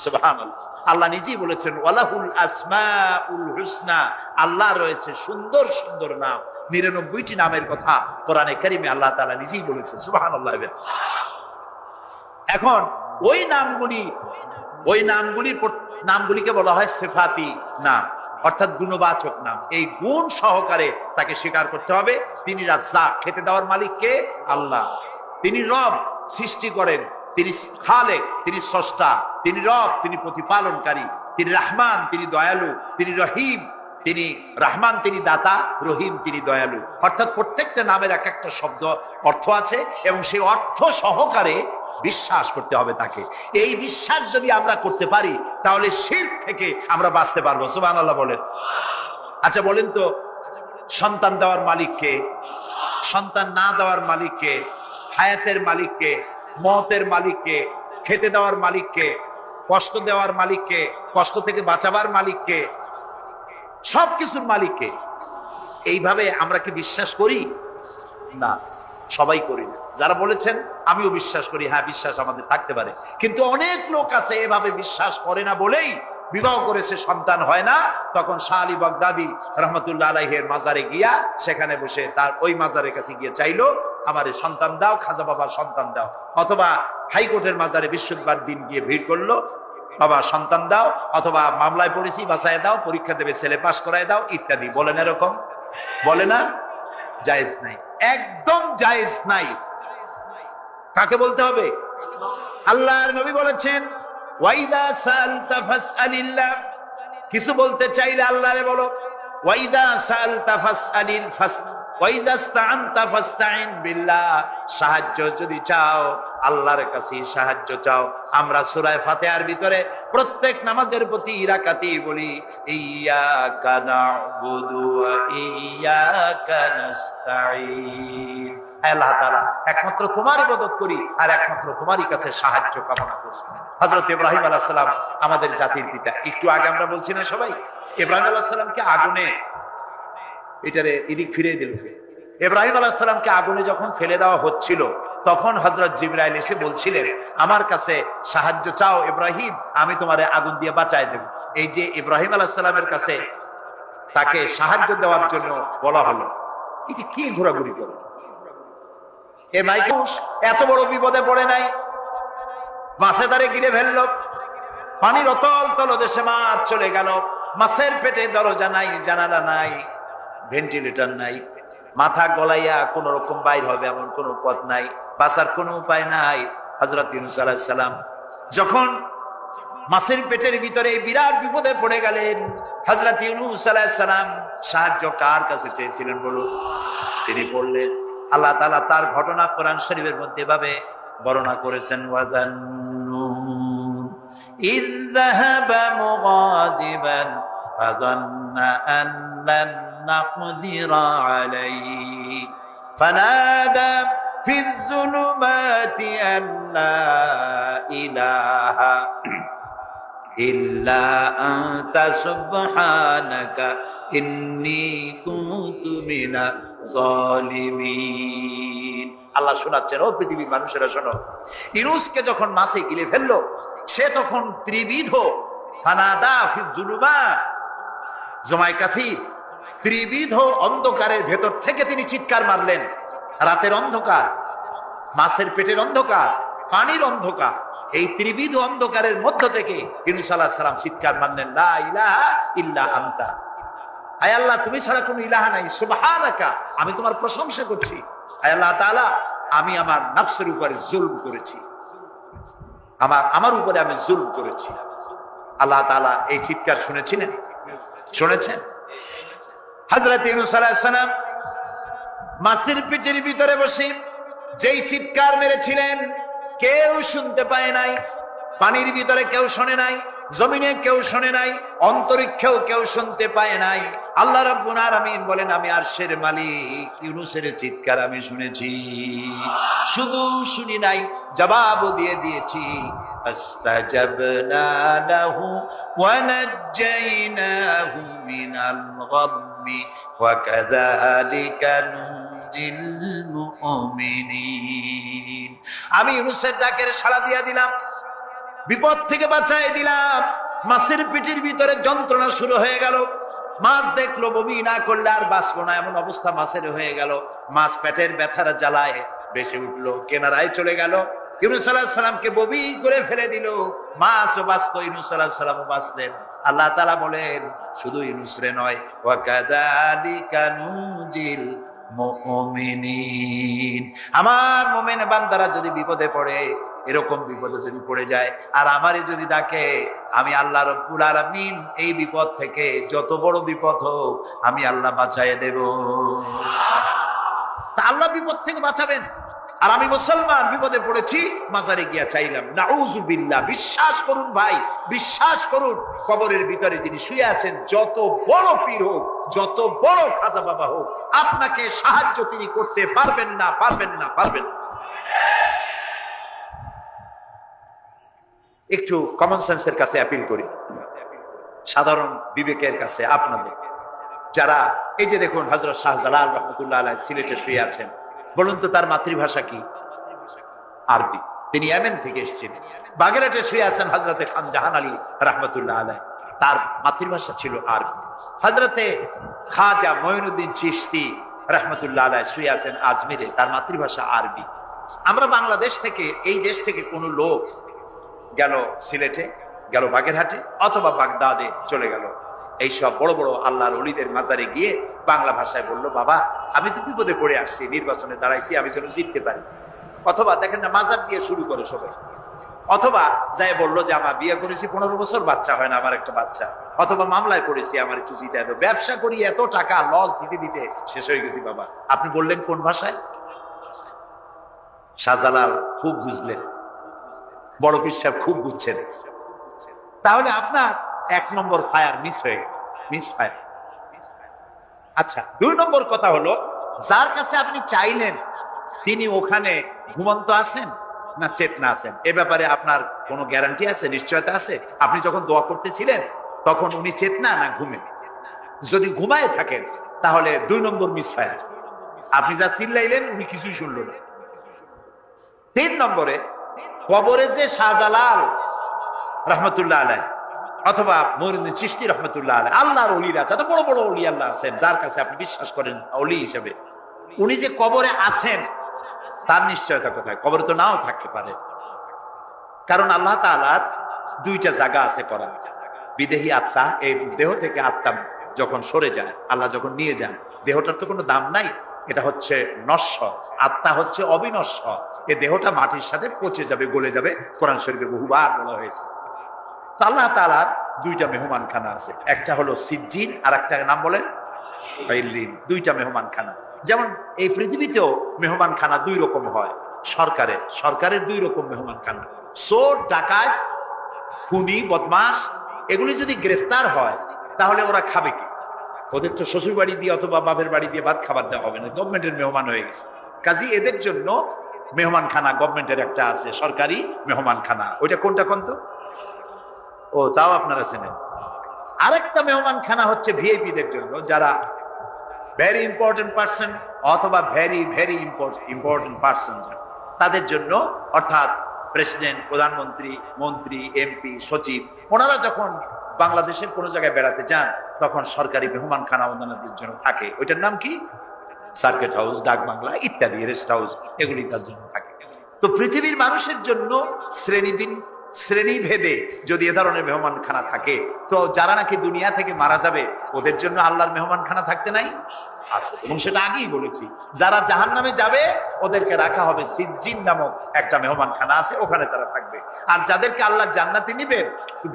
সুবহানাল্লাহ। আল্লাহ নিজেই বলেছেন ওয়ালাহুল আসমাউল হুসনা, আল্লাহ রয়েছে সুন্দর সুন্দর নাম। 99টি নামের কথা কোরআনে কারিমে আল্লাহ তাআলা নিজেই বলেছেন, সুবহানাল্লাহ। এখন ওই নামগুলিকে বলা হয় সিফাতি নাম, অর্থাৎ গুণবাচক নাম। এই গুণ সহকারে তাকে স্বীকার করতে হবে। তিনি রাজ্জাক, খেতে দেওয়ার মালিক কে? আল্লাহ। তিনি রব, সৃষ্টি করেন। তিনি খালেক, তিনি স্রষ্টা। তিনি রব, তিনি প্রতিপালনকারী। তিনি রহমান, তিনি দয়ালু। তিনি রহিম, তিনি রহমান, তিনি দাতা। রহিম, তিনি দয়ালু। অর্থাৎ প্রত্যেকটা নামের এক একটা শব্দ অর্থ আছে, এবং সেই অর্থ সহকারে বিশ্বাস করতে হবে তাকে। এই বিশ্বাস যদি আমরা করতে পারি, তাহলে শিরক থেকে আমরা বাঁচতে পারবো। সুবহানাল্লাহ বলেন। আচ্ছা বলেন তো, সন্তান দেওয়ার মালিককে, সন্তান না দেওয়ার মালিককে, হায়াতের মালিককে, মওতের মালিককে, খেতে দেওয়ার মালিককে, কষ্ট দেওয়ার মালিককে, কষ্ট থেকে বাঁচাবার মালিককে, সবকিছুর মালিককে, এইভাবে আমরা কি বিশ্বাস করি? না, সবাই করি না। যারা বলেছেন আমিও বিশ্বাস করি, হ্যাঁ বিশ্বাস আমাদের থাকতে পারে, কিন্তু অনেক লোক আছে এভাবে বিশ্বাস করে না বলেই বিবাহ করেছে, সন্তান হয় না। তখন শাহ আলী বাগদাদি রহমতুল্লাহ আলাইহির মাজারে গিয়া, সেখানে বসে তার ওই মাজারের কাছে গিয়ে চাইলো আমার সন্তান দাও, খাজা বাবার সন্তান দাও। অথবা হাইকোর্টের মাজারে বৃহস্পতিবার দিন গিয়ে ভিড় করলো, বাবা সন্তান দাও, অথবা মামলায় পড়েছি বাঁচায় দাও, পরীক্ষা দেবে ছেলে পাস করায় দাও, ইত্যাদি। বলেন এরকম? বলে না? জায়েজ নাই, একদম জায়েজ নাই। কাকে বলতে হবে? আল্লাহর নবী বলেছেন ওয়াইদা সালতা ফাসআলিল্লাহ, কিছু বলতে চাইলে আল্লাহরে বলো। ওয়াইজা সালতা ফাসআলিল ওয়াইজা ইসতাআনতা ফাসতাইন বিল্লাহ, সাহায্য যদি চাও আল্লাহর কাছে সাহায্য চাও। আমরা সূরা ফাতিহার ভিতরে প্রত্যেক নামাজের প্রতি রাকাতেই বলি ইয়্যাকা না'বুদু ওয়া ইয়্যাকা নাস্তাঈন। আল্লাহ তাআলা একমাত্র তোমার ইবাদত করি আর একমাত্র তোমারই কাছে সাহায্য কামনা করি। হযরত ইব্রাহিম আলাইহিস সালাম আমাদের জাতির পিতা। একটু আগে আমরা বলছি না সবাই, ইব্রাহিম আলাইহিস সালামকে আগুনে, এটারে এদিক ফিরিয়ে দিল। ইব্রাহিম আলাইহিস সালামকে আগুনে যখন ফেলে দেওয়া হচ্ছিল তখন হযরত জিবরাইল এসে বলছিলেন আমার কাছে সাহায্য চাও ইব্রাহিম, আমি তোমারে আগুন দিয়ে বাঁচায় দেব। এই যে ইব্রাহিম আলাইহিস সালামের কাছে তাকে সাহায্য দেওয়ার জন্য বলা হলো, এটি কি ঘোরাঘুরি করে? এ মাইকুস এত বড় বিপদে পড়ে নাই, মাছে তারে গিরে ফেললো, পানির অতল তলদেশে মাছ চলে গেল, মাছের পেটে দরজা নাই, জানালা নাই, ভেন্টিলেটর নাই, মাথা গলাইয়া কোন রকম বাইর হবে এমন কোন পথ নাই, বাঁচার কোনো উপায় নাই। হযরত ইউনূস আলাইহিস সালাম যখন মাছের পেটের ভিতরে বিরাট বিপদে পড়ে গেলেন, হযরত ইউনূস আলাইহিস সালাম সাহায্য কার কাছে চেয়েছিলেন বলুন? তিনি বললেন, আল্লাহ তাআলা তার ঘটনা কোরআন শরীফের মধ্যে এভাবে বর্ণনা করেছেন, ওয়াযান্নুন ইয যাহাবা মুগাদিবান ফাযান্না আন লান নাকদিরা আলাইহি ফানাদা ফিয যুলুমাতি আন লা ইলাহা ইল্লা আনতা সুবহানাকা ইন্নী কুনতু মিনাজ জালিমিন। আল্লাহ শোনাচ্ছেন, ও পৃথিবীর মানুষেরা শোনো, ইউনূসকে যখন মাছে গিলে ফেললো সে তখন ত্রিবিধ ফানাদা ফিয যুলুমাত জমায় কাসীর, ত্রিবিধ অন্ধকারের ভেতর থেকে তিনি চিৎকার মারলেন। রাতের অন্ধকার, মাছের পেটের অন্ধকার, পানির অন্ধকার, এই ত্রিবিধ অন্ধকারের মধ্য থেকে ইউনূস আলাইহিস সালাম চিৎকার মারলেন, লা ইলাহা ইল্লা আনতা, আয় আল্লাহ তুমি ছাড়া কোনো ইলাহা নাই, সুবহানাকা আমি তোমার প্রশংসা করছি। আয় আল্লাহ তাআলা আমি আমার নফসের উপরে জুলম করেছি, আমার উপরে আমি জুলম করেছি। আল্লাহ তাআলা এই চিৎকার শুনেছিলেন, শুনেছেন? হযরত ইউনূস আলাইহিস সালাম মাছের পেটের ভিতরে বসে যেই চিৎকার মেরেছিলেন কেউ শুনতে পায় নাই, পানির ভিতরে কেউ শোনে নাই, জমিনে কেউ শোনে নাই, অন্তরিক্ষেও কেউ শুনতে পায় নাই। আল্লাহ রাব্বুল আলামিন বলেন, আমি আরশের মালিক ইউনূসের চিৎকার আমি শুনেছি, শুধু শুনি নাই জবাবও দিয়ে দিয়েছি। আস্তাজাবনা লাহু ওয়া নাজ্জাইনাহু মিনাল গাম্মি ওয়া কাযালিকা নুনজিল মুমিনিন। আমি ইউনূসের ডাকের সাড়া দিয়া দিলাম, বিপদ থেকে বাঁচাই দিলাম। মাছের পেটের ভিতরে যন্ত্রণা শুরু হয়ে গেল, মাছ দেখলো বমি না করলে আর বাঁচবো না এমন অবস্থা মাছের হয়ে গেল, মাছ পেটের ব্যথার জ্বালায় বেশি উঠলো, কেনারায় চলে গেল, ইউনূস আলাইহিস সালামকে বমি করে ফেলে দিল, মাছও বাঁচলো, ইউনূস আলাইহিস সালামও বাঁচলেন। আল্লাহ তাআলা বলেন, শুধু ইউনূস রে নয়, ওয়া কাযালিকা নুনজিল মুমিনিন, আমার মুমিন বান্দারা যদি বিপদে পড়ে, এরকম বিপদে যদি পড়ে যায় আর আমারে যদি ডাকে, আমি আল্লাহ রাব্বুল আলামিন এই বিপদ থেকে যত বড় বিপদ হোক আমি আল্লাহ বাঁচাইয়ে দেব। তা আল্লাহ বিপদ থেকে বাঁচাবেন, আর আমি মুসলমান বিপদে পড়েছি মাজারে গিয়া চাইলাম, নাউযুবিল্লাহ। বিশ্বাস করুন ভাই, বিশ্বাস করুন, কবরের ভিতরে যিনি শুয়ে আছেন, যত বড় পীর হোক, যত বড় খাজা বাবা হোক, আপনাকে সাহায্য তিনি করতে পারবেন না, পারবেন না, পারবেন না। একটু কমন সেন্সের কাছে অ্যাপিল করি, সাধারণ বিবেকের কাছে আপনাদের, যারা এই যে দেখুন হযরত শাহজালাল রাহমাতুল্লাহ আলাইহি সিলেটে শুয়ে আছেন, বলুন তো তার মাতৃভাষা কি? আরবি। তিনি ইয়েমেন থেকে এসেছেন। বাগেরহাটে শুয়ে আছেন হযরতে খান জাহান আলী রাহমাতুল্লাহ আলাইহি, তার মাতৃভাষা ছিল আরবি। হযরতে খাজা মঈনুদ্দিন চিশতি রাহমাতুল্লাহ আলাইহি শুয়ে আছেন আজমিরে, তার মাতৃভাষা আরবি। আমরা বাংলাদেশ থেকে, এই দেশ থেকে কোনো লোক গেল সিলেটে, গেল বাগেরহাটে অথবা বাগদাদে চলে গেল, এইসব বড় বড় আল্লাহর ওলিদের মাজারে গিয়ে বাংলা ভাষায় বলল, বাবা আমি তো বিপদে পড়ে আসছি, নির্বাচনে দাঁড়াইছি, আমি যেন জিততে পারি। অথবা দেখেন না, মাজার দিয়ে শুরু করে সবাই। অথবা যাই বললো যে আমার বিয়ে করেছি 15 বছর, বাচ্চা হয় না, আমার একটা বাচ্চা। অথবা মামলায় পড়েছি, আমার একটু জিতে এত ব্যবসা করি, এত টাকা লস দিতে দিতে শেষ হয়ে গেছি বাবা। আপনি বললেন কোন ভাষায়? শাহজালাল খুব বুঝলেন, বড় পীর সাহেব খুব বুঝছেন। তাহলে আপনার 1 নম্বর ফায়ার মিস হয়ে গেল, মিস ফায়ার। আচ্ছা, 2 নম্বর কথা হলো, যার কাছে আপনি চাইলেন তিনি ওখানে ঘুমন্ত আছেন না চেতনা আছেন, এ ব্যাপারে আপনার কোনো গ্যারান্টি আছে, নিশ্চয়তা আছে? আপনি যখন দোয়া করতেছিলেন তখন উনি চেতনা না ঘুমে? যদি ঘুমায় থাকেন তাহলে 2 নম্বর মিস ফায়ার। আপনি যা চিল্লাইলেন উনি কিছুই শুনল না। 3 নম্বরে, কবরে যে শাহজালাল রহমতুল্লাহ আলাইহ অথবা মঈনুদ্দিন চিশতি রহমতুল্লাহ আলাইহ, আল্লাহর ওলিরা আছে, এত বড় বড় ওলি আল্লাহ আছেন যার কাছে আপনি বিশ্বাস করেন ওলি হিসেবে, উনি যে কবরে আছেন তার নিশ্চয়তা কোথায়? কবরে তো নাও থাকতে পারে, কারণ আল্লাহ তাআলার 2টা জায়গা আছে করা। বিদেহী আত্মা, এই দেহ থেকে আত্মা যখন সরে যায়, আল্লাহ যখন নিয়ে যান, দেহটার তো কোনো দাম নাই, এটা হচ্ছে নশ্বর, আত্মা হচ্ছে অবিনশ্বর। এই দেহটা মাটির সাথে পচে যাবে, গলে যাবে, কোরআন শরীফে বহুবার বলা হয়েছে। তো আল্লাহ তাআলার 2টা মেহমানখানা আছে, একটা হলো সিজ্জিন আর একটা নাম বলেন ইল্লিন। 2টা মেহমানখানা। যেমন এই পৃথিবীতেও মেহমানখানা 2 রকম হয়। সরকারের 2 রকম মেহমানখানা। চোর, ডাকাত, খুনি, বদমাশ এগুলি যদি গ্রেফতার হয় তাহলে ওরা খাবে কি? ওদের তো শ্বশুর বাড়ি দিয়ে অথবা বাপের বাড়ি দিয়ে ভাত খাবার দেওয়া হবে না, গভর্নমেন্টের মেহমান হয়ে গেছে। কাজী এদের জন্য মেহমানখানা গভর্নমেন্টের একটা আছে, সরকারি মেহমানখানা। ওইটা কোনটা কোন তো? ও, তাও আপনারা চেনেন। আরেকটা মেহমানখানা হচ্ছে ভিআইপিদের জন্য, যারা ভেরি ইম্পর্টেন্ট পার্সন অথবা ভেরি ভেরি ইম্পর্টেন্ট পার্সন, তাদের জন্য, অর্থাৎ প্রেসিডেন্ট, প্রধানমন্ত্রী, মন্ত্রী, এমপি, সচিব, ওনারা যখন বাংলাদেশের কোনো জায়গায় বেড়াতে যান তখন সরকারি মেহমানখানা ওনাদের জন্য থাকে। ওইটার নাম কি? সার্কিট হাউস, ডাক বাংলা ইত্যাদি, রেস্ট হাউস, এগুলি তার জন্য থাকে। তো পৃথিবীর মানুষের জন্য শ্রেণীভেদে যদি এ ধরনের মেহমানখানা থাকে, তো যারা নাকি দুনিয়া থেকে মারা যাবে ওদের জন্য আল্লাহর মেহমানখানা থাকতে নাই? আছে, এবং সেটা আগেই বলেছি। যারা জাহান্নামে যাবে ওদেরকে রাখা হবে সিজ্জিন নামক একটা মেহমানখানা আছে, ওখানে তারা থাকবে। আর যাদেরকে আল্লাহ জান্নাতে নিবেন,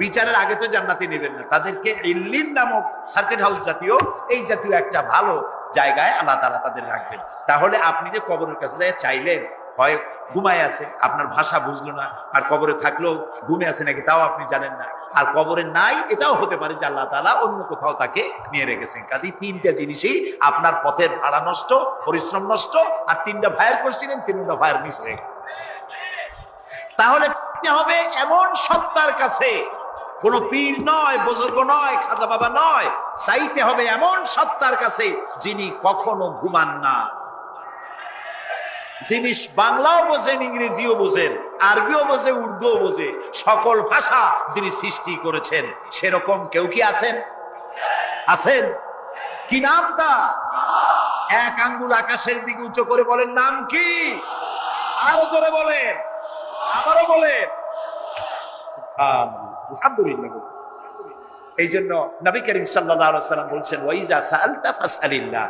বিচারের আগে তো জান্নাতে নিবেন না, তাদেরকে ইল্লিন নামক সার্কিট হাউস জাতীয়, এই জাতীয় একটা ভালো জায়গায় আল্লাহ তাআলা তাদের রাখবেন। তাহলে আপনি যে কবরের কাছে যায় চাইলেন, হয় ঘুমায় আছে, আপনার ভাষা বুঝলো না, আর কবরে থাকলেও ঘুমে আছে নাকি তাও আপনি জানেন না, আর কবরে নাই এটাও হতে পারে যে আল্লাহ তাআলা অন্য কোথাও তাকে নিয়ে রেখেছেন। কাজেই 3টা জিনিসই, আপনার পথের ভাড়া নষ্ট, পরিশ্রম নষ্ট, আর 3টা ফায়ার করছিলেন, 3টা ফায়ার মিস হয়ে গেল। তাহলে হবে এমন সত্তার কাছে, কোন পীর নয়, বুজুর্গ নয়, খাজা বাবা নয়, চাইতে হবে এমন সত্তার কাছে যিনি কখনো ঘুমান না, যিনি বাংলাও বোঝেন, ইংরেজিও বোঝেন, আরবিও বোঝে, উর্দুও বোঝে, সকল ভাষা যিনি সৃষ্টি করেছেন, সেরকম কেউ কি আছেন? আছেন? কি নাম তা? 1 আঙ্গুল আকাশের দিকে উঁচু করে বলেন, নাম কি? আরো জোরে বলেন, আবারও বলেন। আলহামদুলিল্লাহ। এই জন্য নবী করিম সাল্লাল্লাহু আলাইহি ওয়াসাল্লাম বলছেন, ওয়াইজা সাআলতা ফাসআলিল্লাহ,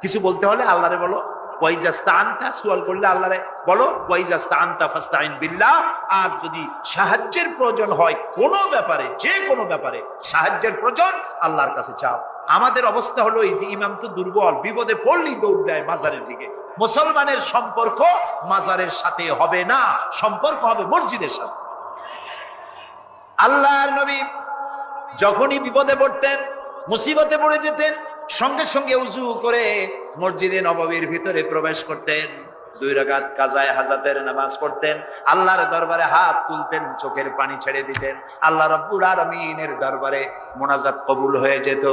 কিছু বলতে হলে আল্লাহরে বলো। ওয়াইজা ইসতাআনতা, সুয়াল করলে আল্লাহরে বলো। ওয়াইজা ইসতাআনতা ফাসতাইন বিল্লাহ, আর যদি সাহায্যের প্রয়োজন হয় কোনো ব্যাপারে, যে কোনো ব্যাপারে সাহায্যের প্রয়োজন, আল্লাহর কাছে চাও। আমাদের অবস্থা হলো এই যে ইমাম তো দুর্বল, বিপদে পড়লেই দৌড় দেয় মাজারের দিকে। মুসলমানের সম্পর্ক মাজারের সাথে হবে না, সম্পর্ক হবে মসজিদের সাথে। আল্লাহর নবী যখনই বিপদে পড়তেন, মুসিবতে পড়ে যেতেন, সঙ্গে সঙ্গে উজু করে মসজিদে নববীর ভিতরে প্রবেশ করতেন, 2 রাকাত কাজায়ে হাজাতের নামাজ পড়তেন, আল্লাহর দরবারে হাত তুলতেন, চোখের পানি ছেড়ে দিতেন, আল্লাহ রাব্বুল আলামিনের দরবারে মোনাজাত কবুল হয়ে যেত।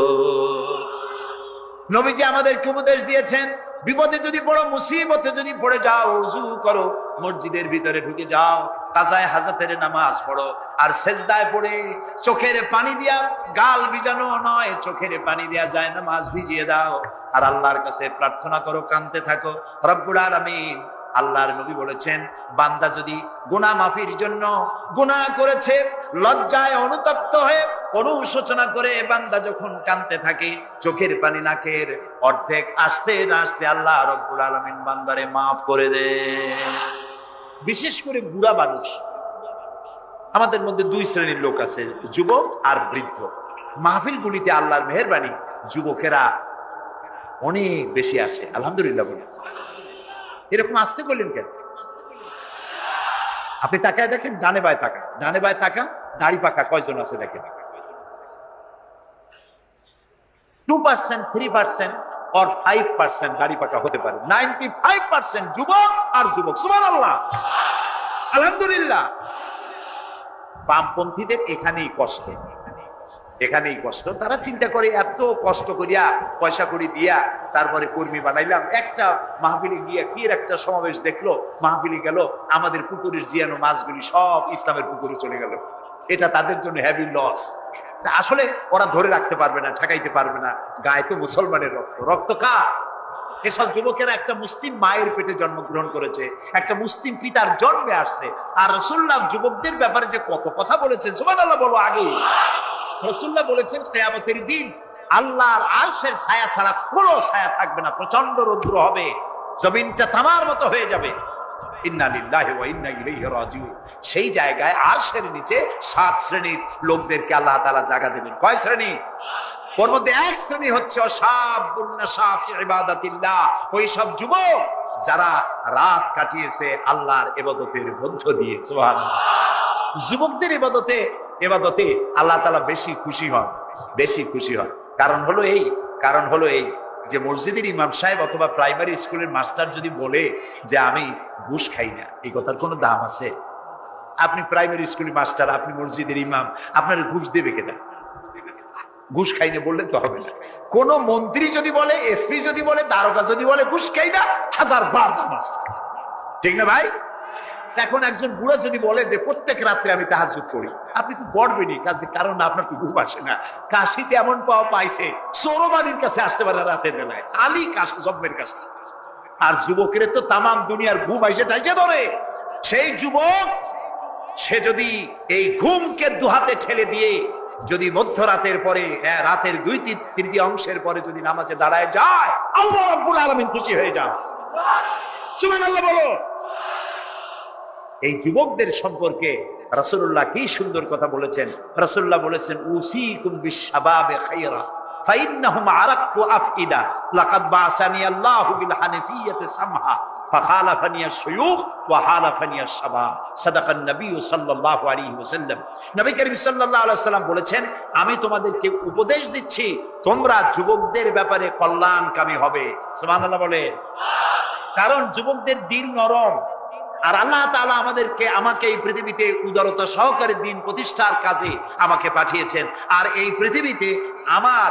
নবীজি আমাদেরকে উপদেশ দিয়েছেন, বিপদে যদি পড়ো, মুসিবতে যদি পড়ে যাও, উজু করো, মসজিদের ভিতরে ঢুকে যাও, কাজায়ে হাজাতের নামাজ পড়ো, আর সেজদায় পড়ে চোখের পানি দিয়া, গাল ভিজানো নয়, চোখের পানি দিয়া যায় নামাজ ভিজিয়ে দাও, আর আল্লাহর কাছে প্রার্থনা করো, কাঁদতে থাকো। রব্বুল আলামিন, আল্লাহর নবী বলেছেন, বান্দা যদি গুনাহ মাফির জন্য গুনাহ করেছে, লজ্জায় অনুতপ্ত হয়ে অনুশোচনা করে বান্দা যখন কাঁদতে থাকে, চোখের পানি নাকের অর্ধেক আসতে না আসতে আল্লাহ রব্বুল আলামিন বান্দারে মাফ করে দেন। বিশেষ করে বুড়া মানুষ, আমাদের মধ্যে 2 শ্রেণীর লোক আছে, যুবক আর বৃদ্ধ। মাহফিলগুলিতে আল্লাহর মেহেরবানি যুবকেরা অনেক বেশি আসে, আলহামদুলিল্লাহ বলে। এরকম আসতে বললেন কেন? আপনি তাকায় দেখেন, ডানে বায় তাকান, ডানে বায় তাকান, দাড়ি পাকা কয়জন আছে দেখেন। 2%, 3% or 5% দাড়ি পাকা হতে পারে, 95% যুবক আর যুবক। সুবহানাল্লাহ, আলহামদুলিল্লাহ। বামপন্থীদের এখানেই কষ্ট, এখানেই কষ্ট। তারা চিন্তা করে এত কষ্ট করিয়া পয়সা করি দিয়া তারপরে কর্মী বানাইলাম, একটা মাহফিলে গিয়া কি একটা সমাবেশ দেখলো, মাহফিলে গেল, আমাদের পুকুরের জিয়ানো মাছগুলি সব ইসলামের পুকুরে চলে গেল। এটা তাদের জন্য হেভি লস। আসলে ওরা ধরে রাখতে পারবে না, ঠেকাইতে পারবে না। গায়ে তো মুসলমানের রক্ত, রক্ত কার? এসব যুবকেরা একটা মুসলিম মায়ের পেটে জন্মগ্রহণ করেছে, একটা মুসলিম পিতার জন্মে আসছে। আর রাসূলুল্লাহ যুবকদের ব্যাপারে যে কত কথা বলেছেন, সুবহানাল্লাহ বলো। আগে রাসূলুল্লাহ বলেছেন কিয়ামতের দিন আল্লাহর আরশের ছায়া ছাড়া কোনো ছায়া থাকবে না, প্রচন্ড রৌদ্র হবে, জমিনটা তামার মতো হয়ে যাবে। ইন্না লিল্লাহি ওয়া ইন্না ইলাইহি রাজিউন। সেই জায়গায় আরশের নিচে 7 শ্রেণীর লোকদেরকে আল্লাহ তাআলা জায়গা দেবেন। কয় শ্রেণী? ওর মধ্যে এক শ্রেণী হচ্ছে শাবুন নাশা ফি ইবাদাতিল্লাহ, ওই সব যুবক যারা রাত কাটিয়েছে আল্লাহর ইবাদতের মধ্য দিয়ে। সুবহানাল্লাহ। যুবকদের ইবাদতে আল্লাহ তাআলা বেশি খুশি হন, বেশি খুশি হন। কারণ হলো এই যে মসজিদের ইমাম সাহেব অথবা প্রাইমারি স্কুলের মাস্টার যদি বলে যে আমি ঘুষ খাই না, এই কথার কোনো দাম আছে? আপনি প্রাইমারি স্কুলের মাস্টার, আপনি মসজিদের ইমাম, আপনার ঘুষ দেবে কেনা? ঘুষ খাই না বললে তো হবে না। কোন মন্ত্রী যদি বলে, এসপি যদি বলে, দারোগা যদি বলে ঘুষ খাই না, 1000 বার দাম আছে, ঠিক না ভাই? এখন একজন বুড়া যদি বলে যে প্রত্যেক রাত্রে আমি তাহাজ্জুদ করি, আপনি তো পড়বেনই কাজে, কারণ আপনার তো ঘুম আসে না। কাশিতে এমন পাওয়া পাইছে, চোরবাড়ির কাছে আসতে পারে রাতের বেলায়, খালি কাশি জব্বের কাছে। আর যুবকের তো তামাম দুনিয়ার ঘুম আইসে টাইসে ধরে। সেই যুবক সে যদি এই ঘুমকে দুহাতে ঠেলে দিয়ে যদি মধ্যরাতের পরে, রাতের 2/3 পরে যদি নামাজে দাঁড়ায় যায়, আল্লাহ রাব্বুল আলামিন খুশি হয়ে যান। সুবহানাল্লাহ বলো। এই যুবকদের সম্পর্কে রাসূলুল্লাহ কি সুন্দর কথা বলেছেন। রাসূলুল্লাহ বলেছেন উসিকুম বিশ-শাবাবে খায়রা ফাইন্নাহুম আরাক্কু আফইদা লাকাদ বাসানি আল্লাহু বিল হানিফিয়্যাতি সামহা ফাখালাফানি আশ-শুয়ুখ ওয়া হালাফানি আশ-শাবাব। সাদাকান নবী সাল্লাল্লাহু আলাইহি ওয়াসাল্লাম। নবী করিম সাল্লাল্লাহু আলাইহি ওয়াসাল্লাম বলেছেন আমি তোমাদেরকে উপদেশ দিচ্ছি তোমরা যুবকদের ব্যাপারে কল্যাণকামী হবে। সুবহানাল্লাহ বলে। কারণ যুবকদের দিল নরম, আর আল্লাহ তাআলা আমাকে এই পৃথিবীতে উদারতা সহকারে দিন প্রতিষ্ঠার কাজে আমাকে পাঠিয়েছেন। আর এই পৃথিবীতে আমার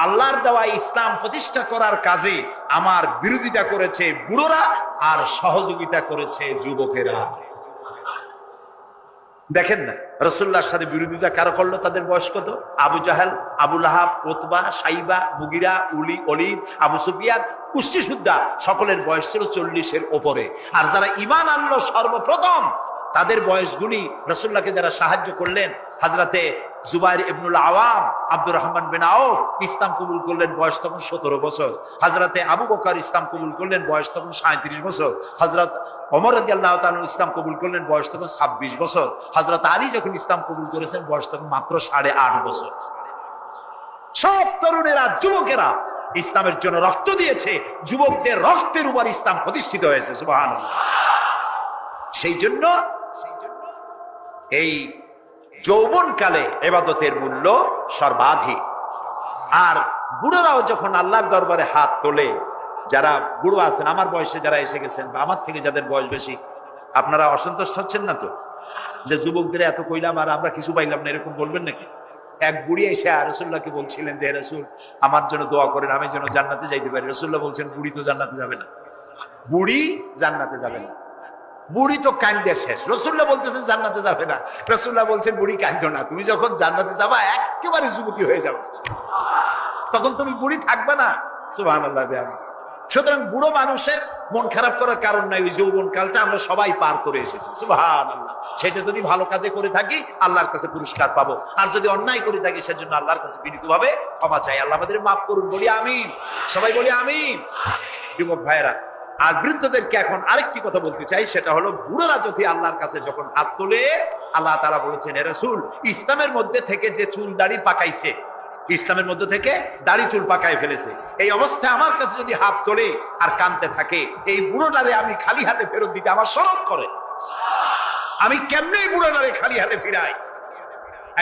আল্লাহর দেওয়া ইসলাম প্রতিষ্ঠা করার কাজে আমার বিরোধিতা করেছে বুড়োরা আর সহযোগিতা করেছে যুবকেরা। দেখেন না রাসূলুল্লাহর সাথে বিরোধিতা কারা করলো? তাদের বয়স কত? আবু জাহেল, আবু লাহাব, উতবা, সাইবা, মুগিরা, ওলীদ, আবু সুফিয়ান, কুষ্টি সুদ্ধা সকলের বয়স ছিল 40-এর উপরে। আর যারা ঈমান আনলো সর্বপ্রথম, তাদের বয়সগুলি রাসূলুল্লাহকে যারা সাহায্য করলেন, হযরতে জুবাইর ইবনুল আওয়াম, আব্দুর রহমান বিন আউফ ইসলাম কবুল করলেন, বয়স তখন 17 বছর। হযরতে আবু বকর ইসলাম কবুল করলেন, বয়স তখন 37 বছর। হযরত ওমর রাদিয়াল্লাহু তাআলা ইসলাম কবুল করলেন, বয়স তখন 26 বছর। হযরত আলী যখন ইসলাম কবুল করেছেন, বয়স তখন মাত্র 8.5 বছর। সব তরুণেরা, যুবকেরা ইসলামের জন্য রক্ত দিয়েছে, যুবকদের রক্তের উপর ইসলাম প্রতিষ্ঠিত হয়েছে। সুবহানাল্লাহ। সেই জন্য এই যৌবনকালে ইবাদতের মূল্য সর্বাধিক। আর বুড়োরাও যখন আল্লাহর দরবারে হাত তোলে, যারা বুড়ো আছেন, আমার বয়সে যারা এসে গেছেন বা আমার থেকে যাদের বয়স বেশি, আপনারা অসন্তুষ্ট হচ্ছেন না তো যে যুবকদের এত কইলাম আর আমরা কিছু পাইলাম না, এরকম বলবেন নাকি? এক বুড়ি এসে রাসূলুল্লাহকে বলছিলেন যে রাসূল আমার জন্য দোয়া করেন, আমি যেন জান্নাতে যাইতে পারি। রাসূলুল্লাহ বলছেন বুড়ি তো জান্নাতে যাবে না, বুড়ি জান্নাতে যাবে না, বুড়ি তো কান্দে শেষ। রাসূলুল্লাহ বলতেছেন জান্নাতে যাবে না, রাসূলুল্লাহ বলছেন বুড়ি কান্দো না, তুমি যখন জান্নাতে যাবা একেবারে যুবতী হয়ে যাবে, তখন তুমি বুড়ি থাকবে না। সুবহানাল্লাহ। সুতরাং বুড়ো মানুষের মন খারাপ করার কারণ নাই, ওই যৌবন কালটা আমরা সবাই পার করে এসেছি। সুবহানাল্লাহ। সেটা যদি ভালো কাজে করে থাকি আল্লাহর কাছে পুরস্কার পাবো, আর যদি অন্যায় করে থাকি সেজন্য আল্লাহর কাছে বিনীতভাবে ক্ষমা চাই। আল্লাহ আমাদের মাফ করুন, বলি আমিন, সবাই বলি আমিন। যুবক ভাইয়েরা আর বৃদ্ধদেরকে এখন আরেকটি কথা বলতে চাই, সেটা হলো বুড়োরা যদি আল্লাহর কাছে যখন হাত তোলে, আল্লাহ তাআলা বলেছেন হে রাসূল ইসলামের মধ্যে থেকে যে চুল দাড়ি পাকাইছে ইসলামের মধ্যে থেকে দাড়ি চুল পাকায় ফেলেছে। এই অবস্থায় আমার কাছে যদি হাত তোলে আর কাঁদতে থাকে, এই বুড়োটারে আমি খালি হাতে ফেরত দিতে আমার শরম করে। আমি কেমনে বুড়োটারে খালি হাতে ফিরাই?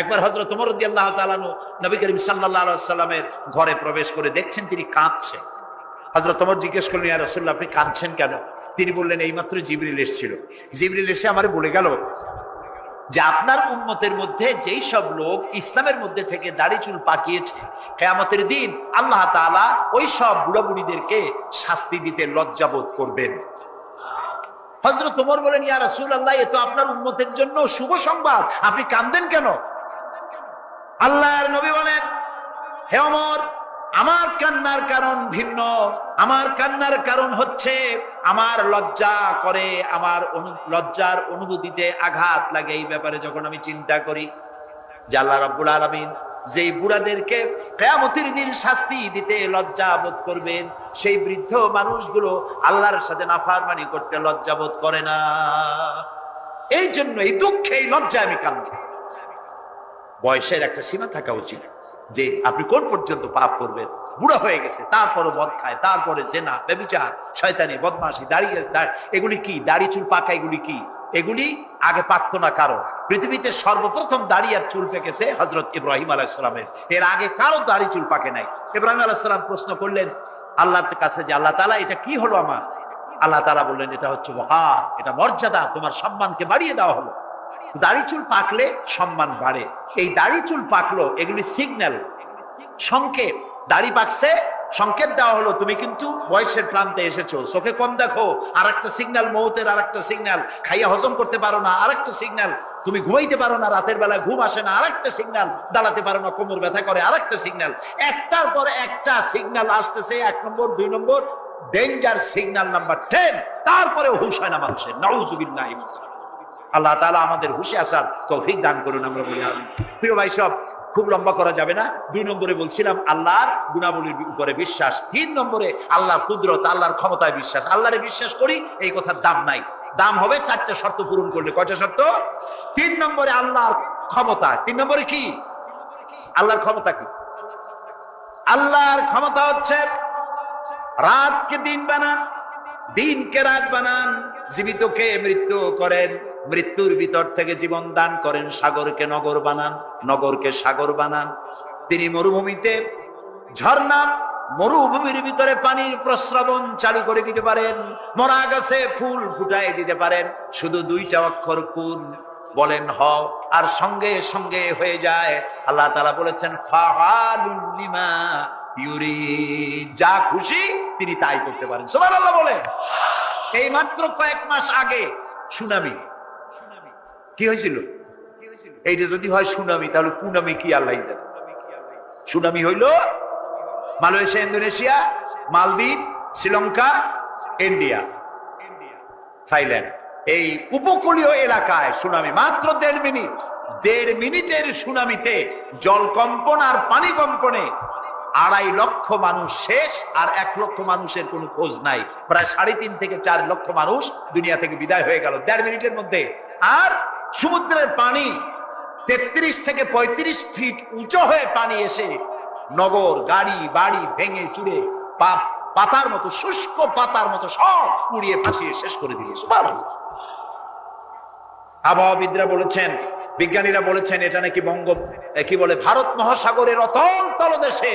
একবার হযরত ওমর রাদিয়াল্লাহু তাআলা আনহু নবী করিম সাল্লাল্লাহু আলাইহি ওয়াসাল্লামের ঘরে প্রবেশ করে দেখছেন তিনি কাঁদছেন। হযরত ওমর জিজ্ঞেস করলেন, ইয়া রাসূলুল্লাহ, আপনি কাঁদছেন কেন? তিনি বললেন, এইমাত্র জিবরিল এসেছিল। জিবরিল এসে আমারে বলে গেল যে আপনার উম্মতের মধ্যে যেই সব লোক ইসলামের মধ্যে থেকে দাড়ি চুল পাকিয়েছে, কিয়ামতের দিন আল্লাহ তাআলা ওই সব বুড়া বুড়িদেরকে শাস্তি দিতে লজ্জাবোধ করবেন। হযরত ওমর বলেন, ইয়া রাসূলুল্লাহ, এ তো আপনার উম্মতের জন্য শুভ সংবাদ, আপনি কাঁদেন কেন? আল্লাহর নবী বলেন, হে ওমর, আমার কান্নার কারণ ভিন্ন। আমার কান্নার কারণ হচ্ছে আমার লজ্জা করে, আমার লজ্জার অনুভূতিতে আঘাত লাগে এই ব্যাপারে যখন আমি চিন্তা করি যে আল্লাহ রাব্বুল আলামিন যেই বুড়াদেরকে কিয়ামতের দিন শাস্তি দিতে লজ্জা বোধ করবেন, সেই বৃদ্ধ মানুষগুলো আল্লাহর সাথে নাফরমানি করতে লজ্জা বোধ করে না। এই জন্য এই দুঃখে, এই লজ্জায় আমি কাঁদি। বয়সের একটা সীমা থাকা উচিত যে আপনি কোন পর্যন্ত পাপ করবেন। বুড়া হয়ে গেছে, তারপরে মদ খায়, তারপরে জেনা, ব্যভিচার, শয়তানি, বদমাশি, দাঁড়িয়ে এগুলি কি? দাড়ি চুল পাকা এগুলি কি? এগুলি আগে পাকতো না কারো। পৃথিবীতে সর্বপ্রথম দাড়ি আর চুল পেকেছে হযরত ইব্রাহিম আলাইহিস সালামের। এর আগে কারো দাড়ি চুল পাকে নাই। ইব্রাহিম আলাইহিস সালাম প্রশ্ন করলেন আল্লাহর কাছে যে আল্লাহ তাআলা, এটা কি হলো আমার? আল্লাহ তাআলা বললেন, এটা হচ্ছে ওয়াকার, এটা মর্যাদা, তোমার সম্মানকে বাড়িয়ে দেওয়া হলো। দাড়ি চুল পাকলে সম্মান বাড়ে। এই দাড়ি চুল পাকলো, এগুলি সিগন্যাল, সংকেত। দাড়ি পাকছে, সংকেত দেওয়া হলো তুমি কিন্তু বয়সের প্রান্তে এসেছো। চোখে কম দেখো, আর একটা সিগন্যাল, মৌতের আর একটা সিগন্যাল। খাইয়া হজম করতে পারো না, আর একটা সিগন্যাল। তুমি ঘুমাইতে পারো না, রাতের বেলায় ঘুম আসে না, আর একটা সিগন্যাল। দাঁড়াতে পারো না, কোমর ব্যথা করে, আর একটা সিগন্যাল। একটার পর একটা সিগন্যাল আসতেছে। 1 নম্বর, 2 নম্বর, ডেঞ্জার সিগন্যাল নাম্বার 10। তারপরে হুঁশ হয় না মানুষের। নাউযুবিল্লাহি। আল্লাহ তাআলা আমাদের হুঁশে আসার তৌফিক দান করুন, আমরা বলি আমিন। প্রিয় ভাই সব, খুব লম্বা করা যাবে না। 2 নম্বরে বলছিলাম আল্লাহর গুণাবলীর উপরে বিশ্বাস। 3 নম্বরে আল্লাহর কুদরত, আল্লাহর ক্ষমতায় বিশ্বাস। আল্লাহরে বিশ্বাস করি, এই কথার দাম নাই। দাম হবে 4টা শর্ত পূরণ করলে। কয়টা শর্ত? 3 নম্বরে আল্লাহর ক্ষমতা। 3 নম্বরে কি? আল্লাহর ক্ষমতা কি? আল্লাহর ক্ষমতা হচ্ছে রাতকে দিন বানান, দিনকে রাত বানান, জীবিতকে মৃত্যু করেন, মৃত্যুর ভিতর থেকে জীবন দান করেন, সাগরকে নগর বানান, নগরকে সাগর বানান। তিনি মরুভূমিতে ঝর্ণা, মরুভূমির ভিতরে পানির প্রস্রবণ চালু করে দিতে পারেন, মরা গাছে ফুল ফুটাই দিতে পারেন। শুধু 2টা অক্ষর কুন বলেন হও, আর সঙ্গে সঙ্গে হয়ে যায়। আল্লাহ তাআলা বলেছেন ফাআলুন লিমা ইউরিদ, যা খুশি তিনি তাই করতে পারেন। সুবহানাল্লাহ বলেন। এই মাত্র কয়েক মাস আগে সুনামি। কি হয়েছিল? এইটা যদি হয় সুনামি, তাহলে কুনামি কি আল্লাহ জানে। সুনামি হইল মালয়েশিয়া, ইন্দোনেশিয়া, মালদ্বীপ, শ্রীলঙ্কা, ইন্ডিয়া, থাইল্যান্ড, এই উপকূলীয় এলাকায় সুনামি। মাত্র 1.5 মিনিট। 1.5 মিনিটের সুনামিতে জলকম্পন আর পানি কম্পনে 2.5 লক্ষ মানুষ শেষ, আর 1 লক্ষ মানুষের কোনো খোঁজ নাই। প্রায় 3.5 থেকে 4 লক্ষ মানুষ দুনিয়া থেকে বিদায় হয়ে গেল 1.5 মিনিটের মধ্যে। আর সমুদ্রের পানি 33 থেকে 35 ফিট উঁচু হয়ে পানি এসে নগর, গাড়ি বাড়ি ভেঙে চুরে পাতার মতো, শুষ্ক পাতার মতো সব পুড়িয়ে ফাঁসিয়ে শেষ করে দিল। সুবহানাল্লাহ। আবহাওয়াবিদরা বলেছেন, বিজ্ঞানীরা বলেছেন, এটা নাকি ভারত মহাসাগরের অতল তলদেশে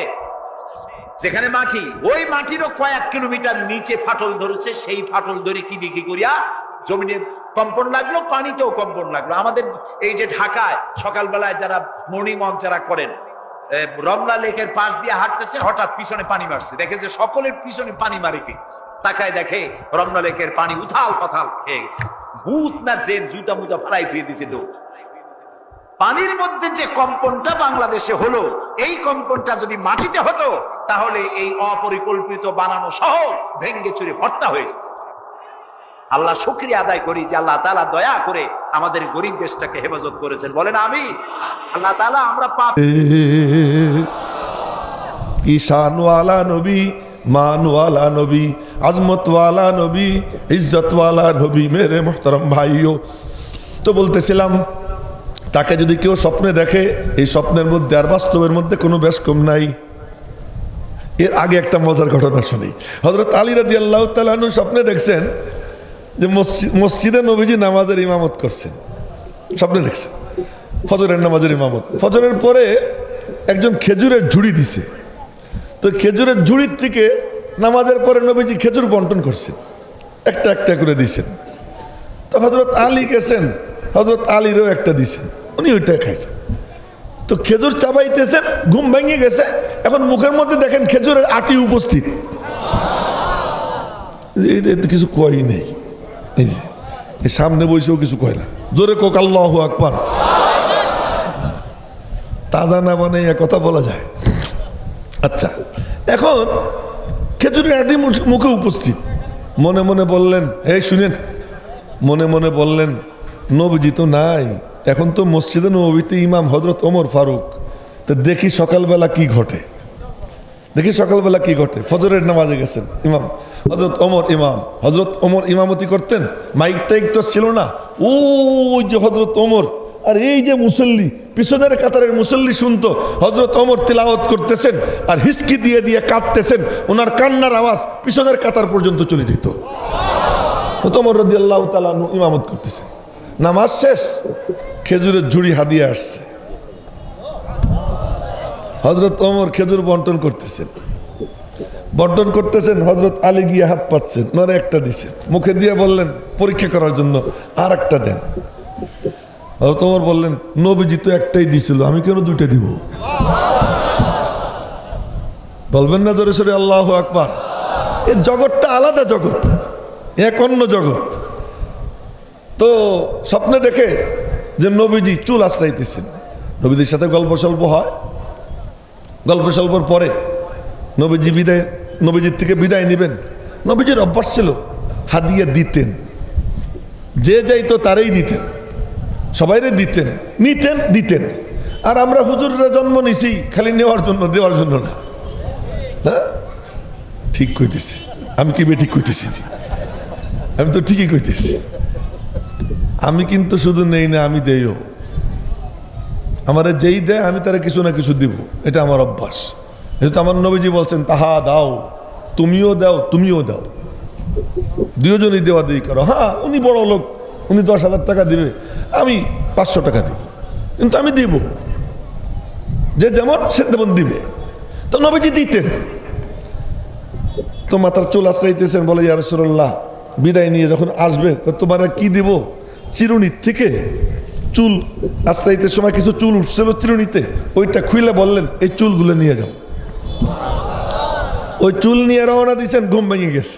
যেখানে মাটি, ওই মাটিরও কয়েক কিলোমিটার নিচে ফাটল ধরেছে। সেই ফাটল ধরে কি দিকে করিয়া জমিনে কম্পন লাগলো, পানিতেও কম্পন লাগলো। আমাদের এই যে ঢাকায় সকালবেলায় যারা মর্নিং ওয়াক যারা করেন, রমনা লেকের পাশ দিয়ে হাঁটতেছে, হঠাৎ পিছনে পানি মারছে, দেখে যে সকলের পিছনে পানি মারে কি, তাকায় দেখে রমনা লেকের পানি উথাল পাথাল হয়ে গেছে। ভূত না যে জুতা মুতা ফালাই ধুয়ে দিছে। পানির মধ্যে যে কম্পনটা বাংলাদেশে হলো, এই কম্পনটা যদি মাটিতে হতো, তাহলে এই অপরিকল্পিত বানানো শহর ভেঙ্গে চুরে ভর্তা হয়ে যেত। আল্লাহ শুকরিয়া আদায় করি যে আল্লাহ তাআলা দয়া করে আমাদের গরিব দেশটাকে হেফাজত করেছেন। বলেন আমিন। আল্লাহ তাআলা আমরা পাপ কি শানওয়ালা নবী, মানওয়ালা নবী, আজমতওয়ালা নবী, ইজ্জতওয়ালা নবী। মেরে মোহতরম ভাইও, তো বলতেছিলাম তাকে যদি কেউ স্বপ্নে দেখে, এই স্বপ্নের মধ্যে আর বাস্তবের মধ্যে কোনো বেশ কম নাই। এর আগে একটা মজার ঘটনা শুনি। হযরত আলী রাদিয়াল্লাহু তাআলা আনহু স্বপ্নে দেখছেন যে মসজিদে নবীজি নামাজের ইমামত করছেন। স্বপ্নে দেখছেন ফজরের নামাজের ইমামত। ফজরের পরে একজন খেজুরের ঝুড়ি দিছে, তো খেজুরের ঝুড়ির থেকে নামাজের পরে নবীজি খেজুর বন্টন করছেন, একটা একটা করে দিছেন। তো হযরত আলী গেছেন, হযরত আলীরও একটা দিছেন, উনি ওইটা খাইছেন। তো খেজুর চাবাইতেছেন, ঘুম ভেঙে গেছে, এখন মুখের মধ্যে দেখেন খেজুরের আটি উপস্থিত। এটা কিছু কই নেই, এই যে সামনে বসেও কিছু কয় না, জোরে কোক আল্লাহু আকবার। তাজা না বানাইয়া কথা বলা যায়। আচ্ছা, এখন খেজুরের আটি মুখে উপস্থিত। মনে মনে বললেন, এই শুনেন, মনে মনে বললেন নবীজি তো নাই, এখন তো মসজিদে নববীতে ইমাম হযরত ওমর ফারুক, তো দেখি সকালবেলা কি ঘটে, দেখি সকালবেলা কি ঘটে। ফজরের নামাজে গেছেন ইমাম হযরত ওমর, ইমাম হযরত ওমর ইমামতি করতেন, মাইক টাইক তো ছিল না। ওই যে হযরত ওমর আর এই যে মুসল্লি, পিছনের কাতারের মুসল্লি শুনতো হযরত ওমর তিলাওয়াত করতেছেন আর হিসকি দিয়ে দিয়ে কাঁদতেছেন, ওনার কান্নার আওয়াজ পিছনের কাতার পর্যন্ত চলে যেত। ওমর রাদিয়াল্লাহু তাআলা আনহু ইমামত করতেছেন, নামাজ শেষ, খেজুরের ঝুড়ি হাদিয়া আসছে। হযরত ওমর খেজুর বন্টন করতেছেন, বন্টন করতেছেন, হযরত আলী গিয়ে হাত পাচ্ছেন, নরে একটা দিছেন, মুখে দিয়ে বললেন পরীক্ষা করার জন্য আর একটা দেন। হযরত ওমর বললেন, নবীজি তো একটাই দিছিল, আমি কেন দুইটা দিব? বলবেন না জোরে সোরে আল্লাহু আকবার? এই জগৎটা আলাদা জগৎ, এক অন্য জগৎ। তো স্বপ্নে দেখে যে নবীজি চুল আশ্রাইতেছেন, নবীজির সাথে গল্প স্বল্প হয়, গল্প স্বল্পর পরে নবীজির থেকে বিদায় নেবেন। নবীজির অভ্যাস ছিল হাদিয়া দিতেন, যে যাইতো তারই দিতেন, সবাইরে দিতেন, নিতেন, দিতেন। আর আমরা হুজুররা জন্ম নিছি খালি নেওয়ার জন্য, দেওয়ার জন্য না। হ্যাঁ, ঠিক কইতেছি আমি, কি বে ঠিক কইতেছি? আমি তো ঠিকই কইতেছি। আমি কিন্তু শুধু নেই না, আমি দেইও। আমার যেই দেয় আমি তারা কিছু না কিছু দিব, এটা আমার অভ্যাস। যেহেতু আমার নবীজি বলছেন, তাহা দাও, তুমিও দাও, তুমিও দাও, দুজনই দেওয়া দেই করো। হ্যাঁ, উনি বড় লোক, উনি 10,000 টাকা দিবে, আমি 500 টাকা দিব, কিন্তু আমি দিব, যে যেমন সে তেমন দিবে। তো নবীজি দিতেন। তো মাথার চুল আশ্রাইতেছেন, বলে ইয়া রাসূলুল্লাহ, বিদায় নিয়ে যখন আসবে তোমার কি দিব? চিরুনির থেকে চুল আশ্রাইতে সময় কিছু চুল উঠছিল চিরুনিতে, ওইটা খুলে বললেন এই চুলগুলো নিয়ে যাও। ওই চুল নিয়ে রওনা দিয়েছেন, ঘুম ভেঙে গেছে।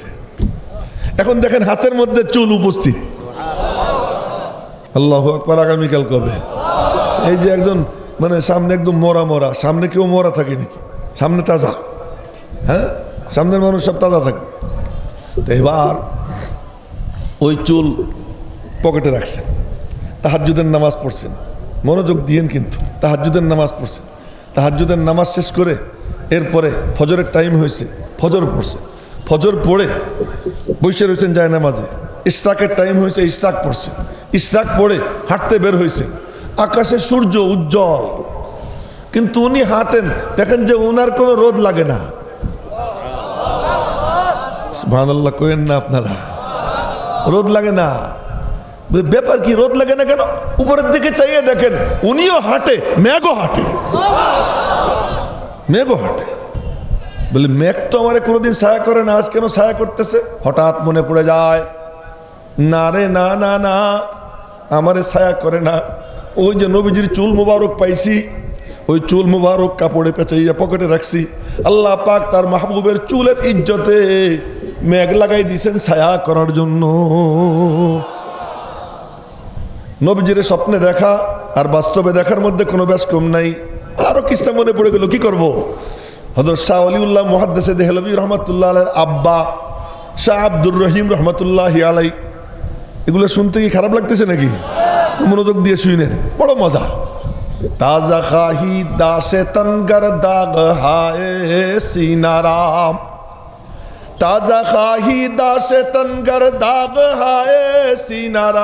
এখন দেখেন হাতের মধ্যে চুল উপস্থিত। আল্লাহু আকবার। আগামীকাল কবে? এই যে একজন মানে সামনে একদম মরা মরা, সামনে কেউ মরা থাকে নাকি? সামনে তাজা, হ্যাঁ, সামনের মানুষ সব তাজা থাকে। তো এবার ওই চুল পকেটে রাখছেন, তাহাজ্জুদের নামাজ পড়ছেন, মনোযোগ দিয়েন কিন্তু, তাহাজ্জুদের নামাজ পড়ছেন। তাহাজ্জুদের নামাজ শেষ করে এরপরে ফজরের টাইম হয়েছে, ফজর পড়ছে, ফজর পড়ে বসে রয়েছেন যায় নামাজে। ইশরাকের টাইম হয়েছে, ইশরাক পড়ছে, ইশরাক পড়ে হাঁটতে বের হয়েছেন। আকাশে সূর্য উজ্জ্বল, কিন্তু উনি হাঁটেন, দেখেন যে ওনার কোনো রোদ লাগে না। সুবহানাল্লাহ কইেন না আপনারা, রোদ লাগে না। ব্যাপার কি, রোদ লাগে না কেন? উপরের দিকে চাইয়ে দেখেন, উনিও হাঁটে, মেঘও হাঁটে, মেঘও হাঁটে। বলে মেঘ তো আমার কোনোদিন ছায়া করে না, আজ কেন ছায়া করতেছে? হঠাৎ মনে পড়ে যায়, না রে না না না, আমারে ছায়া করে না। ওই যে নবীজির চুল মুবারক পাইছি, ওই চুল মুবারক কাপড়ে পেঁচাইয়া পকেটে রাখছি। আল্লাহ পাক তার মাহবুবের চুলের ইজ্জতে মেঘ লাগাই দিয়েছেন ছায়া করার জন্য। নবীজির স্বপ্নে দেখা আর বাস্তবে দেখার মধ্যে কোনো বেশ কম নাই। আরো কিস্তা মনে পড়ে গেল, কি করব? হযরত শাহ ওলিউল্লাহ মুহাদ্দিস দেহলভী রহমাতুল্লাহ আলাইহির আব্বা শাহ আব্দুর রহিম রহমাতুল্লাহি আলাইহি, এগুলো শুনতে কি খারাপ লাগতেছে নাকি? মনোযোগ দিয়ে শুনেন, বড় মজা। তাজা খাহি দাসে তনগর দাগ হায় সিনারাম, তাজা খাহি দাসে তনগর দাগ হায় সিনারাম।